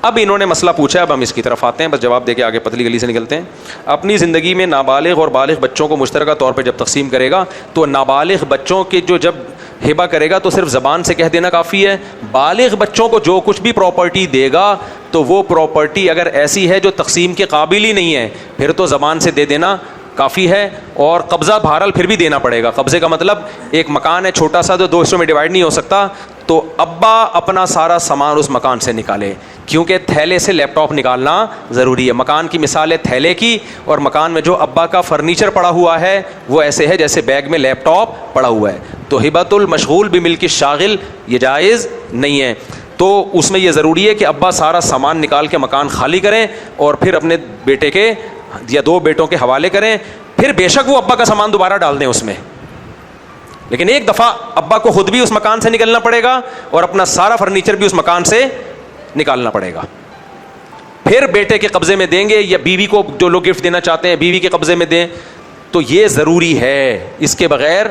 اب انہوں نے مسئلہ پوچھا, اب ہم اس کی طرف آتے ہیں, بس جواب دے کے آگے پتلی گلی سے نکلتے ہیں. اپنی زندگی میں نابالغ اور بالغ بچوں کو مشترکہ طور پہ جب تقسیم کرے گا تو نابالغ بچوں کے جو جب ہبہ کرے گا تو صرف زبان سے کہہ دینا کافی ہے. بالغ بچوں کو جو کچھ بھی پراپرٹی دے گا تو وہ پراپرٹی اگر ایسی ہے جو تقسیم کے قابل ہی نہیں ہے پھر تو زبان سے دے دینا کافی ہے. اور قبضہ بہرحال پھر بھی دینا پڑے گا. قبضے کا مطلب ایک مکان ہے چھوٹا سا جو 2 حصوں میں ڈیوائڈ نہیں ہو سکتا, تو ابا اپنا سارا سامان اس مکان سے نکالے, کیونکہ تھیلے سے لیپ ٹاپ نکالنا ضروری ہے. مکان کی مثال ہے تھیلے کی, اور مکان میں جو ابا کا فرنیچر پڑا ہوا ہے وہ ایسے ہے جیسے بیگ میں لیپ ٹاپ پڑا ہوا ہے. تو ہبۃ المشغول بملک الشاغل یہ جائز نہیں ہے. تو اس میں یہ ضروری ہے کہ ابا سارا سامان نکال کے مکان خالی کریں اور پھر اپنے بیٹے کے یا 2 بیٹوں کے حوالے کریں. پھر بے شک وہ ابا کا سامان دوبارہ ڈال دیں اس میں, لیکن ایک دفعہ ابا کو خود بھی اس مکان سے نکلنا پڑے گا اور اپنا سارا فرنیچر بھی اس مکان سے نکالنا پڑے گا. پھر بیٹے کے قبضے میں دیں گے, یا بیوی کو جو لوگ گفٹ دینا چاہتے ہیں بیوی کے قبضے میں دیں. تو یہ ضروری ہے, اس کے بغیر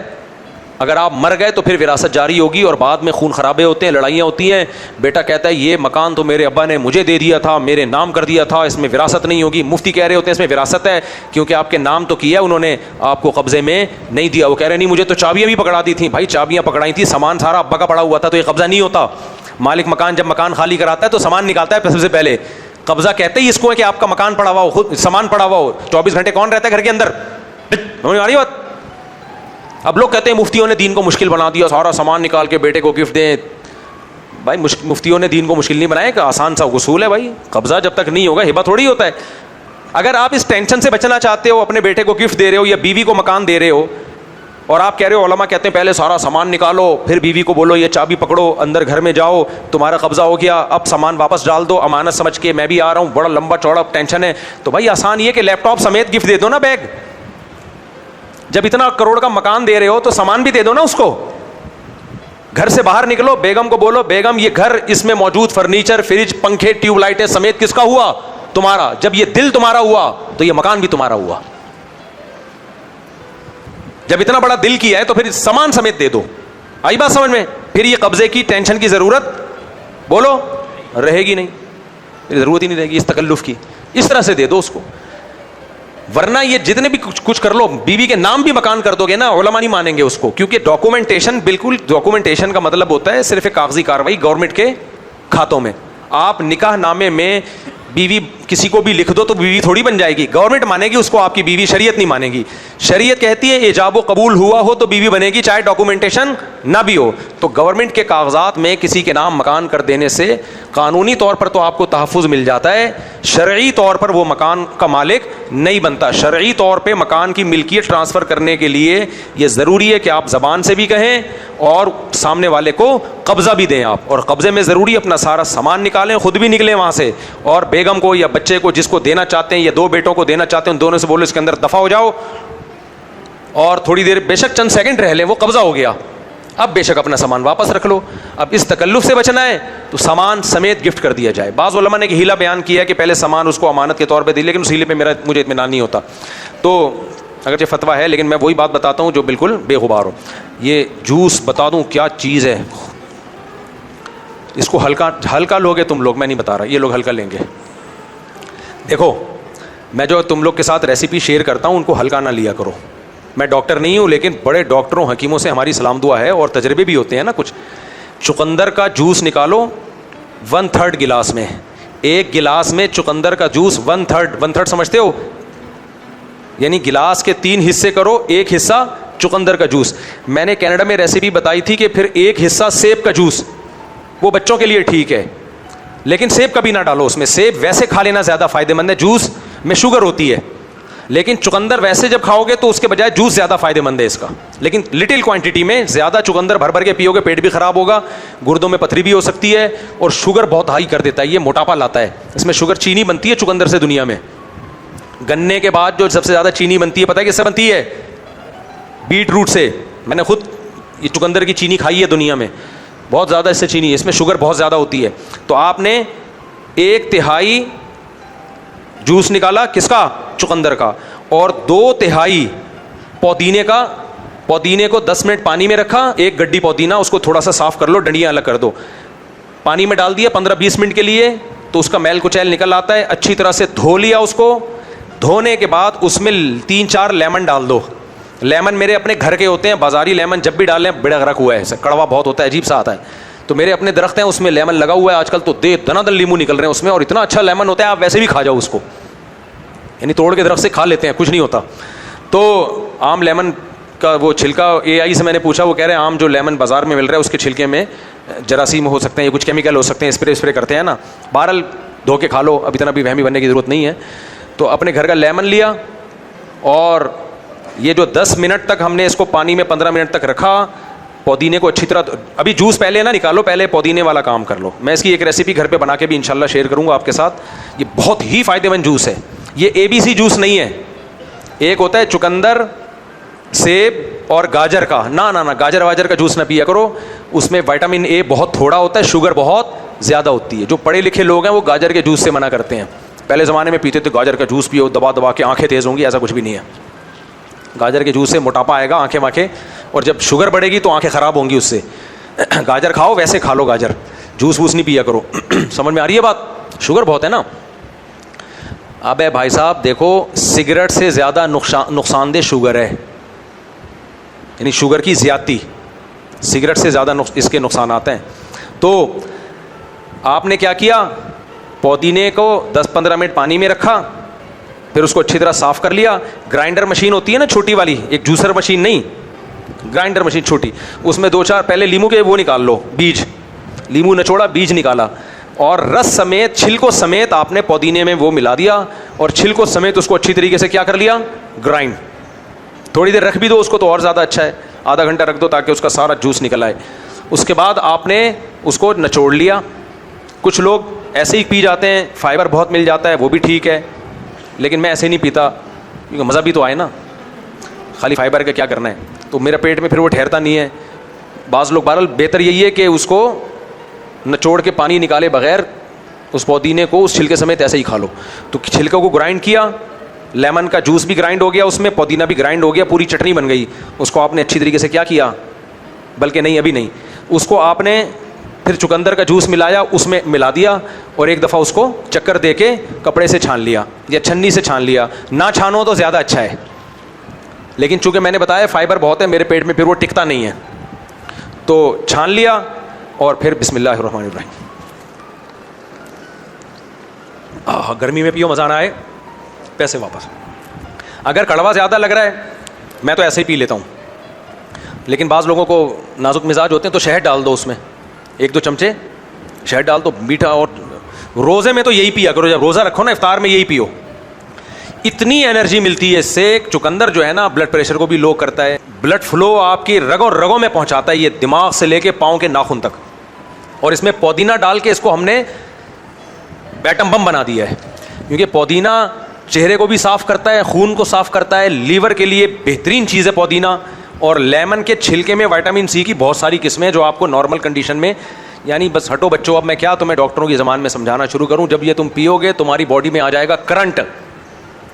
اگر آپ مر گئے تو پھر وراثت جاری ہوگی اور بعد میں خون خرابے ہوتے ہیں, لڑائیاں ہوتی ہیں. بیٹا کہتا ہے یہ مکان تو میرے ابا نے مجھے دے دیا تھا, میرے نام کر دیا تھا, اس میں وراثت نہیں ہوگی. مفتی کہہ رہے ہوتے ہیں اس میں وراثت ہے کیونکہ آپ کے نام تو کیا, انہوں نے آپ کو قبضے میں نہیں دیا. وہ کہہ رہے نہیں مجھے تو چابیاں بھی پکڑا دی تھیں. بھائی چابیاں پکڑائی تھیں, سامان سارا ابا کا پڑا ہوا تھا, تو یہ قبضہ نہیں ہوتا. مالک مکان جب مکان خالی کراتا ہے تو سامان نکالتا ہے سب سے پہلے. قبضہ کہتے ہی اس کو ہے کہ آپ کا مکان پڑا ہوا ہو, خود سامان پڑا ہوا ہو. 24 گھنٹے کون رہتا ہے گھر کے اندر؟ بات. اب لوگ کہتے ہیں مفتیوں نے دین کو مشکل بنا دیا, سارا سامان نکال کے بیٹے کو گفٹ دیں. بھائی مفتیوں نے دین کو مشکل نہیں بنایا, کہ آسان سا اصول ہے بھائی. قبضہ جب تک نہیں ہوگا ہبہ تھوڑی ہوتا ہے. اگر آپ اس ٹینشن سے بچنا چاہتے ہو, اپنے بیٹے کو گفٹ دے رہے ہو یا بیوی کو مکان دے رہے ہو, اور آپ کہہ رہے ہو علماء کہتے ہیں پہلے سارا سامان نکالو پھر بیوی کو بولو یہ چابی پکڑو اندر گھر میں جاؤ, تمہارا قبضہ ہو گیا, اب سامان واپس ڈال دو امانت سمجھ کے, میں بھی آ رہا ہوں, بڑا لمبا چوڑا ٹینشن ہے. تو بھائی آسان یہ کہ لیپ ٹاپ سمیت گفٹ دے دو نا, بیگ. جب اتنا کروڑ کا مکان دے رہے ہو تو سامان بھی دے دو نا اس کو. گھر سے باہر نکلو, بیگم کو بولو بیگم یہ گھر, اس میں موجود فرنیچر, فریج, پنکھے, ٹیوب لائٹیں سمیت کس کا ہوا؟ تمہارا. جب یہ دل تمہارا ہوا تو یہ مکان بھی تمہارا ہوا. جب اتنا بڑا دل کیا ہے تو پھر سامان سمیت دے دو. آئی بات سمجھ میں؟ پھر یہ قبضے کی ٹینشن کی ضرورت بولو رہے گی نہیں, ضرورت ہی نہیں رہے گی اس تکلف کی. اس طرح سے دے دو اس کو. ورنہ یہ جتنے بھی کچھ کر لو, بیوی کے نام بھی مکان کر دو گے نا, علماء نہیں مانیں گے اس کو, کیونکہ ڈاکومنٹیشن, بالکل ڈاکومنٹیشن کا مطلب ہوتا ہے صرف ایک کاغذی کاروائی گورنمنٹ کے کھاتوں میں. آپ نکاح نامے میں بیوی کسی کو بھی لکھ دو تو بیوی تھوڑی بن جائے گی, گورنمنٹ مانے گی اس کو, آپ کی بیوی. شریعت نہیں مانے گی. شریعت کہتی ہے ایجاب و قبول ہوا ہو تو بیوی بنے گی, چاہے ڈاکومنٹیشن نہ بھی ہو. تو گورنمنٹ کے کاغذات میں کسی کے نام مکان کر دینے سے قانونی طور پر تو آپ کو تحفظ مل جاتا ہے, شرعی طور پر وہ مکان کا مالک نہیں بنتا. شرعی طور پہ مکان کی ملکیت ٹرانسفر کرنے کے لیے یہ ضروری ہے کہ آپ زبان سے بھی کہیں اور سامنے والے کو قبضہ بھی دیں آپ. اور قبضے میں ضروری اپنا سارا سامان نکالیں, خود بھی نکلیں وہاں سے, اور بیگم کو یا بچے کو جس کو دینا چاہتے ہیں یا 2 بیٹوں کو دینا چاہتے ہیں ان دونوں سے بولو اس کے اندر دفع ہو جاؤ, اور تھوڑی دیر بے شک چند سیکنڈ رہ لیں, وہ قبضہ ہو گیا, اب بے شک اپنا سامان واپس رکھ لو. اب اس تکلف سے بچنا ہے تو سامان سمیت گفٹ کر دیا جائے. بعض علماء نے ہیلا بیان کیا ہے کہ پہلے سامان اس کو امانت کے طور پہ دی, لیکن اس ہیلے پہ مجھے اطمینان نہیں ہوتا. تو اگرچہ فتویٰ ہے لیکن میں وہی بات بتاتا ہوں جو بالکل بے غبار ہو. یہ جوس بتا دوں کیا چیز ہے, اس کو ہلکا لوگے تم لوگ, میں نہیں بتا رہا, یہ لوگ ہلکا لیں گے. دیکھو میں جو تم لوگ کے ساتھ ریسیپی شیئر کرتا ہوں ان کو ہلکا نہ لیا کرو. میں ڈاکٹر نہیں ہوں لیکن بڑے ڈاکٹروں حکیموں سے ہماری سلام دعا ہے اور تجربے بھی ہوتے ہیں نا کچھ. چقندر کا جوس نکالو 1/3 گلاس میں, 1 گلاس میں چقندر کا جوس 1/3 سمجھتے ہو, یعنی گلاس کے 3 حصے کرو, 1 حصہ چقندر کا جوس. میں نے کینیڈا میں ریسیپی بتائی تھی کہ پھر 1 حصہ سیب کا جوس, وہ بچوں کے لیے ٹھیک ہے لیکن سیب کبھی نہ ڈالو اس میں. سیب ویسے کھا لینا زیادہ فائدہ مند ہے, جوس میں شوگر ہوتی ہے, لیکن چقندر ویسے جب کھاؤ گے تو اس کے بجائے جوس زیادہ فائدہ مند ہے اس کا, لیکن لٹل کوانٹٹی میں. زیادہ چقندر بھر کے پیو گے پیٹ بھی خراب ہوگا, گردوں میں پتھری بھی ہو سکتی ہے, اور شوگر بہت ہائی کر دیتا ہے, یہ موٹاپا لاتا ہے. اس میں شوگر چینی بنتی ہے چقندر سے دنیا میں. گنے کے بعد جو سب سے زیادہ چینی بنتی ہے پتہ ہے کس سے بنتی ہے؟ بیٹ روٹ سے. میں نے خود یہ چقندر کی چینی کھائی ہے دنیا میں, بہت زیادہ اس سے چینی, اس میں شوگر بہت زیادہ ہوتی ہے. تو آپ نے 1/3 جوس نکالا کس کا؟ چقندر کا, اور 2/3 پودینے کا. پودینے کو 10 منٹ پانی میں رکھا, 1 گڈی پودینہ, اس کو تھوڑا سا صاف کر لو, ڈنڈیاں الگ کر دو, پانی میں ڈال دیا 15-20 منٹ کے لیے, تو اس کا میل کچیل نکل آتا ہے. اچھی طرح سے دھو لیا اس کو, دھونے کے بعد اس میں 3-4 لیمن ڈال دو, لیمن میرے اپنے گھر کے ہوتے ہیں, بازاری لیمن جب بھی ڈالیں بڑا غرق ہوا ہے, کڑوا بہت ہوتا ہے, عجیب سا آتا ہے. تو میرے اپنے درخت ہیں, اس میں لیمن لگا ہوا ہے آج کل, تو دنا دن لیمو نکل رہے ہیں اس میں, اور اتنا اچھا لیمن ہوتا ہے آپ ویسے بھی کھا جاؤ اس کو, یعنی توڑ کے درخت سے کھا لیتے ہیں, کچھ نہیں ہوتا. تو عام لیمن کا وہ چھلکا, اے آئی سے میں نے پوچھا, وہ کہہ رہے ہیں عام جو لیمن بازار میں مل رہا ہے اس کے چھلکے میں جراثیم ہو سکتے ہیں, کچھ کیمیکل ہو سکتے ہیں, اسپرے کرتے ہیں نا. بہرحال دھو کے کھا لو, اب اتنا بھی وہمی بننے کی ضرورت نہیں ہے. تو اپنے گھر کا لیمن لیا, اور یہ جو 10 منٹ تک ہم نے اس کو پانی میں 15 منٹ تک رکھا, پودینے کو اچھی طرح, ابھی جوس پہلے نہ نکالو, پہلے پودینے والا کام کر لو. میں اس کی ایک ریسیپی گھر پہ بنا کے بھی انشاءاللہ شیئر کروں گا آپ کے ساتھ. یہ بہت ہی فائدہ مند جوس ہے. یہ ABC جوس نہیں ہے. ایک ہوتا ہے چکندر, سیب اور گاجر کا, نہ گاجر واجر کا جوس نہ پیا کرو, اس میں وٹامن اے بہت تھوڑا ہوتا ہے, شوگر بہت زیادہ ہوتی ہے. جو پڑھے لکھے لوگ ہیں وہ گاجر کے جوس سے منع کرتے ہیں. پہلے زمانے میں پیتے تھے گاجر کا جوس پیو, دبا کے آنکھیں تیز ہوں گی, ایسا کچھ بھی نہیں ہے. گاجر کے جوس سے موٹاپا آئے گا, آنکھیں, اور جب شوگر بڑھے گی تو آنکھیں خراب ہوں گی اس سے. گاجر کھاؤ, ویسے کھا لو گاجر, جوس ووس نہیں پیا کرو. سمجھ میں آ رہی ہے بات؟ شوگر بہت ہے نا. اب بھائی صاحب دیکھو, سگریٹ سے زیادہ نقصان دہ شوگر ہے, یعنی شوگر کی زیادتی, سگریٹ سے زیادہ اس کے نقصانات ہیں. تو آپ نے کیا کیا, پودینے کو 10-15 منٹ پانی میں رکھا, پھر اس کو اچھی طرح صاف کر لیا. گرائنڈر مشین ہوتی ہے نا چھوٹی والی, ایک جوسر مشین نہیں, گرائنڈر مشین چھوٹی, اس میں 2-4 پہلے لیمو کے وہ نکال لو, بیج, لیمو نچوڑا, بیج نکالا, اور رس سمیت, چھلکوں سمیت آپ نے پودینے میں وہ ملا دیا, اور چھلکوں سمیت اس کو اچھی طریقے سے کیا کر لیا, گرائنڈ. تھوڑی دیر رکھ بھی دو اس کو تو اور زیادہ اچھا ہے, آدھا گھنٹہ رکھ دو تاکہ اس کا سارا جوس نکل آئے. اس کے بعد آپ نے اس کو نچوڑ لیا. کچھ لوگ ایسے ہی پی جاتے ہیں, فائبر بہت مل جاتا ہے, وہ بھی ٹھیک ہے, لیکن میں ایسے نہیں پیتا, کیونکہ مزہ بھی تو آئے نا, خالی فائبر کا کیا کرنا ہے, تو میرے پیٹ میں پھر وہ ٹھہرتا نہیں ہے. بعض لوگ بہرحال بہتر یہی ہے کہ اس کو نچوڑ کے پانی نکالے بغیر اس پودینے کو اس چھلکے سمیت ایسے ہی کھا لو. تو چھلکوں کو گرائنڈ کیا, لیمن کا جوس بھی گرائنڈ ہو گیا, اس میں پودینہ بھی گرائنڈ ہو گیا, پوری چٹنی بن گئی. اس کو آپ نے اچھی طریقے سے کیا کیا, بلکہ نہیں ابھی نہیں, اس کو آپ نے پھر چکندر کا جوس ملایا, اس میں ملا دیا, اور ایک دفعہ اس کو چکر دے کے کپڑے سے چھان لیا یا چھنی سے چھان لیا. نہ چھانو تو زیادہ اچھا ہے, لیکن چونکہ میں نے بتایا فائبر بہت ہے میرے پیٹ میں, پھر وہ ٹکتا نہیں ہے. تو چھان لیا, اور پھر بسم اللہ الرحمن الرحیم, گرمی میں پیو, مزہ نہ آئے پیسے واپس. اگر کڑوا زیادہ لگ رہا ہے, میں تو ایسے ہی پی لیتا ہوں, لیکن بعض لوگوں کو نازک مزاج ہوتے ہیں تو شہد ڈال دو اس میں, 1-2 چمچے شہد ڈال دو, میٹھا. اور روزے میں تو یہی پیا کرو, جب روزہ رکھو نا افطار میں یہی پیو, اتنی انرجی ملتی ہے اس سے. چکندر جو ہے نا بلڈ پریشر کو بھی لو کرتا ہے, بلڈ فلو آپ کی رگوں میں پہنچاتا ہے, یہ دماغ سے لے کے پاؤں کے ناخن تک. اور اس میں پودینہ ڈال کے اس کو ہم نے بیٹم بم بنا دیا ہے, کیونکہ پودینہ چہرے کو بھی صاف کرتا ہے, خون کو صاف کرتا ہے, لیور کے لیے بہترین چیز ہے پودینہ. اور لیمن کے چھلکے میں وٹامن سی کی بہت ساری قسمیں جو آپ کو نارمل کنڈیشن میں, یعنی بس ہٹو بچوں, اب میں کیا تمہیں ڈاکٹروں کی زبان میں سمجھانا شروع کروں. جب یہ تم پیو گے تمہاری باڈی میں آ جائے گا کرنٹ.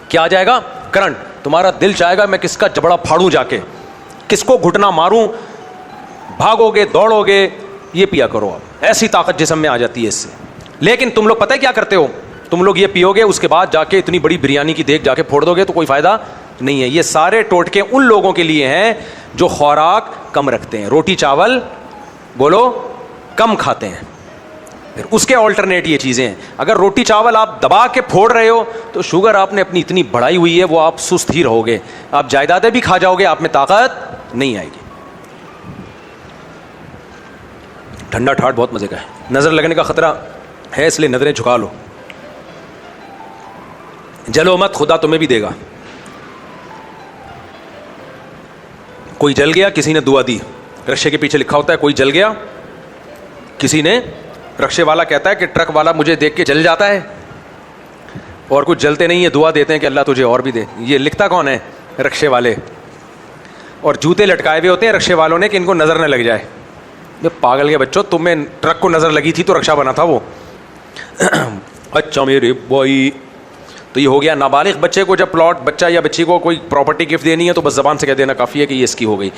کیا آ جائے گا, کرنٹ. تمہارا دل چاہے گا میں کس کا جبڑا پھاڑوں جا کے, کس کو گھٹنا ماروں, بھاگو گے, دوڑو گے. یہ پیا کرو آپ, ایسی طاقت جسم میں آ جاتی ہے اس سے. لیکن تم لوگ پتہ ہے کیا کرتے ہو, تم لوگ یہ پیو گے, اس کے بعد جا کے اتنی بڑی بریانی کی دیگ جا کے پھوڑ دو گے, تو کوئی فائدہ نہیں ہے. یہ سارے ٹوٹکے ان لوگوں کے لیے ہیں جو خوراک کم رکھتے ہیں, روٹی چاول بولو کم کھاتے ہیں. پھر اس کے آلٹرنیٹ یہ چیزیں ہیں. اگر روٹی چاول آپ دبا کے پھوڑ رہے ہو تو شوگر آپ نے اپنی اتنی بڑھائی ہوئی ہے, وہ آپ سست ہی رہو گے, آپ جائیدادیں بھی کھا جاؤ گے, آپ میں طاقت نہیں آئے گی. ٹھنڈا ٹھاٹ بہت مزے کا ہے. نظر لگنے کا خطرہ ہے, اس لیے نظریں جھکا لو. جلو مت, خدا تمہیں بھی دے گا. کوئی جل گیا, کسی نے دعا دی, رکشے کے پیچھے لکھا ہوتا ہے کوئی جل گیا, کسی نے, رکشے والا کہتا ہے کہ ٹرک والا مجھے دیکھ کے جل جاتا ہے, اور کچھ جلتے نہیں ہیں, دعا دیتے ہیں کہ اللہ تجھے اور بھی دے. یہ لکھتا کون ہے, رکشے والے. اور جوتے لٹکائے ہوئے ہوتے ہیں رکشے والوں نے کہ ان کو نظر نہ لگ جائے. پاگل کے بچوں, تمہیں ٹرک کو نظر لگی تھی تو رکشہ بنا تھا وہ. اچھا میرے بھائی, تو یہ ہو گیا. نابالغ بچے کو جب پلاٹ, بچہ یا بچی کو کوئی پراپرٹی گفٹ دینی ہے تو بس زبان سے کہہ دینا کافی ہے کہ یہ اس کی ہو گئی.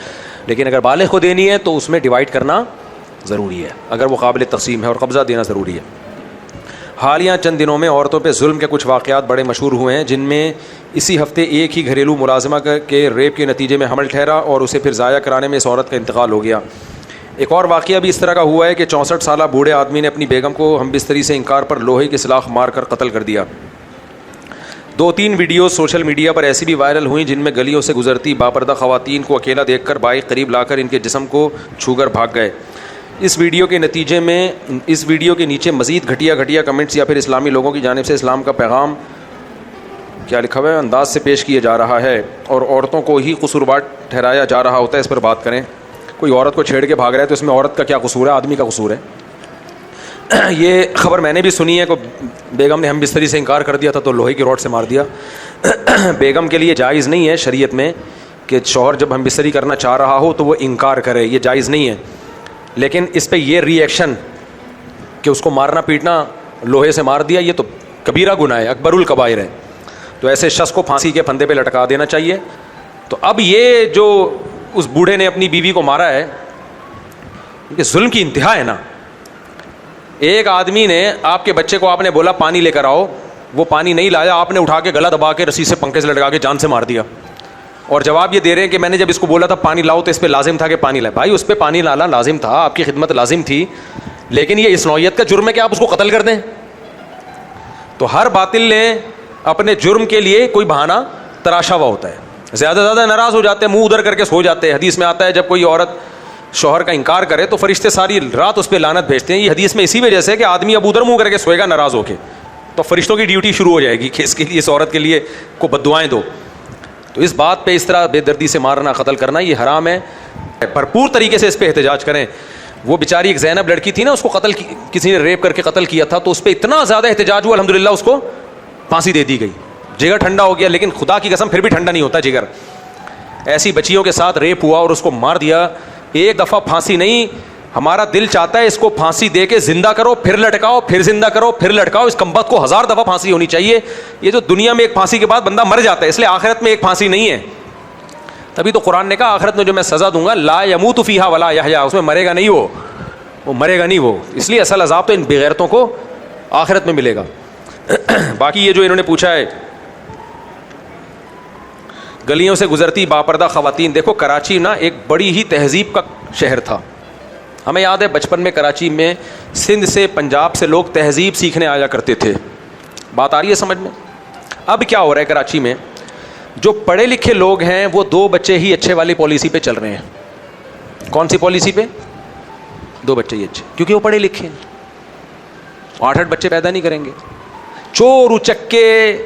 لیکن اگر بالغ کو دینی ہے تو اس میں ڈیوائڈ کرنا ضروری ہے, اگر وہ قابل تقسیم ہے, اور قبضہ دینا ضروری ہے. حالیہ چند دنوں میں عورتوں پہ ظلم کے کچھ واقعات بڑے مشہور ہوئے ہیں، جن میں اسی ہفتے ایک ہی گھریلو ملازمہ کے ریپ کے نتیجے میں حمل ٹھہرا اور اسے پھر ضائع کرانے میں اس عورت کا انتقال ہو گیا۔ ایک اور واقعہ بھی اس طرح کا ہوا ہے کہ 64 سالہ بوڑھے آدمی نے اپنی بیگم کو ہم بستری سے انکار پر لوہے کی سلاخ مار کر قتل کر دیا۔ 2-3 ویڈیوز سوشل میڈیا پر ایسی بھی وائرل ہوئیں جن میں گلیوں سے گزرتی باپردہ خواتین کو اکیلا دیکھ کر بائک قریب لا کر ان کے جسم کو چھو کر بھاگ گئے۔ اس ویڈیو کے نیچے مزید گھٹیا کمنٹس یا پھر اسلامی لوگوں کی جانب سے اسلام کا پیغام کیا لکھا ہوا ہے انداز سے پیش کیا جا رہا ہے اور عورتوں کو ہی قصوروار ٹھہرایا جا رہا ہوتا ہے۔ اس پر بات کریں، کوئی عورت کو چھیڑ کے بھاگ رہا ہے تو اس میں عورت کا کیا قصور ہے؟ آدمی کا قصور ہے۔ یہ خبر میں نے بھی سنی ہے کہ بیگم نے ہم بستری سے انکار کر دیا تھا تو لوہے کی روڈ سے مار دیا۔ بیگم کے لیے جائز نہیں ہے شریعت میں کہ شوہر جب ہم بستری کرنا چاہ رہا ہو تو وہ انکار کرے، یہ جائز نہیں ہے۔ لیکن اس پہ یہ ری ایکشن کہ اس کو مارنا پیٹنا، لوہے سے مار دیا، یہ تو کبیرہ گناہ ہے، اکبر الکبائر ہے۔ تو ایسے شخص کو پھانسی کے پھندے پہ لٹکا دینا چاہیے۔ تو اب یہ جو اس بوڑھے نے اپنی بیوی کو مارا ہے، کہ ظلم کی انتہا ہے نا۔ ایک آدمی نے آپ کے بچے کو، آپ نے بولا پانی لے کر آؤ، وہ پانی نہیں لایا، آپ نے اٹھا کے گلا دبا کے رسی سے پنکھے سے لٹکا کے جان سے مار دیا، اور جواب یہ دے رہے ہیں کہ میں نے جب اس کو بولا تھا پانی لاؤ تو اس پہ لازم تھا کہ پانی لائے۔ بھائی اس پہ پانی لانا لازم تھا، آپ کی خدمت لازم تھی، لیکن یہ اس نوعیت کا جرم ہے کہ آپ اس کو قتل کر دیں۔ تو ہر باطل نے اپنے جرم کے لیے کوئی بہانہ تراشا ہوا ہوتا ہے، زیادہ سے زیادہ ناراض ہو جاتے ہیں، منہ ادھر کر کے سو جاتے ہیں۔ حدیث میں آتا ہے جب کوئی عورت شوہر کا انکار کرے تو فرشتے ساری رات اس پہ لعنت بھیجتے ہیں۔ یہ حدیث میں اسی وجہ سے کہ آدمی اب ادھر منہ کر کے سوئے گا ناراض ہو کے تو فرشتوں کی ڈیوٹی شروع ہو جائے گی کہ اس کے لیے، اس عورت کے لیے کو بددعائیں دو۔ تو اس بات پہ اس طرح بے دردی سے مارنا، قتل کرنا یہ حرام ہے۔ بھرپور طریقے سے اس پہ احتجاج کریں۔ وہ بیچاری ایک زینب لڑکی تھی نا، اس کو قتل کسی نے ریپ کر کے قتل کیا تھا، تو اس پہ اتنا زیادہ احتجاج ہوا، الحمدللہ اس کو پھانسی دے دی گئی۔ جگر ٹھنڈا ہو گیا، لیکن خدا کی قسم پھر بھی ٹھنڈا نہیں ہوتا جگر۔ ایسی بچیوں کے ساتھ ریپ ہوا اور اس کو مار دیا، ایک دفعہ پھانسی نہیں، ہمارا دل چاہتا ہے اس کو پھانسی دے کے زندہ کرو، پھر لٹکاؤ، پھر زندہ کرو، پھر لٹکاؤ۔ اس کمبخت کو 1000 دفعہ پھانسی ہونی چاہیے۔ یہ جو دنیا میں ایک پھانسی کے بعد بندہ مر جاتا ہے، اس لیے آخرت میں ایک پھانسی نہیں ہے۔ تبھی تو قرآن نے کہا آخرت میں جو میں سزا دوں گا لا یموت فیہا ولا یحیا، اس میں مرے گا نہیں، وہ مرے گا نہیں وہ۔ اس لیے اصل عذاب تو ان بغیرتوں کو آخرت میں ملے گا۔ باقی یہ جو انہوں نے پوچھا ہے گلیوں سے گزرتی باپردہ خواتین، دیکھو کراچی نا ایک بڑی ہی تہذیب کا شہر تھا۔ ہمیں یاد ہے بچپن میں کراچی میں سندھ سے، پنجاب سے لوگ تہذیب سیکھنے آیا کرتے تھے۔ بات آ رہی ہے سمجھ میں؟ اب کیا ہو رہا ہے کراچی میں، جو پڑھے لکھے لوگ ہیں وہ 2 بچے ہی اچھے والی پالیسی پہ چل رہے ہیں۔ کون سی پالیسی پہ؟ 2 بچے ہی اچھے، کیونکہ وہ پڑھے لکھے ہیں۔ 8 بچے پیدا نہیں کریں گے۔ چور اچکے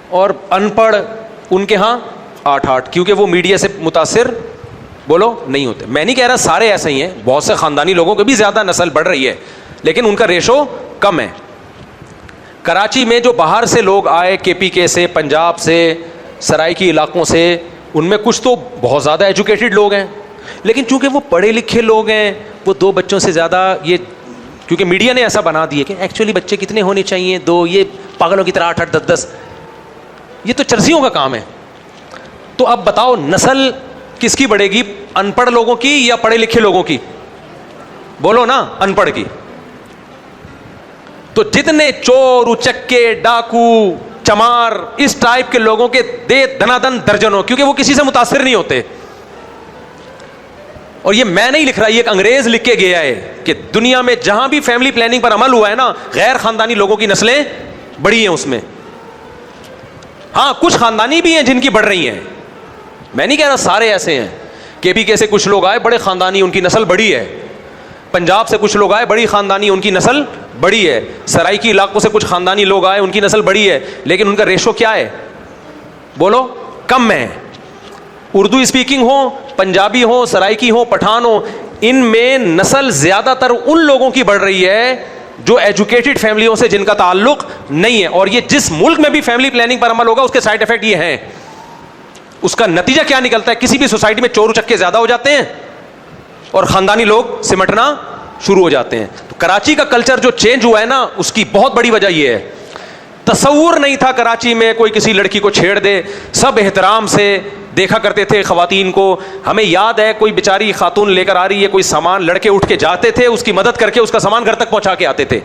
اور ان پڑھ ان کے ہاں 8، کیونکہ وہ میڈیا سے متاثر بولو نہیں ہوتے۔ میں نہیں کہہ رہا سارے ایسے ہی ہیں، بہت سے خاندانی لوگوں کے بھی زیادہ نسل بڑھ رہی ہے، لیکن ان کا ریشو کم ہے۔ کراچی میں جو باہر سے لوگ آئے، KPK سے، پنجاب سے، سرائکی علاقوں سے، ان میں کچھ تو بہت زیادہ ایجوکیٹڈ لوگ ہیں، لیکن چونکہ وہ پڑھے لکھے لوگ ہیں، وہ 2 بچوں سے زیادہ، یہ کیونکہ میڈیا نے ایسا بنا دیا کہ ایکچولی بچے کتنے ہونے چاہیے 2، یہ پاگلوں کی طرح 8، 10، یہ تو چرسیوں کا کام ہے۔ تو اب بتاؤ نسل کس کی بڑھے گی، ان پڑھ لوگوں کی یا پڑھے لکھے لوگوں کی؟ بولو نا، ان پڑھ کی۔ تو جتنے چور اچکے ڈاکو چمار اس ٹائپ کے لوگوں کے دے دنادن درجنوں، کیونکہ وہ کسی سے متاثر نہیں ہوتے۔ اور یہ میں نہیں لکھ رہا، یہ ایک انگریز لکھ کے گیا ہے کہ دنیا میں جہاں بھی فیملی پلاننگ پر عمل ہوا ہے نا، غیر خاندانی لوگوں کی نسلیں بڑی ہیں اس میں۔ ہاں کچھ خاندانی بھی ہیں جن کی بڑھ رہی ہیں، میں نہیں کہہ رہا سارے ایسے ہیں۔ KPK سے کچھ لوگ آئے بڑے خاندانی، ان کی نسل بڑی ہے۔ پنجاب سے کچھ لوگ آئے بڑی خاندانی، ان کی نسل بڑی ہے۔ سرائکی علاقوں سے کچھ خاندانی لوگ آئے، ان کی نسل بڑی ہے، لیکن ان کا ریشو کیا ہے؟ بولو، کم ہے۔ اردو اسپیکنگ ہو، پنجابی ہو، سرائکی ہو، پٹھان ہو، ان میں نسل زیادہ تر ان لوگوں کی بڑھ رہی ہے جو ایجوکیٹڈ فیملیوں سے جن کا تعلق نہیں ہے۔ اور یہ جس ملک میں بھی فیملی پلاننگ پر عمل ہوگا اس کے سائیڈ افیکٹ یہ ہیں۔ اس کا نتیجہ کیا نکلتا ہے؟ کسی بھی سوسائٹی میں چور اچکے زیادہ ہو جاتے ہیں اور خاندانی لوگ سمٹنا شروع ہو جاتے ہیں۔ تو کراچی کا کلچر جو چینج ہوا ہے نا، اس کی بہت بڑی وجہ یہ ہے۔ تصور نہیں تھا کراچی میں کوئی کسی لڑکی کو چھیڑ دے، سب احترام سے دیکھا کرتے تھے خواتین کو۔ ہمیں یاد ہے کوئی بیچاری خاتون لے کر آ رہی ہے کوئی سامان، لڑکے اٹھ کے جاتے تھے اس کی مدد کر کے اس کا سامان گھر تک پہنچا کے آتے تھے۔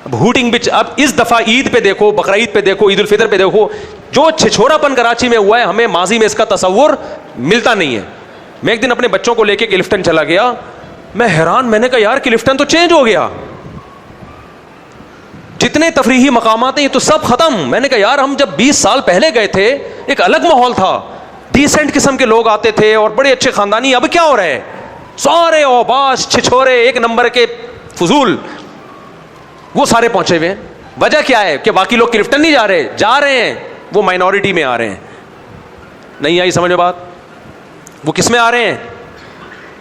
اب ہوٹنگ بچ. اب اس دفعہ عید پہ دیکھو, بقرعید پہ دیکھو, عید الفطر پہ دیکھو, جو چھچھورا پن کراچی میں ہوا ہے ہمیں ماضی میں اس کا تصور ملتا نہیں ہے. میں ایک دن اپنے بچوں کو لے کے کلفٹن چلا گیا, میں حیران, میں نے کہا یار کلفٹن تو چینج ہو گیا, جتنے تفریحی مقامات ہیں یہ تو سب ختم. میں نے کہا یار ہم جب 20 سال پہلے گئے تھے ایک الگ ماحول تھا, ڈیسنٹ قسم کے لوگ آتے تھے اور بڑے اچھے خاندانی. اب کیا ہو رہا ہے, سارے اوباش چھچھورے ایک نمبر کے فضول, وہ سارے پہنچے ہوئے ہیں. وجہ کیا ہے کہ باقی لوگ کلفٹن نہیں جا رہے ہیں, وہ مائنورٹی میں آ رہے ہیں. نہیں آئی سمجھ میں بات؟ وہ کس میں آ رہے ہیں؟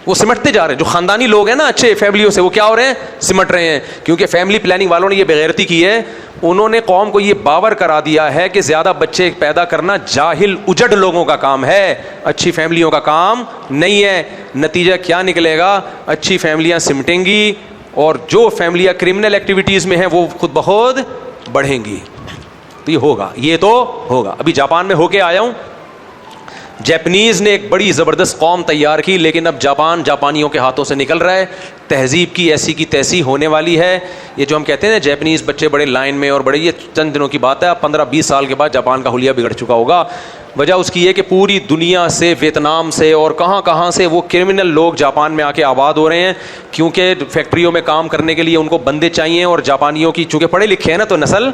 وہ سمٹتے جا رہے ہیں. جو خاندانی لوگ ہیں نا اچھے فیملیوں سے, وہ کیا ہو رہے ہیں؟ سمٹ رہے ہیں. کیونکہ فیملی پلاننگ والوں نے یہ بغیرتی کی ہے, انہوں نے قوم کو یہ باور کرا دیا ہے کہ زیادہ بچے پیدا کرنا جاہل اجڑ لوگوں کا کام ہے, اچھی فیملیوں کا کام نہیں ہے. نتیجہ کیا نکلے گا؟ اچھی فیملیاں سمٹیں گی اور جو فیملیاں کرمنل ایکٹیویٹیز میں ہیں وہ خود بخود بڑھیں گی. تو یہ تو ہوگا. ابھی جاپان میں ہو کے آیا ہوں, جاپنیز نے ایک بڑی زبردست قوم تیار کی, لیکن اب جاپانیوں کے ہاتھوں سے نکل رہا ہے. تہذیب کی ایسی کی تیسی ہونے والی ہے. یہ جو ہم کہتے ہیں نا جاپنیز بچے بڑے لائن میں اور بڑے, یہ چند دنوں کی بات ہے. 15-20 سال کے بعد جاپان کا حلیہ بگڑ چکا ہوگا. وجہ اس کی یہ کہ پوری دنیا سے, ویتنام سے اور کہاں سے وہ کرمنل لوگ جاپان میں آ کے آباد ہو رہے ہیں, کیونکہ فیکٹریوں میں کام کرنے کے لیے ان کو بندے چاہیے, اور جاپانیوں کی چونکہ پڑھے لکھے ہیں نا تو نسل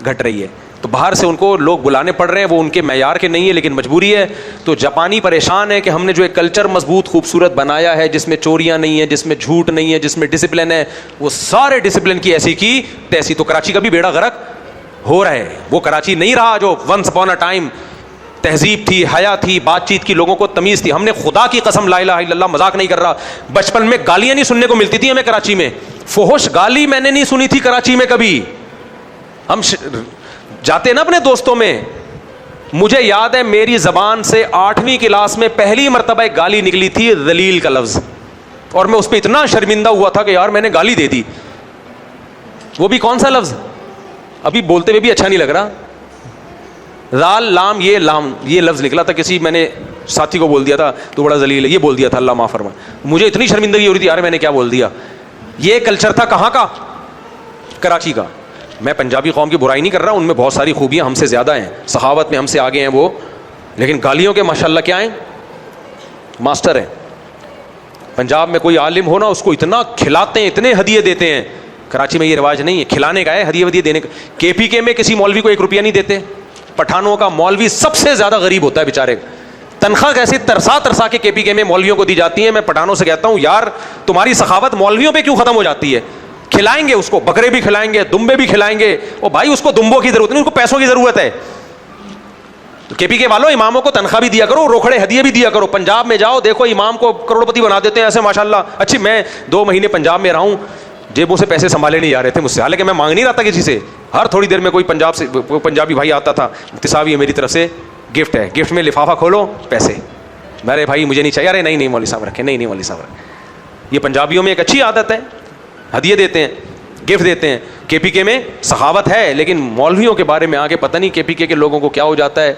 گھٹ رہی ہے, تو باہر سے ان کو لوگ بلانے پڑ رہے ہیں. وہ ان کے معیار کے نہیں ہے لیکن مجبوری ہے. تو جاپانی پریشان ہے کہ ہم نے جو ایک کلچر مضبوط خوبصورت بنایا ہے, جس میں چوریاں نہیں ہیں, جس میں جھوٹ نہیں ہے, جس میں ڈسپلن ہے, وہ سارے ڈسپلن کی ایسی کی تیسی. تو کراچی کا بھی بیڑا غرق ہو رہا ہے. وہ کراچی نہیں رہا جو ونس اپون اے ٹائم تہذیب تھی, حیا تھی, بات چیت کی, لوگوں کو تمیز تھی. ہم نے خدا کی قسم, لا الہ الا اللہ, مذاق نہیں کر رہا, بچپن میں گالیاں نہیں سننے کو ملتی تھی ہمیں کراچی میں. فحش گالی میں نے نہیں سنی تھی کراچی میں کبھی. ہم جاتے نا اپنے دوستوں میں, مجھے یاد ہے میری زبان سے 8ویں کلاس میں پہلی مرتبہ ایک گالی نکلی تھی, ذلیل کا لفظ, اور میں اس پہ اتنا شرمندہ ہوا تھا کہ یار میں نے گالی دے دی. وہ بھی کون سا لفظ, ابھی بولتے ہوئے بھی اچھا نہیں لگ رہا. رال لام, یہ لفظ نکلا تھا. کسی میں نے ساتھی کو بول دیا تھا تو بڑا ذلیل ہے, یہ بول دیا تھا, اللہ معاف فرمائے. مجھے اتنی شرمندگی ہو رہی تھی یار میں نے کیا بول دیا. یہ کلچر تھا کہاں کا؟ کراچی کا. میں پنجابی قوم کی برائی نہیں کر رہا, ان میں بہت ساری خوبیاں ہم سے زیادہ ہیں, سخاوت میں ہم سے آگے ہیں وہ, لیکن گالیوں کے ماشاءاللہ کیا ہیں, ماسٹر ہیں. پنجاب میں کوئی عالم ہو نا, اس کو اتنا کھلاتے ہیں, اتنے ہدیے دیتے ہیں. کراچی میں یہ رواج نہیں ہے, کھلانے کا ہے, ہدیے ودیے دینے کا. KPK میں کسی مولوی کو 1 روپیہ نہیں دیتے. پٹھانوں کا مولوی سب سے زیادہ غریب ہوتا ہے بیچارے. تنخواہ کیسے ترسا کے KPK میں مولویوں کو دی جاتی ہے. میں پٹھانوں سے کہتا ہوں یار تمہاری سخاوت مولویوں پہ کیوں ختم ہو جاتی ہے؟ کھلائیں گے اس کو, بکرے بھی کھلائیں گے, دمبے بھی کھلائیں گے. اور بھائی اس کو دمبوں کی ضرورت نہیں, اس کو پیسوں کی ضرورت ہے. تو KPK والوں اماموں کو تنخواہ بھی دیا کرو, روکھڑے ہدیے بھی دیا کرو. پنجاب میں جاؤ دیکھو امام کو کروڑپتی بنا دیتے ہیں ایسے ماشاءاللہ. اچھی میں 2 مہینے پنجاب میں رہا ہوں, جیبوں سے پیسے سنبھالے نہیں جا رہے تھے مجھ سے, حالانکہ میں مانگ نہیں رہا تھا کسی سے. ہر تھوڑی دیر میں کوئی پنجابی بھائی آتا تھا, تصاویر میری طرف سے گفٹ ہے, گفٹ میں لفافہ کھولو پیسے. میرے بھائی مجھے نہیں چاہیے. ارے نہیں مولوی صاحب رکھے, نہیں مولوی صاحب رکھے. یہ پنجابیوں میں ایک اچھی عادت ہے, ہدیے دیتے ہیں, گفٹ دیتے ہیں. KPK میں سخاوت ہے, لیکن مولویوں کے بارے میں آگے پتہ نہیں KPK کے لوگوں کو کیا ہو جاتا ہے.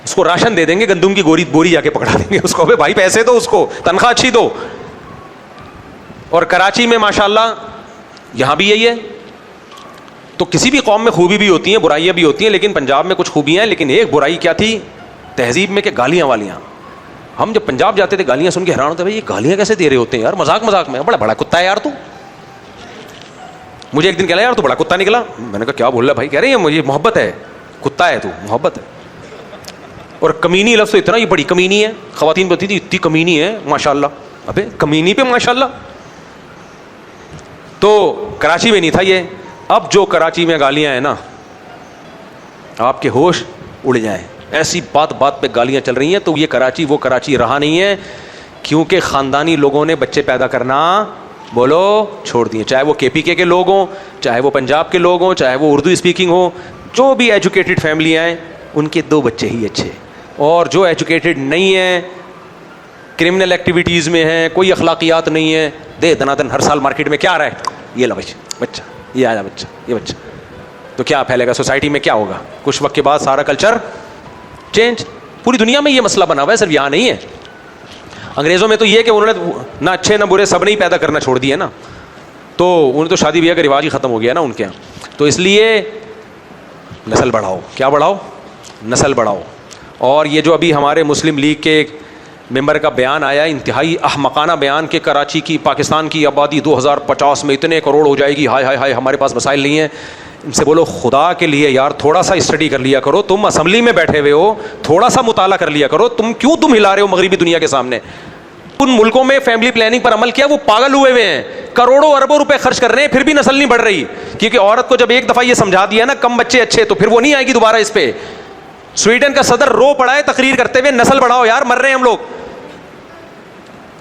اس کو راشن دے دیں گے, گندم کی بوری جا کے پکڑا دیں گے اس کو, بھائی پیسے دو, اس کو تنخواہ اچھی دو. اور کراچی میں ماشاءاللہ یہاں بھی یہی ہے. تو کسی بھی قوم میں خوبی بھی ہوتی ہیں, برائیاں بھی ہوتی ہیں, لیکن پنجاب میں کچھ خوبیاں ہیں. لیکن ایک برائی کیا تھی تہذیب میں, کہ گالیاں والیاں. ہم جب پنجاب جاتے تھے گالیاں سن کے حیران ہوتے, بھائی یہ گالیاں کیسے دے رہے ہوتے ہیں یار, مذاق میں. بڑا کتا ہے یار تو. مجھے ایک دن کہا یار تو بڑا کتا نکلا. میں نے کہا کیا بول رہا بھائی؟ کہہ رہے ہیں مجھے محبت ہے, کتا ہے تو, محبت ہے. اور کمینی لفظ تو اتنا ہی بڑی کمینی ہے, خواتین بولتی تھی اتنی کمینی ہے ماشاءاللہ. ابے کمینی پہ ماشاءاللہ. تو کراچی میں نہیں تھا یہ. اب جو کراچی میں گالیاں ہیں نا, آپ کے ہوش اڑ جائیں. ایسی بات پہ گالیاں چل رہی ہیں. تو یہ کراچی وہ کراچی رہا نہیں ہے, کیونکہ خاندانی لوگوں نے بچے پیدا کرنا بولو چھوڑ دیے. چاہے وہ KPK کے لوگ ہوں, چاہے وہ پنجاب کے لوگ ہوں, چاہے وہ اردو اسپیکنگ ہو, جو بھی ایجوکیٹڈ فیملی ہیں ان کے 2 بچے ہی اچھے. اور جو ایجوکیٹڈ نہیں ہیں, کرمنل ایکٹیویٹیز میں ہیں, کوئی اخلاقیات نہیں ہے, دے دنادن ہر سال مارکیٹ میں کیا آ رہا ہے, یہ لو بچہ, یہ آیا بچہ, یہ بچہ. تو کیا پھیلے گا سوسائٹی میں, کیا ہوگا؟ کچھ وقت کے بعد سارا کلچر چینج. پوری دنیا میں یہ مسئلہ بنا ہوا ہے, صرف یہاں نہیں ہے. انگریزوں میں تو یہ کہ انہوں نے نہ اچھے نہ برے سب نہیں پیدا کرنا چھوڑ دیا نا. تو انہیں تو شادی بیاہ کا رواج ہی ختم ہو گیا نا ان کے یہاں. تو اس لیے نسل بڑھاؤ. کیا بڑھاؤ؟ نسل بڑھاؤ. اور یہ جو ابھی ہمارے مسلم لیگ کے ممبر کا بیان آیا, انتہائی احمقانہ بیان, کہ کراچی کی, پاکستان کی آبادی 2050 میں اتنے کروڑ ہو جائے گی, ہائے ہائے ہائے ہمارے پاس وسائل نہیں ہیں. ان سے بولو خدا کے لیے یار تھوڑا سا اسٹڈی کر لیا کرو, تم اسمبلی میں بیٹھے ہوئے ہو, تھوڑا سا مطالعہ کر لیا کرو. تم ہلا رہے ہو مغربی دنیا کے سامنے. ان ملکوں میں فیملی پلاننگ پر عمل کیا, وہ پاگل ہوئے ہوئے ہیں, کروڑوں اربوں روپے خرچ کر رہے ہیں, پھر بھی نسل نہیں بڑھ رہی. کیونکہ عورت کو جب ایک دفعہ یہ سمجھا دیا نا کم بچے اچھے, تو پھر وہ نہیں آئے گی دوبارہ اس پہ. سویڈن کا صدر رو پڑا ہے تقریر کرتے ہوئے, نسل بڑھاؤ یار, مر رہے ہیں ہم لوگ.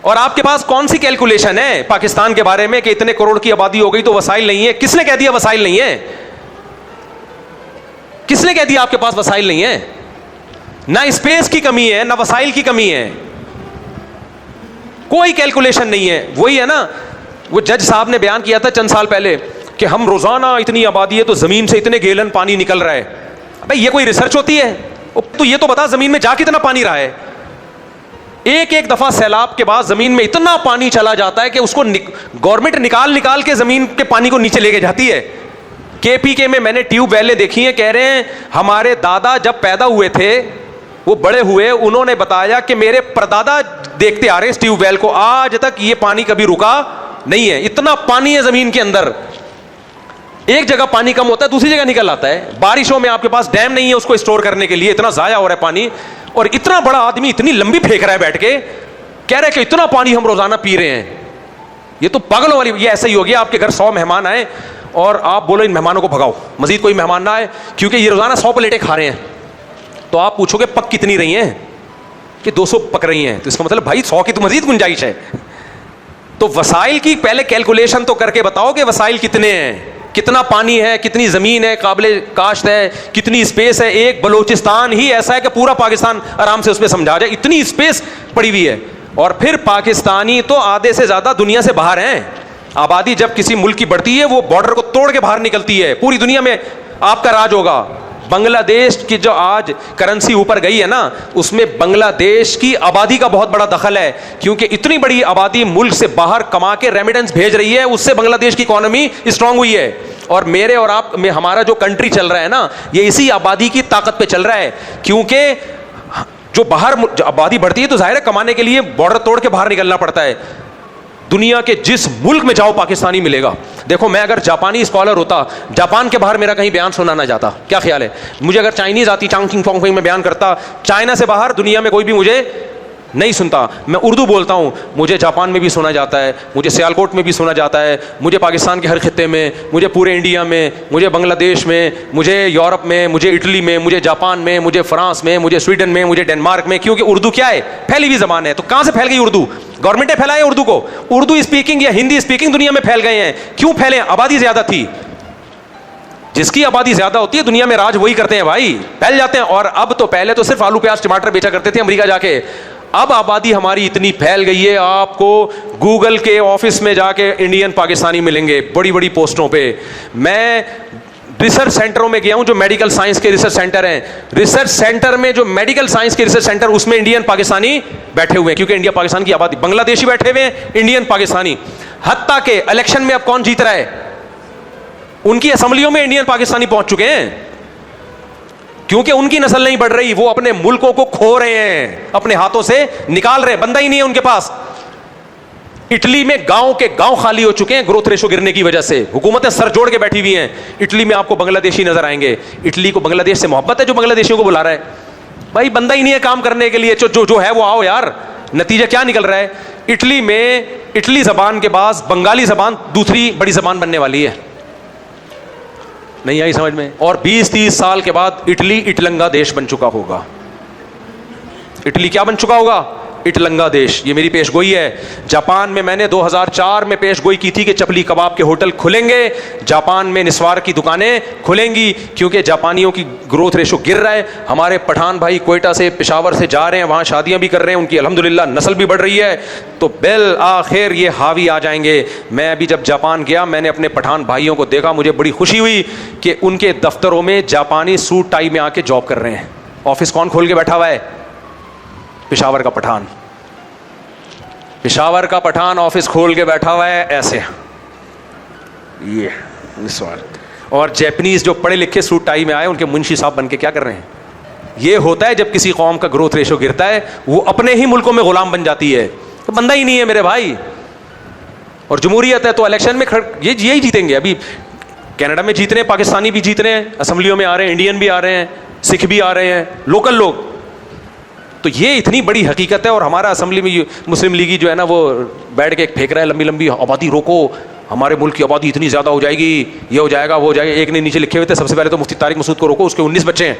اور آپ کے پاس کون سی کیلکولیشن ہے پاکستان کے بارے میں کہ اتنے کروڑ کی آبادی ہو گئی تو وسائل نہیں ہے؟ کس نے کہہ دیا وسائل نہیں ہے؟ کس نے کہہ دیا آپ کے پاس وسائل نہیں ہے؟ نہ اسپیس کی کمی ہے, نہ وسائل کی کمی ہے, کوئی کیلکولیشن نہیں ہے. وہی ہے نا, وہ جج صاحب نے بیان کیا تھا چند سال پہلے کہ ہم روزانہ اتنی آبادی ہے تو زمین سے اتنے گیلن پانی نکل رہا ہے. بھائی یہ کوئی ریسرچ ہوتی ہے؟ تو یہ تو بتا زمین میں جا کتنا پانی رہا ہے. ایک دفعہ سیلاب کے بعد زمین میں اتنا پانی چلا جاتا ہے کہ اس کو گورنمنٹ نکال کے زمین کے پانی کو نیچے لے کے جاتی ہے. کے پی کے میں نے ٹیوب ویلیں دیکھی ہیں, کہہ رہے ہیں ہمارے دادا جب پیدا ہوئے تھے, وہ بڑے ہوئے, انہوں نے بتایا کہ میرے پردادا دیکھتے آ رہے ہیں اس ٹیوب ویل کو, آج تک یہ پانی کبھی رکا نہیں ہے. اتنا پانی ہے زمین کے اندر, ایک جگہ پانی کم ہوتا ہے دوسری جگہ نکل آتا ہے. بارشوں میں آپ کے پاس ڈیم نہیں ہے اس کو اسٹور کرنے کے لیے, اتنا ضائع ہو رہا ہے پانی. اور اتنا بڑا آدمی اتنی لمبی پھینک رہا ہے بیٹھ کے, کہہ رہا ہے کہ اتنا پانی ہم روزانہ پی رہے ہیں. یہ تو پاگلوں والی. یہ ایسا ہی ہو گیا آپ کے گھر 100 مہمان آئے اور آپ بولو ان مہمانوں کو بھگاؤ, مزید کوئی مہمان نہ آئے, کیونکہ یہ روزانہ 100 پلیٹیں کھا رہے ہیں. تو آپ پوچھو گے پک کتنی رہی ہیں, کہ 200 پک رہی ہیں. تو اس کا مطلب بھائی 100 کی تو مزید گنجائش ہے. تو وسائل کی پہلے کیلکولیشن تو کر کے بتاؤ کہ وسائل کتنے ہیں, کتنا پانی ہے, کتنی زمین ہے قابل کاشت ہے, کتنی اسپیس ہے. ایک بلوچستان ہی ایسا ہے کہ پورا پاکستان آرام سے اس میں سمجھا جائے, اتنی اسپیس پڑی ہوئی ہے. اور پھر پاکستانی تو آدھے سے زیادہ دنیا سے باہر ہیں. آبادی جب کسی ملک کی بڑھتی ہے وہ بارڈر کو توڑ کے باہر نکلتی ہے. پوری دنیا میں آپ کا راج ہوگا. بنگلہ دیش کی جو آج کرنسی اوپر گئی ہے نا, اس میں بنگلہ دیش کی آبادی کا بہت بڑا دخل ہے, کیونکہ اتنی بڑی آبادی ملک سے باہر کما کے ریمیڈنس بھیج رہی ہے, اس سے بنگلہ دیش کی اکانومی اسٹرانگ ہوئی ہے. اور میرے اور آپ میں ہمارا جو کنٹری چل رہا ہے نا, یہ اسی آبادی کی طاقت پہ چل رہا ہے. کیونکہ جو باہر آبادی بڑھتی ہے تو ظاہر ہے کمانے کے لیے بارڈر توڑ کے باہر نکلنا پڑتا ہے. دنیا کے جس ملک میں جاؤ پاکستانی ملے گا. دیکھو میں اگر جاپانی اسکالر ہوتا, جاپان کے باہر میرا کہیں بیان سنا نہ جاتا. کیا خیال ہے؟ مجھے اگر چائنیز آتی, چانگ چنگ فونگ میں بیان کرتا, چائنا سے باہر دنیا میں کوئی بھی مجھے نہیں سنتا. میں اردو بولتا ہوں, مجھے جاپان میں بھی سنا جاتا ہے, مجھے سیالکوٹ میں بھی سنا جاتا ہے, مجھے پاکستان کے ہر خطے میں, مجھے پورے انڈیا میں, مجھے بنگلہ دیش میں, مجھے یورپ میں, مجھے اٹلی میں, مجھے جاپان میں, مجھے فرانس میں, مجھے سویڈن میں, مجھے ڈنمارک میں. کیونکہ اردو کیا ہے؟ پھیلی ہوئی زبان ہے. تو کہاں سے پھیل گئی اردو؟ گورنمنٹ نے پھیلایا اردو کو. اردو اسپیکنگ یا ہندی اسپیکنگ دنیا میں پھیل گئے ہیں. کیوں پھیلے؟ آبادی زیادہ تھی. جس کی آبادی زیادہ ہوتی ہے دنیا میں راج وہی کرتے ہیں بھائی, پھیل جاتے ہیں. اور اب تو پہلے تو صرف آلو پیاز ٹماٹر بیچا کرتے تھے امریکہ جا کے, اب آبادی ہماری اتنی پھیل گئی ہے, آپ کو گوگل کے آفس میں جا کے انڈین پاکستانی ملیں گے بڑی بڑی پوسٹوں پہ. میں ریسرچ سینٹروں میں گیا ہوں جو میڈیکل سائنس کے ریسرچ سینٹر ہیں, ریسرچ سینٹر میں جو میڈیکل سائنس کے ریسرچ سینٹر, اس میں انڈین پاکستانی بیٹھے ہوئے ہیں. کیونکہ انڈیا پاکستان کی آبادی, بنگلہ دیشی بیٹھے ہوئے ہیں, انڈین پاکستانی. حتیٰ کہ الیکشن میں اب کون جیت رہا ہے, ان کی اسمبلیوں میں انڈین پاکستانی پہنچ چکے ہیں. کیونکہ ان کی نسل نہیں بڑھ رہی, وہ اپنے ملکوں کو کھو رہے ہیں, اپنے ہاتھوں سے نکال رہے, بندہ ہی نہیں ہے ان کے پاس. اٹلی میں گاؤں کے گاؤں خالی ہو چکے ہیں گروتھ ریشو گرنے کی وجہ سے. حکومتیں سر جوڑ کے بیٹھی ہوئی ہیں. اٹلی میں آپ کو بنگلہ دیشی نظر آئیں گے. اٹلی کو بنگلہ دیش سے محبت ہے جو بنگلہ دیشیوں کو بلا رہا ہے. بھائی بندہ ہی نہیں ہے کام کرنے کے لیے, جو ہے وہ آؤ یار. نتیجہ کیا نکل رہا ہے؟ اٹلی میں اٹلی زبان کے بعد بنگالی زبان دوسری بڑی زبان بننے والی ہے. نہیں آئی سمجھ میں؟ اور 20-30 سال کے بعد اٹلی اٹلنگا دیش بن چکا ہوگا. اٹلی کیا بن چکا ہوگا؟ اٹلنگا دیش. یہ میری پیش گوئی ہے. جاپان میں نے 2004 میں پیش گوئی کی تھی کہ چپلی کباب کے ہوٹل کھلیں گے, جاپان میں نسوار کی دکانیں کھلیں گی, کیونکہ جاپانیوں کی گروتھ ریشو گر رہا ہے. ہمارے پٹھان بھائی کوئٹہ سے پشاور سے جا رہے ہیں, وہاں شادیاں بھی کر رہے ہیں, ان کی الحمدللہ نسل بھی بڑھ رہی ہے. تو بالآخر یہ حاوی آ جائیں گے. میں ابھی جب جاپان گیا, میں نے اپنے پٹھان بھائیوں کو دیکھا, مجھے بڑی خوشی ہوئی کہ ان کے دفتروں میں جاپانی سوٹ ٹائی میں آ کے جاب کر رہے ہیں. آفس کون کھول کے بیٹھا ہوا ہے؟ پشاور کا پٹھان. پشاور کا پٹھان آفس کھول کے بیٹھا ہوا ہے ایسے. یہ سوال. اور جیپنیز جو پڑھے لکھے سوٹ ٹائی میں آئے ان کے منشی صاحب بن کے کیا کر رہے ہیں. یہ ہوتا ہے جب کسی قوم کا گروتھ ریشو گرتا ہے, وہ اپنے ہی ملکوں میں غلام بن جاتی ہے. تو بندہ ہی نہیں ہے میرے بھائی. اور جمہوریت ہے تو الیکشن میں یہی جیتیں گے. ابھی کینیڈا میں جیت رہے ہیں, پاکستانی بھی جیت رہے ہیں, اسمبلیوں میں آ رہے ہیں, انڈین بھی آ رہے ہیں, سکھ بھی آ رہے ہیں, لوکل لوگ. تو یہ اتنی بڑی حقیقت ہے. اور ہمارا اسمبلی میں مسلم لیگی جو ہے نا, وہ بیٹھ کے ایک پھینک رہا ہے لمبی لمبی, آبادی روکو, ہمارے ملک کی آبادی اتنی زیادہ ہو جائے گی, یہ ہو جائے گا, وہ ہو جائے گا. ایک نے نیچے لکھے ہوئے تھے سب سے پہلے تو مفتی طارق مسعود کو روکو, اس کے 19 بچے ہیں,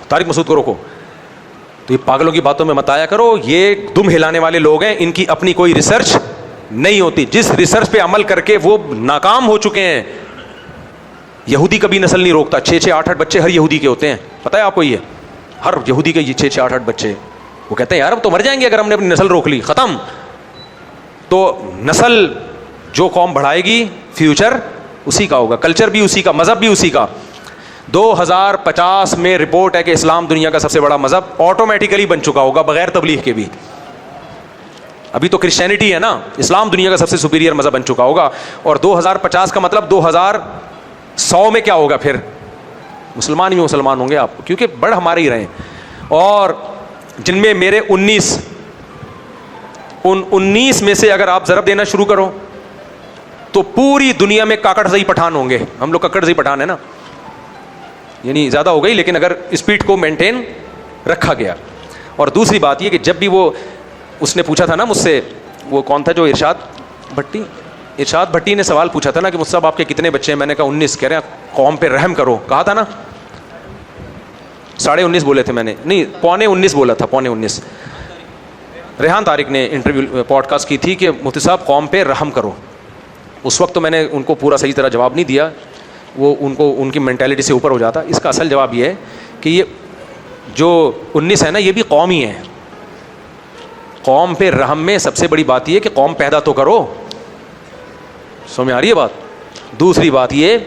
طارق مسعود کو روکو. تو یہ پاگلوں کی باتوں میں مت آیا کرو. یہ دم ہلانے والے لوگ ہیں, ان کی اپنی کوئی ریسرچ نہیں ہوتی. جس ریسرچ پہ عمل کر کے وہ ناکام ہو چکے ہیں. یہودی کبھی نسل نہیں روکتا. 6-6 8-8 بچے ہر یہودی کے ہوتے ہیں, پتہ ہے آپ کو. یہ ہر یہودی کے یہ 6-6 8-8 بچے. وہ کہتے ہیں یار اب تو مر جائیں گے اگر ہم نے اپنی نسل روک لی, ختم. تو نسل جو قوم بڑھائے گی فیوچر اسی کا ہوگا, کلچر بھی اسی کا, مذہب بھی اسی کا. 2050 میں رپورٹ ہے کہ اسلام دنیا کا سب سے بڑا مذہب آٹومیٹیکلی بن چکا ہوگا بغیر تبلیغ کے بھی. ابھی تو کرسچینٹی ہے نا, اسلام دنیا کا سب سے سپیریئر مذہب بن چکا ہوگا. اور 2050 کا مطلب 2100 میں کیا ہوگا پھر؟ مسلمان ہی مسلمان ہوں گے آپ, کیونکہ بڑھ ہمارے ہی رہے. اور جن میں میرے 19 میں سے اگر آپ ضرب دینا شروع کرو تو پوری دنیا میں کاکڑ زئی پٹھان ہوں گے. ہم لوگ ککڑ زئی پٹھان ہے نا, یعنی زیادہ ہو گئی لیکن اگر اسپیڈ کو مینٹین رکھا گیا. اور دوسری بات یہ کہ جب بھی وہ اس نے پوچھا تھا نا مجھ سے, وہ کون تھا جو ارشاد بھٹی نے سوال پوچھا تھا نا کہ مجھ صاحب آپ کے کتنے بچے ہیں. میں نے کہا 19. کہہ رہے ہیں قوم پہ رحم کرو, کہا تھا نا. 19.5 بولے تھے میں نے, نہیں 19.25 بولا تھا, 19.25. ریحان طارق نے انٹرویو پوڈ کاسٹ کی تھی کہ مفتی صاحب قوم پہ رحم کرو. اس وقت تو میں نے ان کو پورا صحیح طرح جواب نہیں دیا, وہ ان کی مینٹیلٹی سے اوپر ہو جاتا. اس کا اصل جواب یہ ہے کہ یہ جو 19 ہے نا, یہ بھی قوم ہی ہے. قوم پہ رحم میں سب سے بڑی بات یہ کہ قوم پیدا تو کرو. سمجھ میں آ رہی ہے بات؟ دوسری بات یہ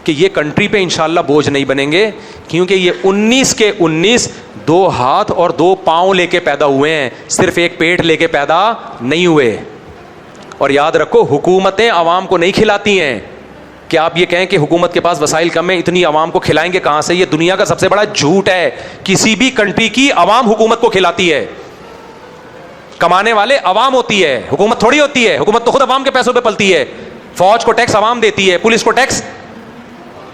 کہ یہ کنٹری پہ انشاءاللہ بوجھ نہیں بنیں گے, کیونکہ یہ 19 کے 19 2 ہاتھ اور 2 پاؤں لے کے پیدا ہوئے ہیں, صرف ایک پیٹ لے کے پیدا نہیں ہوئے. اور یاد رکھو حکومتیں عوام کو نہیں کھلاتی ہیں. کہ آپ یہ کہیں کہ حکومت کے پاس وسائل کم ہیں, اتنی عوام کو کھلائیں گے کہاں سے؟ یہ دنیا کا سب سے بڑا جھوٹ ہے. کسی بھی کنٹری کی عوام حکومت کو کھلاتی ہے. کمانے والے عوام ہوتی ہے, حکومت تھوڑی ہوتی ہے. حکومت تو خود عوام کے پیسوں پہ پلتی ہے. فوج کو ٹیکس عوام دیتی ہے, پولیس کو ٹیکس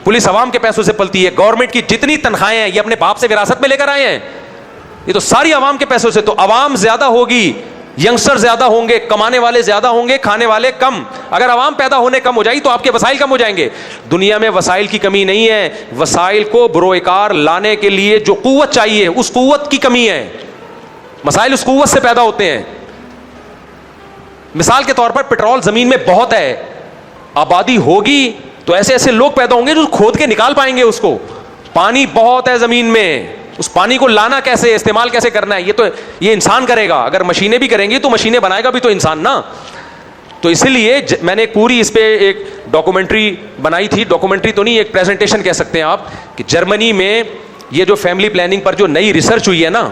پولیس عوام کے پیسوں سے پلتی ہے. گورنمنٹ کی جتنی تنخواہیں ہیں یہ اپنے باپ سے وراثت میں لے کر آئے ہیں, یہ تو ساری عوام کے پیسوں سے. تو عوام زیادہ ہوگی, ینگسٹر زیادہ ہوں گے, کمانے والے زیادہ ہوں گے, کھانے والے کم. اگر عوام پیدا ہونے کم ہو جائے تو آپ کے وسائل کم ہو جائیں گے. دنیا میں وسائل کی کمی نہیں ہے, وسائل کو بروئے کار لانے کے لیے جو قوت چاہیے اس قوت کی کمی ہے. مسائل اس قوت سے پیدا ہوتے ہیں. مثال کے طور پر پٹرول زمین میں بہت ہے, آبادی ہوگی تو ایسے ایسے لوگ پیدا ہوں گے جو کھود کے نکال پائیں گے اس کو. پانی بہت ہے زمین میں, اس پانی کو لانا کیسے, استعمال کیسے کرنا ہے, یہ انسان کرے گا. اگر مشینیں بھی کریں گی تو مشینیں بنائے گا بھی تو انسان نا. تو اسی لیے میں نے پوری اس پہ ایک ڈاکومنٹری بنائی تھی. ڈاکومنٹری تو نہیں, ایک پریزنٹیشن کہہ سکتے ہیں آپ, کہ جرمنی میں یہ جو فیملی پلاننگ پر جو نئی ریسرچ ہوئی ہے نا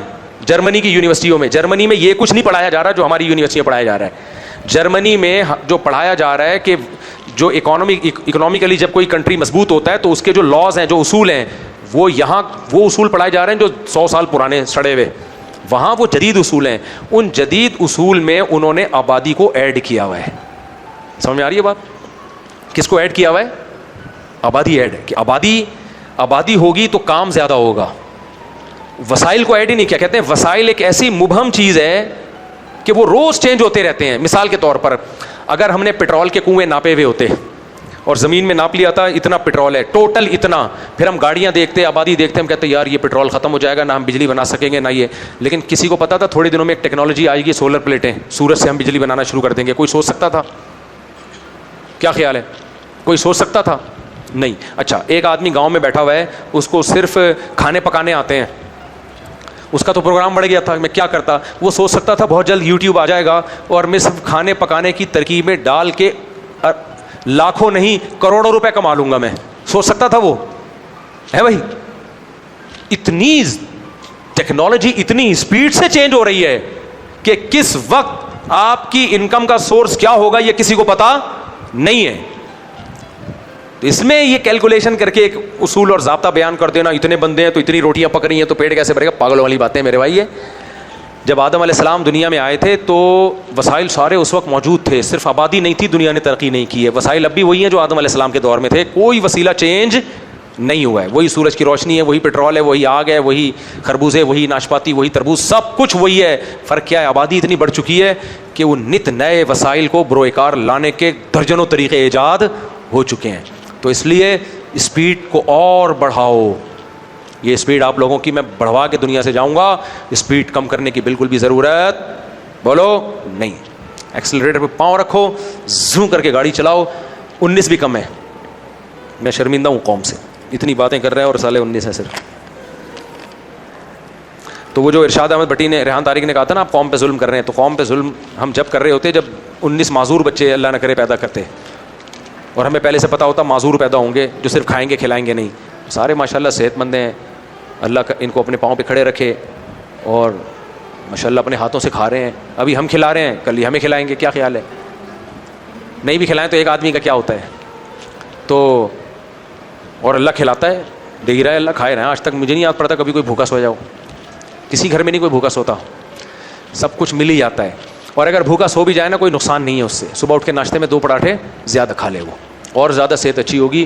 جرمنی کی یونیورسٹیوں میں, جرمنی میں یہ کچھ نہیں پڑھایا جا رہا جو ہماری یونیورسٹیوں میں پڑھایا جا رہا ہے. جرمنی میں جو پڑھایا جا رہا ہے کہ جو اکنامکلی جب کوئی کنٹری مضبوط ہوتا ہے تو اس کے جو لاز ہیں, جو اصول ہیں, وہ یہاں وہ اصول پڑھائے جا رہے ہیں جو 100 سال پرانے سڑے ہوئے. وہاں وہ جدید اصول ہیں. ان جدید اصول میں انہوں نے آبادی کو ایڈ کیا ہوا ہے. سمجھ میں آ رہی ہے بات؟ کس کو ایڈ کیا ہوا ہے؟ آبادی ایڈ ہے, کہ آبادی ہوگی تو کام زیادہ ہوگا. وسائل کو ایڈ ہی نہیں کیا. کہتے ہیں وسائل ایک ایسی مبہم چیز ہے کہ وہ روز چینج ہوتے رہتے ہیں. مثال کے طور پر اگر ہم نے پٹرول کے کنویں ناپے ہوئے ہوتے اور زمین میں ناپ لیا تھا اتنا پٹرول ہے ٹوٹل اتنا, پھر ہم گاڑیاں دیکھتے, آبادی دیکھتے, ہم کہتے ہیں یار یہ پٹرول ختم ہو جائے گا, نہ ہم بجلی بنا سکیں گے نہ یہ. لیکن کسی کو پتا تھا تھوڑے دنوں میں ایک ٹیکنالوجی آئے گی, سولر پلیٹیں, سورج سے ہم بجلی بنانا شروع کر دیں گے. کوئی سوچ سکتا تھا؟ کیا خیال ہے, کوئی سوچ سکتا تھا؟ نہیں. اچھا, ایک آدمی گاؤں میں بیٹھا ہوا ہے, اس کو صرف کھانے پکانے آتے ہیں, اس کا تو پروگرام بڑھ گیا تھا, میں کیا کرتا. وہ سوچ سکتا تھا بہت جلد یوٹیوب آ جائے گا اور میں صرف کھانے پکانے کی ترکیبیں ڈال کے لاکھوں نہیں کروڑوں روپے کما لوں گا. میں سوچ سکتا تھا وہ ہے بھائی. اتنی ٹیکنالوجی اتنی اسپیڈ سے چینج ہو رہی ہے کہ کس وقت آپ کی انکم کا سورس کیا ہوگا یہ کسی کو پتا نہیں ہے. تو اس میں یہ کیلکولیشن کر کے ایک اصول اور ضابطہ بیان کر دینا, اتنے بندے ہیں تو اتنی روٹیاں پک رہی ہیں تو پیٹ کیسے بھرے گا, پاگل والی باتیں میرے بھائی. جب آدم علیہ السلام دنیا میں آئے تھے تو وسائل سارے اس وقت موجود تھے, صرف آبادی نہیں تھی, دنیا نے ترقی نہیں کی ہے. وسائل اب بھی وہی ہیں جو آدم علیہ السلام کے دور میں تھے, کوئی وسیلہ چینج نہیں ہوا ہے. وہی سورج کی روشنی ہے, وہی پیٹرول ہے, وہی آگ ہے, وہی خربوزے, وہی ناشپاتی, وہی تربوز, سب کچھ وہی ہے. فرق کیا ہے, آبادی اتنی بڑھ چکی ہے کہ وہ نت نئے وسائل کو بروئے کار لانے کے درجنوں طریقے ایجاد ہو چکے ہیں. تو اس لیے اسپیڈ کو اور بڑھاؤ. یہ اسپیڈ آپ لوگوں کی میں بڑھوا کے دنیا سے جاؤں گا, اسپیڈ کم کرنے کی بالکل بھی ضرورت بولو نہیں. ایکسلریٹر پہ پاؤں رکھو, زوم کر کے گاڑی چلاؤ. 19 بھی کم ہے, میں شرمندہ ہوں قوم سے, اتنی باتیں کر رہے ہیں اور سالے 19 ہے صرف. تو وہ جو ارشاد احمد بھٹی نے, ریحان طارق نے کہا تھا نا آپ قوم پہ ظلم کر رہے ہیں, تو قوم پہ ظلم ہم جب کر رہے ہوتے جب 19 معذور بچے اللہ نہ کرے پیدا کرتے, اور ہمیں پہلے سے پتا ہوتا معذور پیدا ہوں گے جو صرف کھائیں گے کھلائیں گے نہیں. سارے ماشاءاللہ صحت مند ہیں, اللہ کا ان کو اپنے پاؤں پہ کھڑے رکھے اور ماشاءاللہ اپنے ہاتھوں سے کھا رہے ہیں. ابھی ہم کھلا رہے ہیں, کل ہی ہمیں کھلائیں گے, کیا خیال ہے؟ نہیں بھی کھلائیں تو ایک آدمی کا کیا ہوتا ہے. تو اور اللہ کھلاتا ہے, دے ہی رہا ہے, اللہ کھائے رہے ہیں. آج تک مجھے نہیں یاد پڑتا کبھی کوئی بھوکا سو جاؤ, کسی گھر میں نہیں کوئی بھوکا سوتا, سب کچھ مل ہی جاتا ہے. اور اگر بھوکا سو بھی جائے نا کوئی نقصان نہیں ہے اس سے. صبح اٹھ کے ناشتے میں 2 پراٹھے زیادہ کھا لے, وہ اور زیادہ صحت اچھی ہوگی.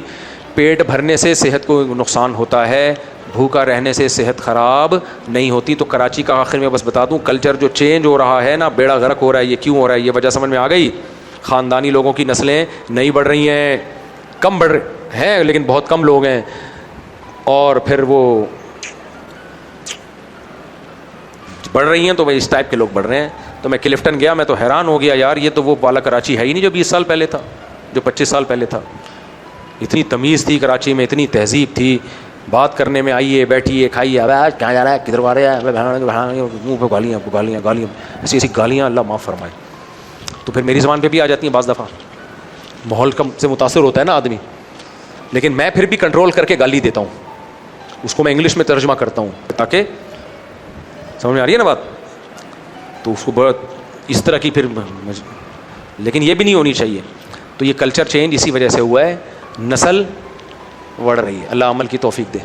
پیٹ بھرنے سے صحت کو نقصان ہوتا ہے, بھوکا رہنے سے صحت خراب نہیں ہوتی. تو کراچی کا آخر میں بس بتا دوں, کلچر جو چینج ہو رہا ہے نا, بیڑا غرق ہو رہا ہے. یہ کیوں ہو رہا ہے, یہ وجہ سمجھ میں آ گئی. خاندانی لوگوں کی نسلیں نہیں بڑھ رہی ہیں, کم بڑھ رہی ہیں لیکن بہت کم لوگ ہیں, اور پھر وہ بڑھ رہی ہیں تو اس ٹائپ کے لوگ بڑھ رہے ہیں. تو میں کلفٹن گیا, میں تو حیران ہو گیا یار, یہ تو وہ والا کراچی ہے ہی نہیں جو 20 سال پہلے تھا, جو 25 سال پہلے تھا. اتنی تمیز تھی کراچی میں, اتنی تہذیب تھی, بات کرنے میں آئیے بیٹھیے کھائیے, اب آج کہاں جا رہا ہے, کدھر آ رہے ہیں, منہ پہ گالیاں گالیاں گالیاں, ایسی ایسی گالیاں, اللہ معاف فرمائے. تو پھر میری زبان پہ بھی آ جاتی ہیں بعض دفعہ, ماحول کم سے متاثر ہوتا ہے نا آدمی, لیکن میں پھر بھی کنٹرول کر کے گالی دیتا ہوں, اس کو میں انگلش میں ترجمہ کرتا ہوں تاکہ سمجھ میں آ رہی ہے نا بات. تو اس کو بہت اس طرح کی پھر, لیکن یہ بھی نہیں ہونی چاہیے. تو یہ کلچر چینج اسی وجہ سے ہوا ہے, نسل بڑھ رہی ہے. اللہ عمل کی توفیق دے.